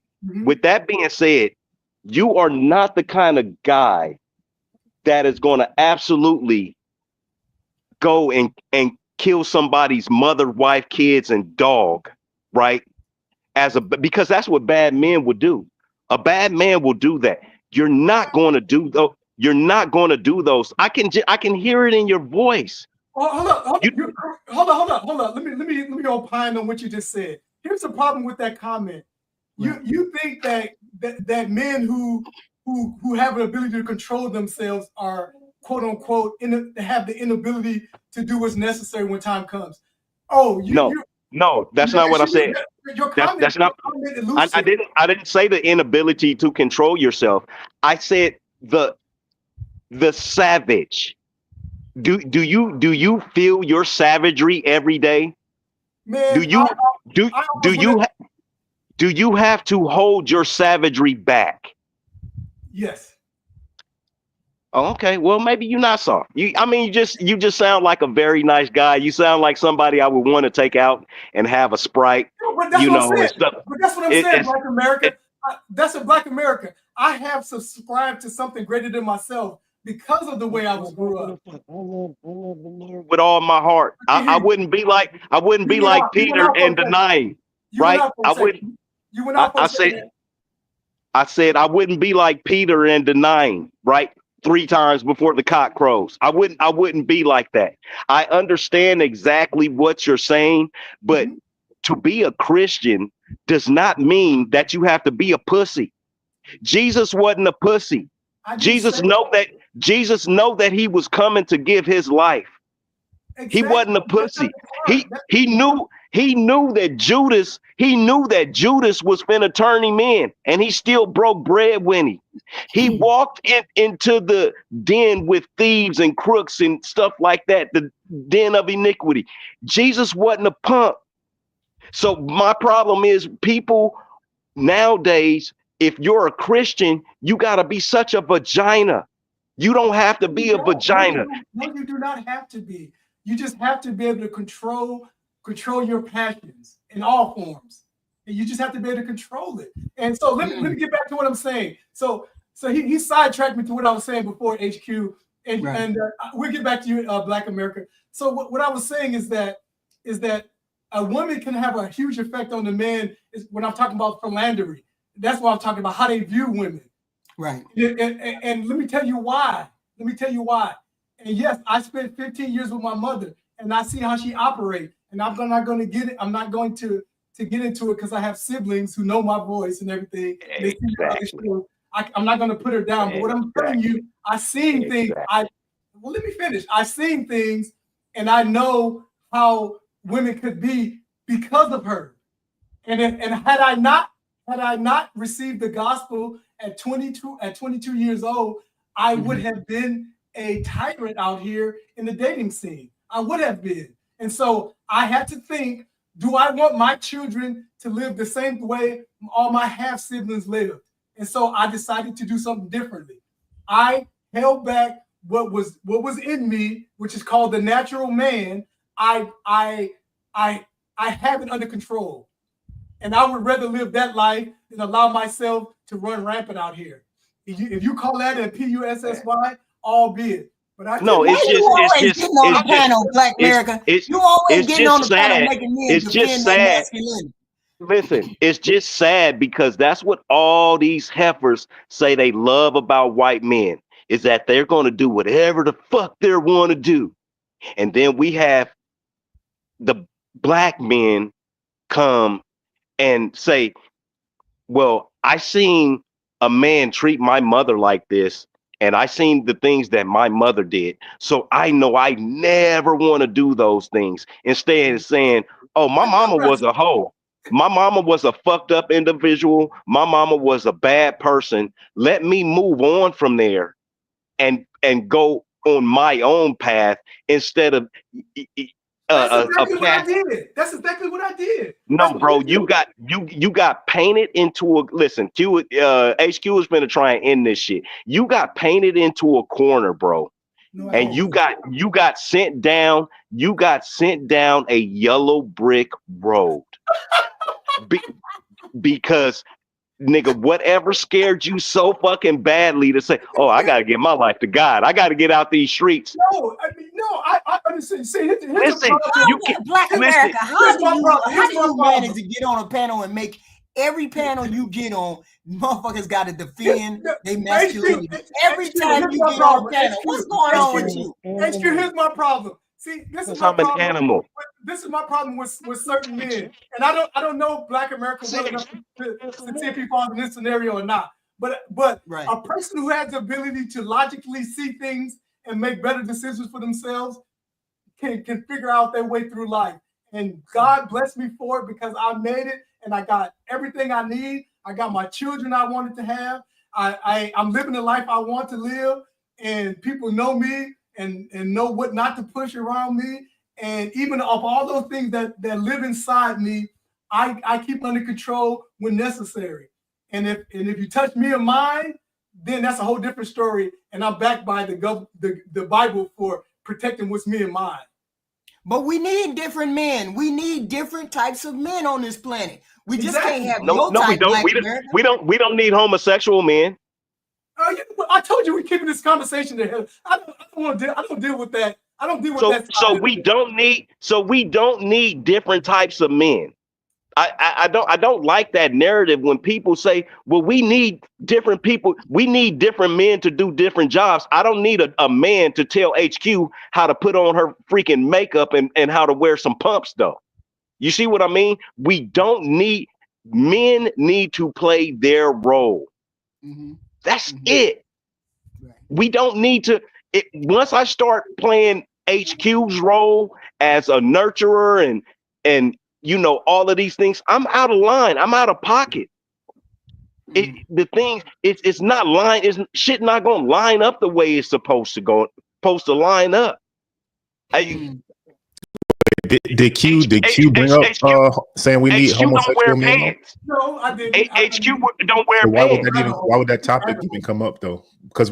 you are not the kind of guy that is going to absolutely go and kill somebody's mother, wife, kids, and dog, right? Because that's what bad men would do. A bad man will do that. You're not going to do those. You're not going to do those. I can hear it in your voice. Hold on. Let me opine on what you just said. Here's the problem with that comment. You think that men who have an ability to control themselves are quote unquote have the inability to do what's necessary when time comes. No, that's not what I said. That's not. I didn't say the inability to control yourself. I said the savage. Do you feel your savagery every day? Man, do you have to hold your savagery back? Yes. Oh, okay. Well, maybe you're not soft. You just sound like a very nice guy. You sound like somebody I would want to take out and have a Sprite. But that's what I'm saying. Black America. That's a Black America. I have subscribed to something greater than myself because of the way I was grew up. With all my heart, I wouldn't be like Peter and denying. Right? I wouldn't. You went out. I said I wouldn't be like Peter and denying. Right? 3 times before the cock crows. I wouldn't be like that. I understand exactly what you're saying, but to be a Christian does not mean that you have to be a pussy. Jesus wasn't a pussy. Jesus know that he was coming to give his life. Exactly. He wasn't a pussy. He knew that Judas was finna turn him in, and he still broke bread when he walked into the den with thieves and crooks and stuff like that, the den of iniquity. Jesus wasn't a punk. So my problem is people nowadays, if you're a Christian, you gotta be such a vagina. You don't have to be a vagina. No, you do not have to be. You just have to be able to control your passions in all forms. And you just have to be able to control it. And so let me get back to what I'm saying. So he sidetracked me to what I was saying before, HQ, and we'll get back to you, Black America. So what I was saying is that a woman can have a huge effect on the man when I'm talking about philandering. That's what I'm talking about, how they view women. Right. And let me tell you why. And yes, I spent 15 years with my mother, and I see how she operates. And I'm not going to get it. I'm not going to get into it because I have siblings who know my voice and everything. Exactly. I'm not going to put her down. But what I'm telling you, I've seen things. Well, let me finish. I've seen things, and I know how women could be because of her. And had I not received the gospel at 22 years old, I would have been a tyrant out here in the dating scene. I would have been. And so I had to think, do I want my children to live the same way all my half siblings lived? And so I decided to do something differently. I held back what was in me, which is called the natural man. I have it under control. And I would rather live that life than allow myself to run rampant out here. If you call that a PUSSY, albeit. But it's just getting on the panel, Black America. You always getting on the panel making men defend their masculinity. Listen, it's just sad because that's what all these heifers say they love about white men, is that they're going to do whatever the fuck they want to do. And then we have the black men come and say, well, I seen a man treat my mother like this, and I seen the things that my mother did. So I know I never want to do those things. Instead of saying, oh, my mama was a hoe. My mama was a fucked up individual. My mama was a bad person. Let me move on from there and go on my own path instead of That's exactly what I did. No, bro, you got painted into a HQ is gonna try and end this shit. You got painted into a corner, bro. No, and you got sent down a yellow brick road. Because nigga, whatever scared you so fucking badly to say, oh, I gotta get my life to God. I gotta get out these streets. I understand. See, listen, you can Black America. How do you manage to get on a panel and make every panel you get on, motherfuckers got to defend their masculinity every time you get on a panel? What's going on with you? HQ, here's my problem. See, this is my problem. Animal. This is my problem with certain men, and I don't know Black America well enough to see if he falls in this scenario or not. But right. A person who has the ability to logically see things and make better decisions for themselves can figure out their way through life. And God bless me for it because I made it and I got everything I need. I got my children I wanted to have. I'm living the life I want to live, and people know me and know what not to push around me. And even of all those things that live inside me, I keep under control when necessary. And if you touch me or mine, then that's a whole different story. And I'm backed by the Bible for protecting what's me and mine. But we need different men. We need different types of men on this planet. We just can't have we don't. We don't need homosexual men. I told you we're keeping this conversation to hell. I don't deal with that. I don't deal with that. So we don't need different types of men. I don't like that narrative when people say, well, we need different people. We need different men to do different jobs. I don't need a man to tell HQ how to put on her freaking makeup and how to wear some pumps, though. You see what I mean? Men need to play their role. Mm-hmm. That's it. Right. We don't need to. Once I start playing HQ's role as a nurturer and you know, all of these things, I'm out of line. I'm out of pocket. It's not line. It's shit not going to line up the way it's supposed to line up. Did Q bring up saying we need homosexual men? No, I didn't. HQ don't wear so pants. Why would that topic even come up though? Because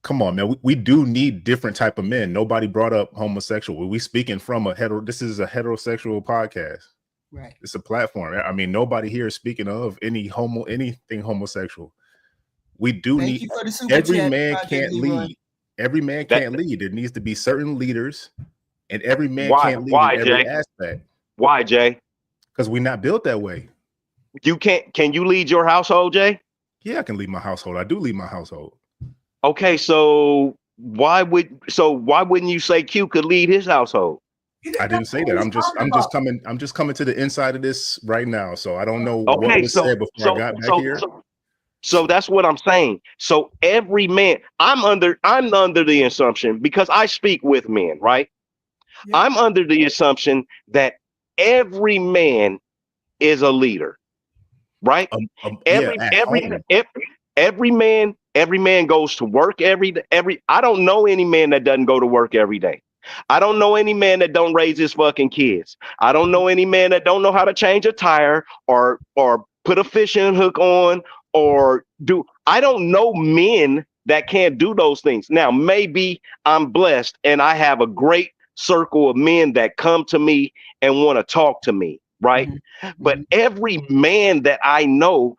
come on, man. We do need different type of men. Nobody brought up homosexual. We speaking from a this is a heterosexual podcast. Right. It's a platform. I mean, nobody here is speaking of anything homosexual. We do Thank need you for the super every chat, man Project can't Leroy. lead. Every man can't lead. There needs to be certain leaders, and every man Why? can't lead Why, in every Jay? aspect. Why, Jay? Because we're not built that way. You can't. Can you lead your household, Jay? Yeah, I can lead my household. I do lead my household. Okay, so why wouldn't you say Q could lead his household? I didn't say that. I'm just coming to the inside of this right now. So I don't know Okay, what was said before I got back here. So that's what I'm saying. So every man, I'm under the assumption, because I speak with men, right? Yeah. I'm under the assumption that every man is a leader, right? Every man goes to work every. I don't know any man that doesn't go to work every day. I don't know any man that don't raise his fucking kids. I don't know any man that don't know how to change a tire or put a fishing hook on or do. I don't know men that can't do those things. Now, maybe I'm blessed and I have a great circle of men that come to me and want to talk to me, right? Mhm. But every man that I know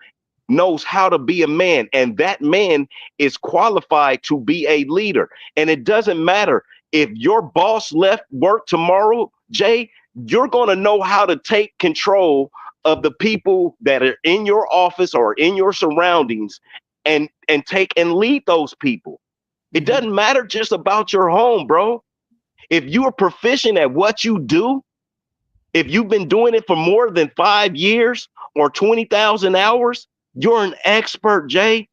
knows how to be a man, and that man is qualified to be a leader. And it doesn't matter if your boss left work tomorrow, Jay, you're going to know how to take control of the people that are in your office or in your surroundings and take and lead those people. It doesn't matter just about your home, bro. If you are proficient at what you do, if you've been doing it for more than 5 years or 20,000 hours, you're an expert, Jay.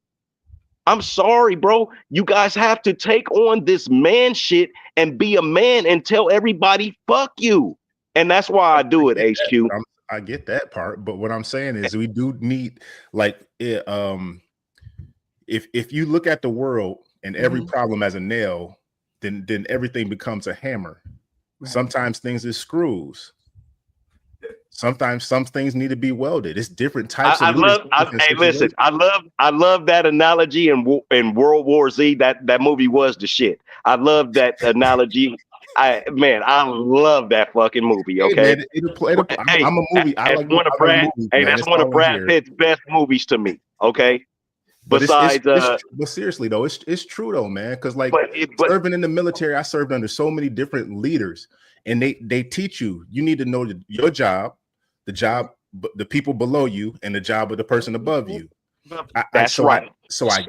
I'm sorry, bro. You guys have to take on this man shit and be a man and tell everybody, fuck you. And that's why I do it, HQ. I get that part, but what I'm saying is we do need, like, if you look at the world and every problem as a nail, then everything becomes a hammer. Right. Sometimes things is screws. Sometimes some things need to be welded. It's different types of. Listen, I love that analogy in World War Z. That movie was the shit. I love that analogy. I love that fucking movie. Okay, I'm a movie. I like one of Brad. That's one of Brad Pitt's best movies to me. Okay. But seriously though, it's true though, man. Because serving in the military, I served under so many different leaders, and they teach you. You need to know your job, the people below you, and the job of the person above you. That's right.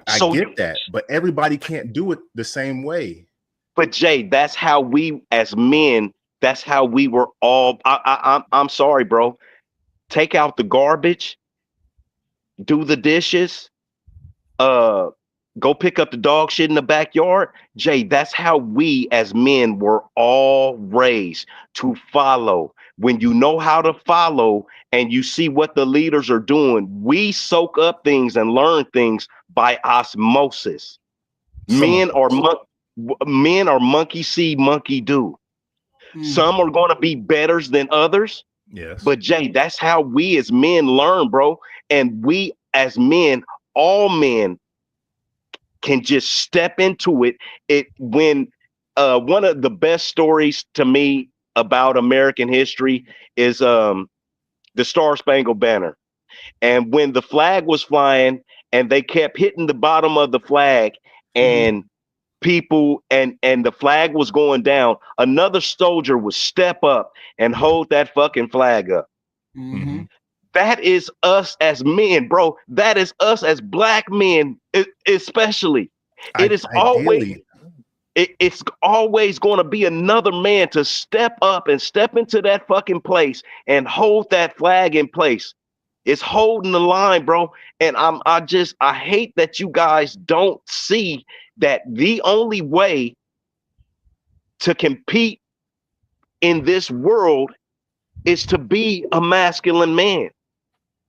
I get that, but everybody can't do it the same way. But Jay, that's how we as men. That's how we were all. I'm sorry, bro. Take out the garbage. Do the dishes. Go pick up the dog shit in the backyard. Jay, that's how we as men were all raised, to follow. When you know how to follow and you see what the leaders are doing, we soak up things and learn things by osmosis. Men are monkey see, monkey do. Some are going to be better than others. Yes. But Jay, that's how we as men learn, bro. And we as men, all men, can just step into it. When one of the best stories to me about American history is the Star Spangled Banner. And when the flag was flying and they kept hitting the bottom of the flag and people and the flag was going down, another soldier would step up and hold that fucking flag up. Mm-hmm. That is us as men, bro. That is us as black men, especially. It's always going to be another man to step up and step into that fucking place and hold that flag in place. It's holding the line, bro. And I hate that you guys don't see that the only way to compete in this world is to be a masculine man.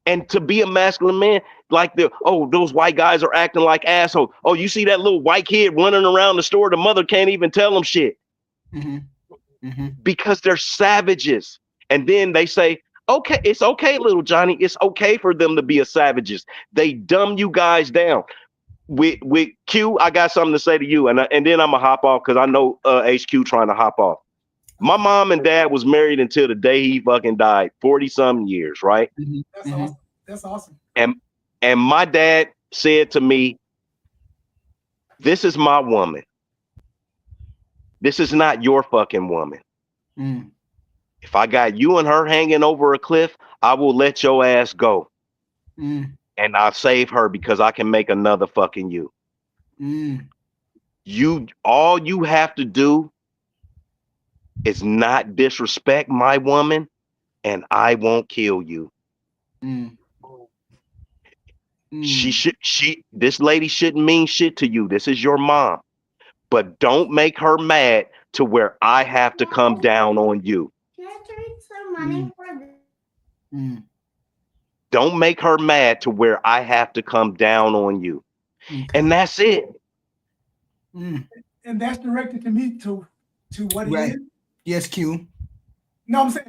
And to be a masculine man, like those white guys are acting like assholes. Oh, you see that little white kid running around the store, the mother can't even tell them shit. Because they're savages. And then they say, okay, it's okay, little Johnny. It's okay for them to be a savages. They dumb you guys down. with Q, I got something to say to you, and then I'm gonna hop off because I know HQ trying to hop off. My mom and dad was married until the day he fucking died, 40-some years, right? Mhm, That's mhm, awesome. That's awesome. And my dad said to me, "This is my woman. This is not your fucking woman. mm, If I got you and her hanging over a cliff, I will let your ass go, mm, and I'll save her because I can make another fucking you. mm, All you have to do is not disrespect my woman, and I won't kill you. mm, mm, This lady shouldn't mean shit to you. This is your mom, but don't make her mad to where I have to come down on you. Can I trade some money Mm. for this? mm, Don't make her mad to where I have to come down on you." okay. And that's it. Mm, And that's directed to me to what right. end? Yes, Q. No, I'm saying,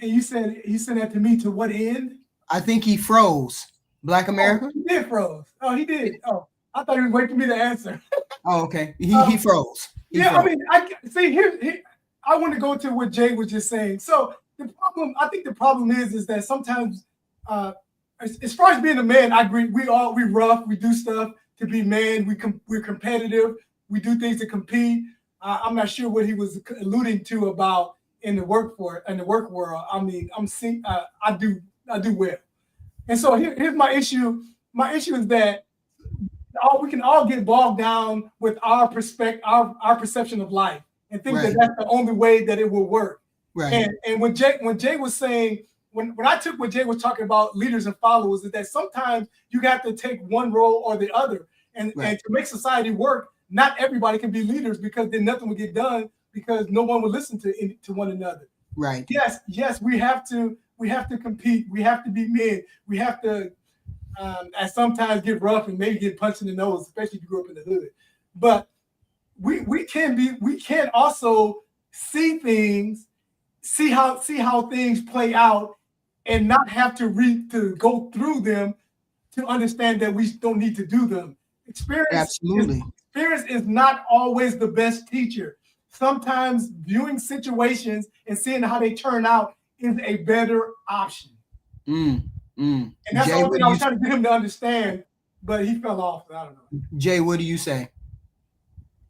and you said that to me to what end? I think he froze. Black America? Oh, he did froze. Oh, he did. Oh, I thought he was waiting for me to answer. Oh, okay. He froze. He Yeah, froze. I mean, I see here. I want to go to what Jay was just saying. So I think the problem is that sometimes, as far as being a man, I agree. We rough. We do stuff to be man. We're competitive. We do things to compete. I'm not sure what he was alluding to about in the work world. I mean, I do well. And so here's my issue. My issue is that we can all get bogged down with our perception of life and think Right. that that's the only way that it will work. Right. And when Jay was saying, when I took what Jay was talking about leaders and followers, is that sometimes you got to take one role or the other. And to make society work, not everybody can be leaders because then nothing will get done because no one will listen to one another. Right. Yes, we have to compete. We have to be men. We have to and sometimes get rough and maybe get punched in the nose, especially if you grew up in the hood. But we can also see things, see how things play out, and not have to go through them to understand that we don't need to do them. Experience is not always the best teacher. Sometimes viewing situations and seeing how they turn out is a better option. And that's Jay, the only thing I was trying to get him to understand, but he fell off. I don't know. Jay, what do you say?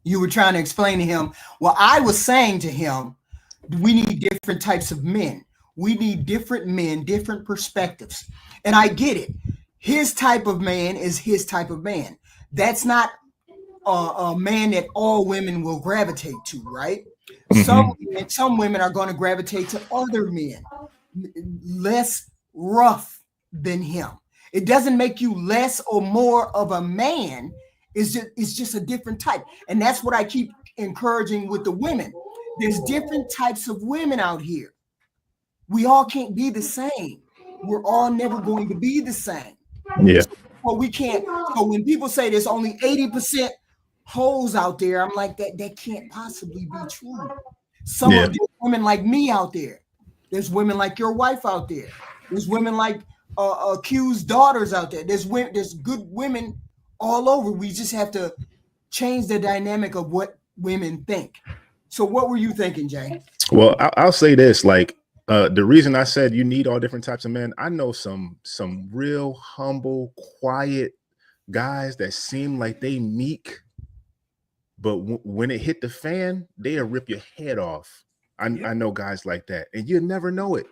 You were trying to explain to him. Well, I was saying to him, we need different types of men. We need different men, different perspectives. And I get it. His type of man is his type of man. That's not a man that all women will gravitate to, right? Mhm. Some women are going to gravitate to other men, less rough than him. It doesn't make you less or more of a man. It's just a different type. And that's what I keep encouraging with the women. There's different types of women out here. We all can't be the same. We're all never going to be the same. Yeah. Well, we can't. So when people say there's only 80% hoes out there, I'm like, that can't possibly be true. Some of the women like me out there. There's women like your wife out there. There's women like Q's daughters out there. There's good women all over. We just have to change the dynamic of what women think. So what were you thinking, Jay? Well, I'll say this, like the reason I said you need all different types of men, I know some real humble, quiet guys that seem like they meek, but when it hit the fan, they'll rip your head off. I know guys like that, and you never know it.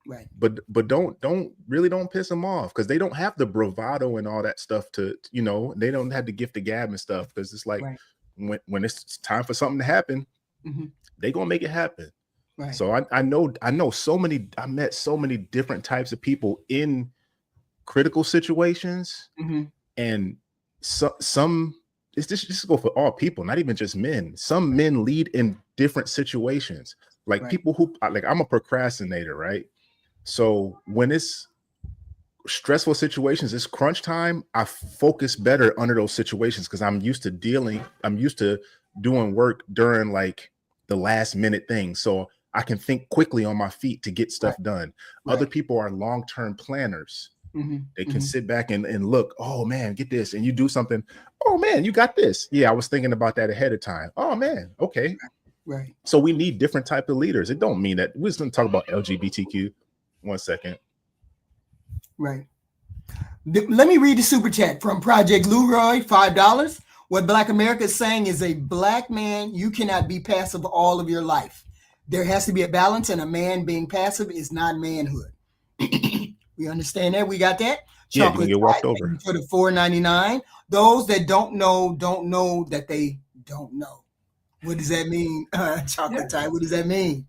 Right. But don't piss them off, because they don't have the bravado and all that stuff to, they don't have the gift of gab and stuff, because it's like when it's time for something to happen, they gonna make it happen. Right. So I know I met so many different types of people in critical situations, and some it's just go for all people, not even just men. Some men lead in different situations, like people who like, I'm a procrastinator, right? So when it's stressful situations, it's crunch time, I focus better under those situations because I'm used to doing work during like the last minute thing. So I can think quickly on my feet to get stuff done. Other people are long-term planners. They can sit back and look, oh man, get this. And you do something. Oh man, you got this. Yeah, I was thinking about that ahead of time. Oh man, okay. Right. So we need different type of leaders. It don't mean that we're just going to talk about LGBTQ. 1 second. Right. Let me read the super chat from Project Leroy, $5. What Black America is saying is, a Black man, you cannot be passive all of your life. There has to be a balance, and a man being passive is not manhood. We understand that. We got that. Yeah, you get walked over. For the $4.99. Those that don't know that they don't know. What does that mean? Chocolate tie. What does that mean?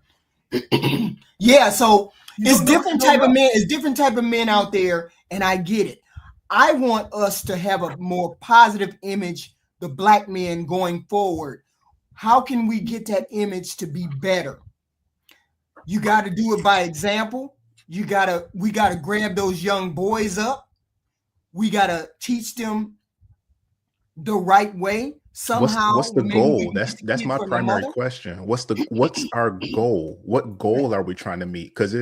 Yeah. So it's different type of men. It's different type of men out there, and I get it. I want us to have a more positive image, the Black men going forward. How can we get that image to be better? You got to do it by example. We got to grab those young boys up. We got to teach them the right way. Somehow, what's the goal? That's my primary question. What's our goal? What goal are we trying to meet? Because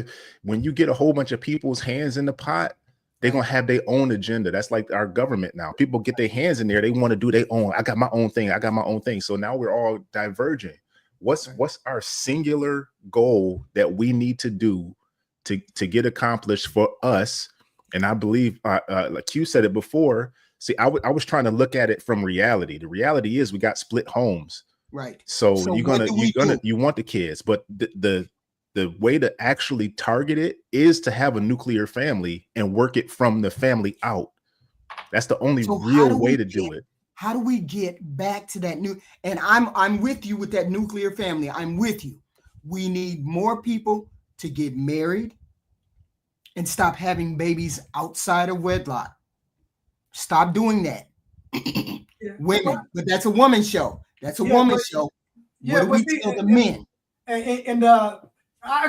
when you get a whole bunch of people's hands in the pot, they're gonna have their own agenda. That's like our government now. People get their hands in there, they want to do their own. I got my own thing. I got my own thing. So now we're all diverging. What's our singular goal that we need to do to get accomplished for us? And I believe, like you said it before. See, I was trying to look at it from reality. The reality is we got split homes. Right. So you want the kids, but the way to actually target it is to have a nuclear family and work it from the family out. That's the only real way to do it. How do we get back to that new? And I'm with you with that nuclear family. I'm with you. We need more people to get married and stop having babies outside of wedlock. Stop doing that. Women, but that's a woman's show. That's a woman's show. Yeah, what do we tell the men? And I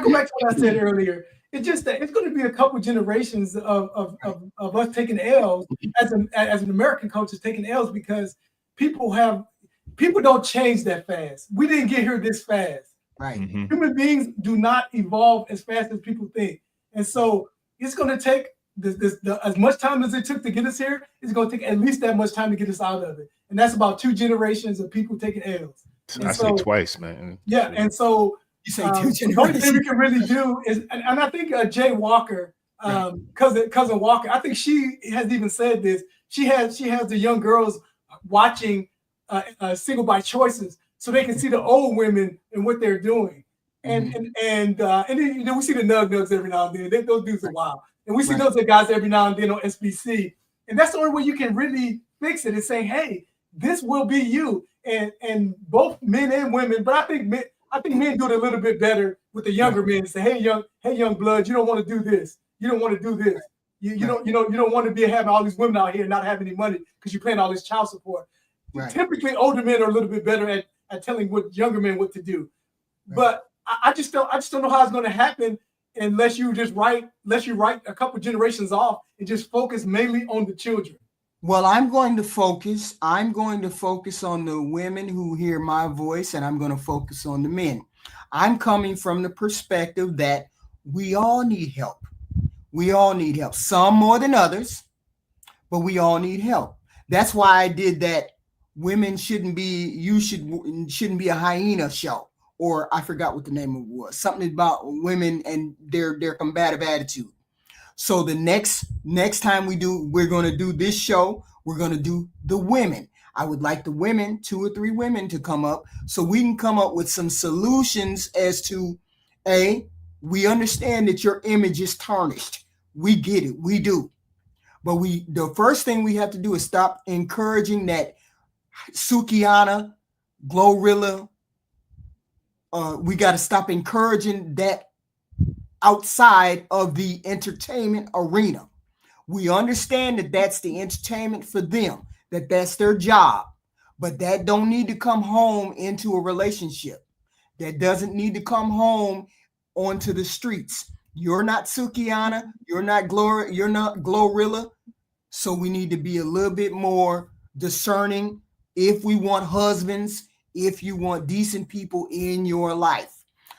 go back to what I said earlier. It's just that it's going to be a couple generations of us taking L's as an American culture, taking L's, because people don't change that fast. We didn't get here this fast. Right. Mm-hmm. Human beings do not evolve as fast as people think, and so it's going to take as much time as it took to get us here. It's going to take at least that much time to get us out of it, and that's about 2 generations of people taking L's. I say twice, man. Yeah, and so. You say the only thing we can really do is, and I think Jay Walker, cousin Walker, I think she has even said this. She has the young girls watching Single by Choices, so they can see the old women and what they're doing. And then, we see the Nugs every now and then. Those dudes are wild, and we see those guys every now and then on SBC. And that's the only way you can really fix it, is saying, hey, this will be you, and both men and women. But I think men do it a little bit better with the younger men, and say, hey young blood, you don't want to do this. You don't want to do this. You don't want to be having all these women out here and not having any money because you're paying all this child support. Right. Typically, older men are a little bit better at telling younger men what to do. Right. But I just don't know how it's going to happen unless you write a couple generations off and just focus mainly on the children. Well, I'm going to focus on the women who hear my voice, and I'm going to focus on the men. I'm coming from the perspective that we all need help. We all need help, some more than others, but we all need help. That's why I did that. Women shouldn't be a hyena show, or I forgot what the name of it was. Something about women and their combative attitude. So the next time we're going to do this show, we're going to do the women. I would like the women, 2 or 3 women, to come up so we can come up with some solutions as to, we understand that your image is tarnished. We get it. We do. But the first thing we have to do is stop encouraging that Sukihana, Glorilla. We got to stop encouraging that outside of the entertainment arena. We understand that that's the entertainment for them, that's their job, but that don't need to come home into a relationship. That doesn't need to come home onto the streets. You're not Sukihana, you're not Glorilla. So we need to be a little bit more discerning if we want husbands, if you want decent people in your life.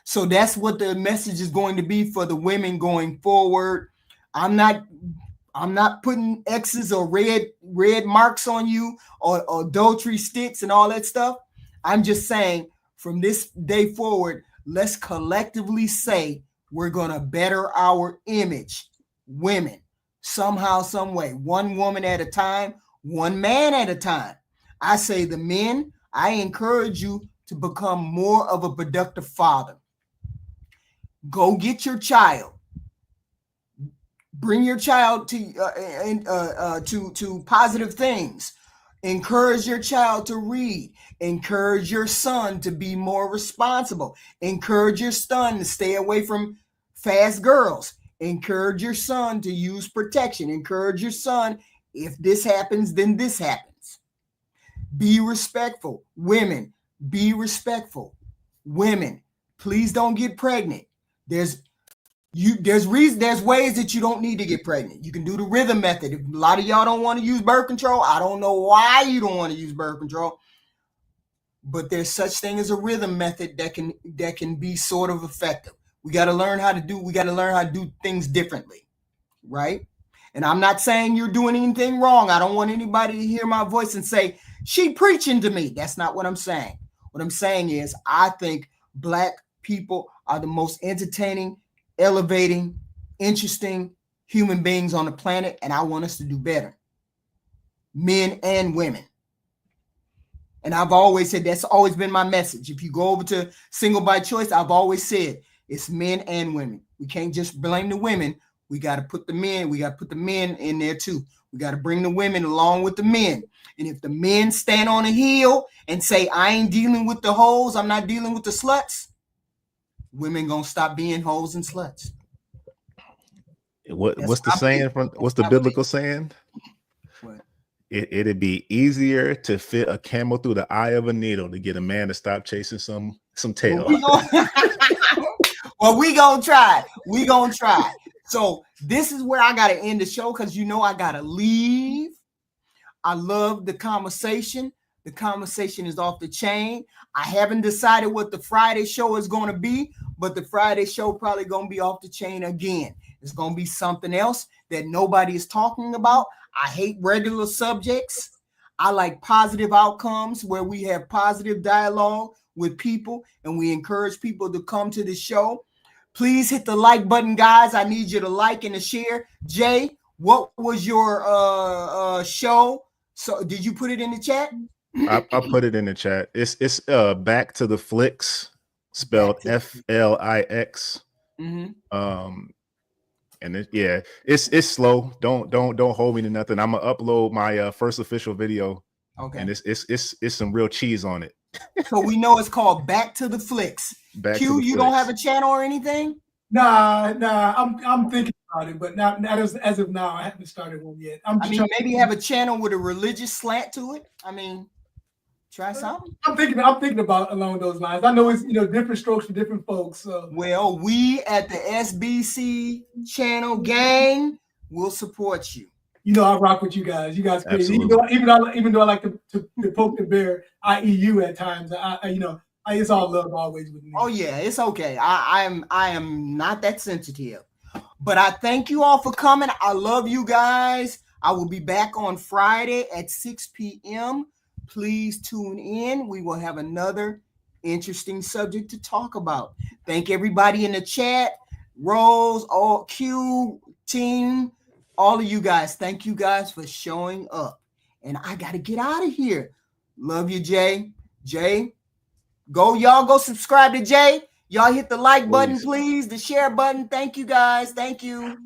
So that's what the message is going to be for the women going forward. I'm not I'm not putting X's or red marks on you or adultery sticks and all that stuff. I'm just saying from this day forward, let's collectively say we're going to better our image, women, somehow, some way, one woman at a time, one man at a time. I say the men, I encourage you to become more of a productive father. Go get your child. Bring your child to positive things. Encourage your child to read. Encourage your son to be more responsible. Encourage your son to stay away from fast girls. Encourage your son to use protection. Encourage your son, if this happens, then this happens. Be respectful. Women, be respectful. Women, please don't get pregnant. There's ways that you don't need to get pregnant. You can do the rhythm method. If a lot of y'all don't want to use birth control, I don't know why you don't want to use birth control, but there's such thing as a rhythm method that can be sort of effective. We got to learn how to do things differently, right? And I'm not saying you're doing anything wrong. I don't want anybody to hear my voice and say, she preaching to me. That's not what I'm saying. What I'm saying is I think Black people are the most entertaining, elevating, interesting human beings on the planet, and I want us to do better, men and women. And I've always said that's always been my message. If you go over to Single by Choice, I've always said it's men and women. We can't just blame the women. We got to put the men. We got to put the men in there too. We got to bring the women along with the men. And if the men stand on a hill and say, I ain't dealing with the hoes, I'm not dealing with the sluts, women gonna stop being hoes and sluts. What's the biblical saying? What? It'd be easier to fit a camel through the eye of a needle to get a man to stop chasing some tail. Well, we gonna try. We gonna try. So this is where I gotta end the show because I gotta leave. I love the conversation. The conversation is off the chain. I haven't decided what the Friday show is going to be, but the Friday show probably going to be off the chain again. It's going to be something else that nobody is talking about. I hate regular subjects. I like positive outcomes where we have positive dialogue with people and we encourage people to come to the show. Please hit the like button, guys. I need you to like and to share. Jay, what was your show? So did you put it in the chat? I put it in the chat. It's Back to the Flicks, spelled FLIX. Mm-hmm. And it's slow. Don't hold me to nothing. I'm gonna upload my first official video. Okay. And it's some real cheese on it. So we know it's called Back to the Flicks. Q, you don't have a channel or anything? Nah. I'm thinking about it, but not as of now. I haven't started one yet. Maybe have a channel with a religious slant to it. Try something. I'm thinking about along those lines. I know it's different strokes for different folks. So. Well, we at the SBC channel gang will support you. I rock with you guys. You guys crazy. Even though I like to poke the bear, i.e. you at times. It's all love always with me. Oh yeah, it's okay. I am not that sensitive. But I thank you all for coming. I love you guys. I will be back on Friday at 6 p.m. Please tune in. We will have another interesting subject to talk about. Thank everybody in the chat. Rose, all Q, team, all of you guys. Thank you guys for showing up. And I got to get out of here. Love you, Jay. Jay, y'all go subscribe to Jay. Y'all hit the like button, please. The share button. Thank you, guys. Thank you.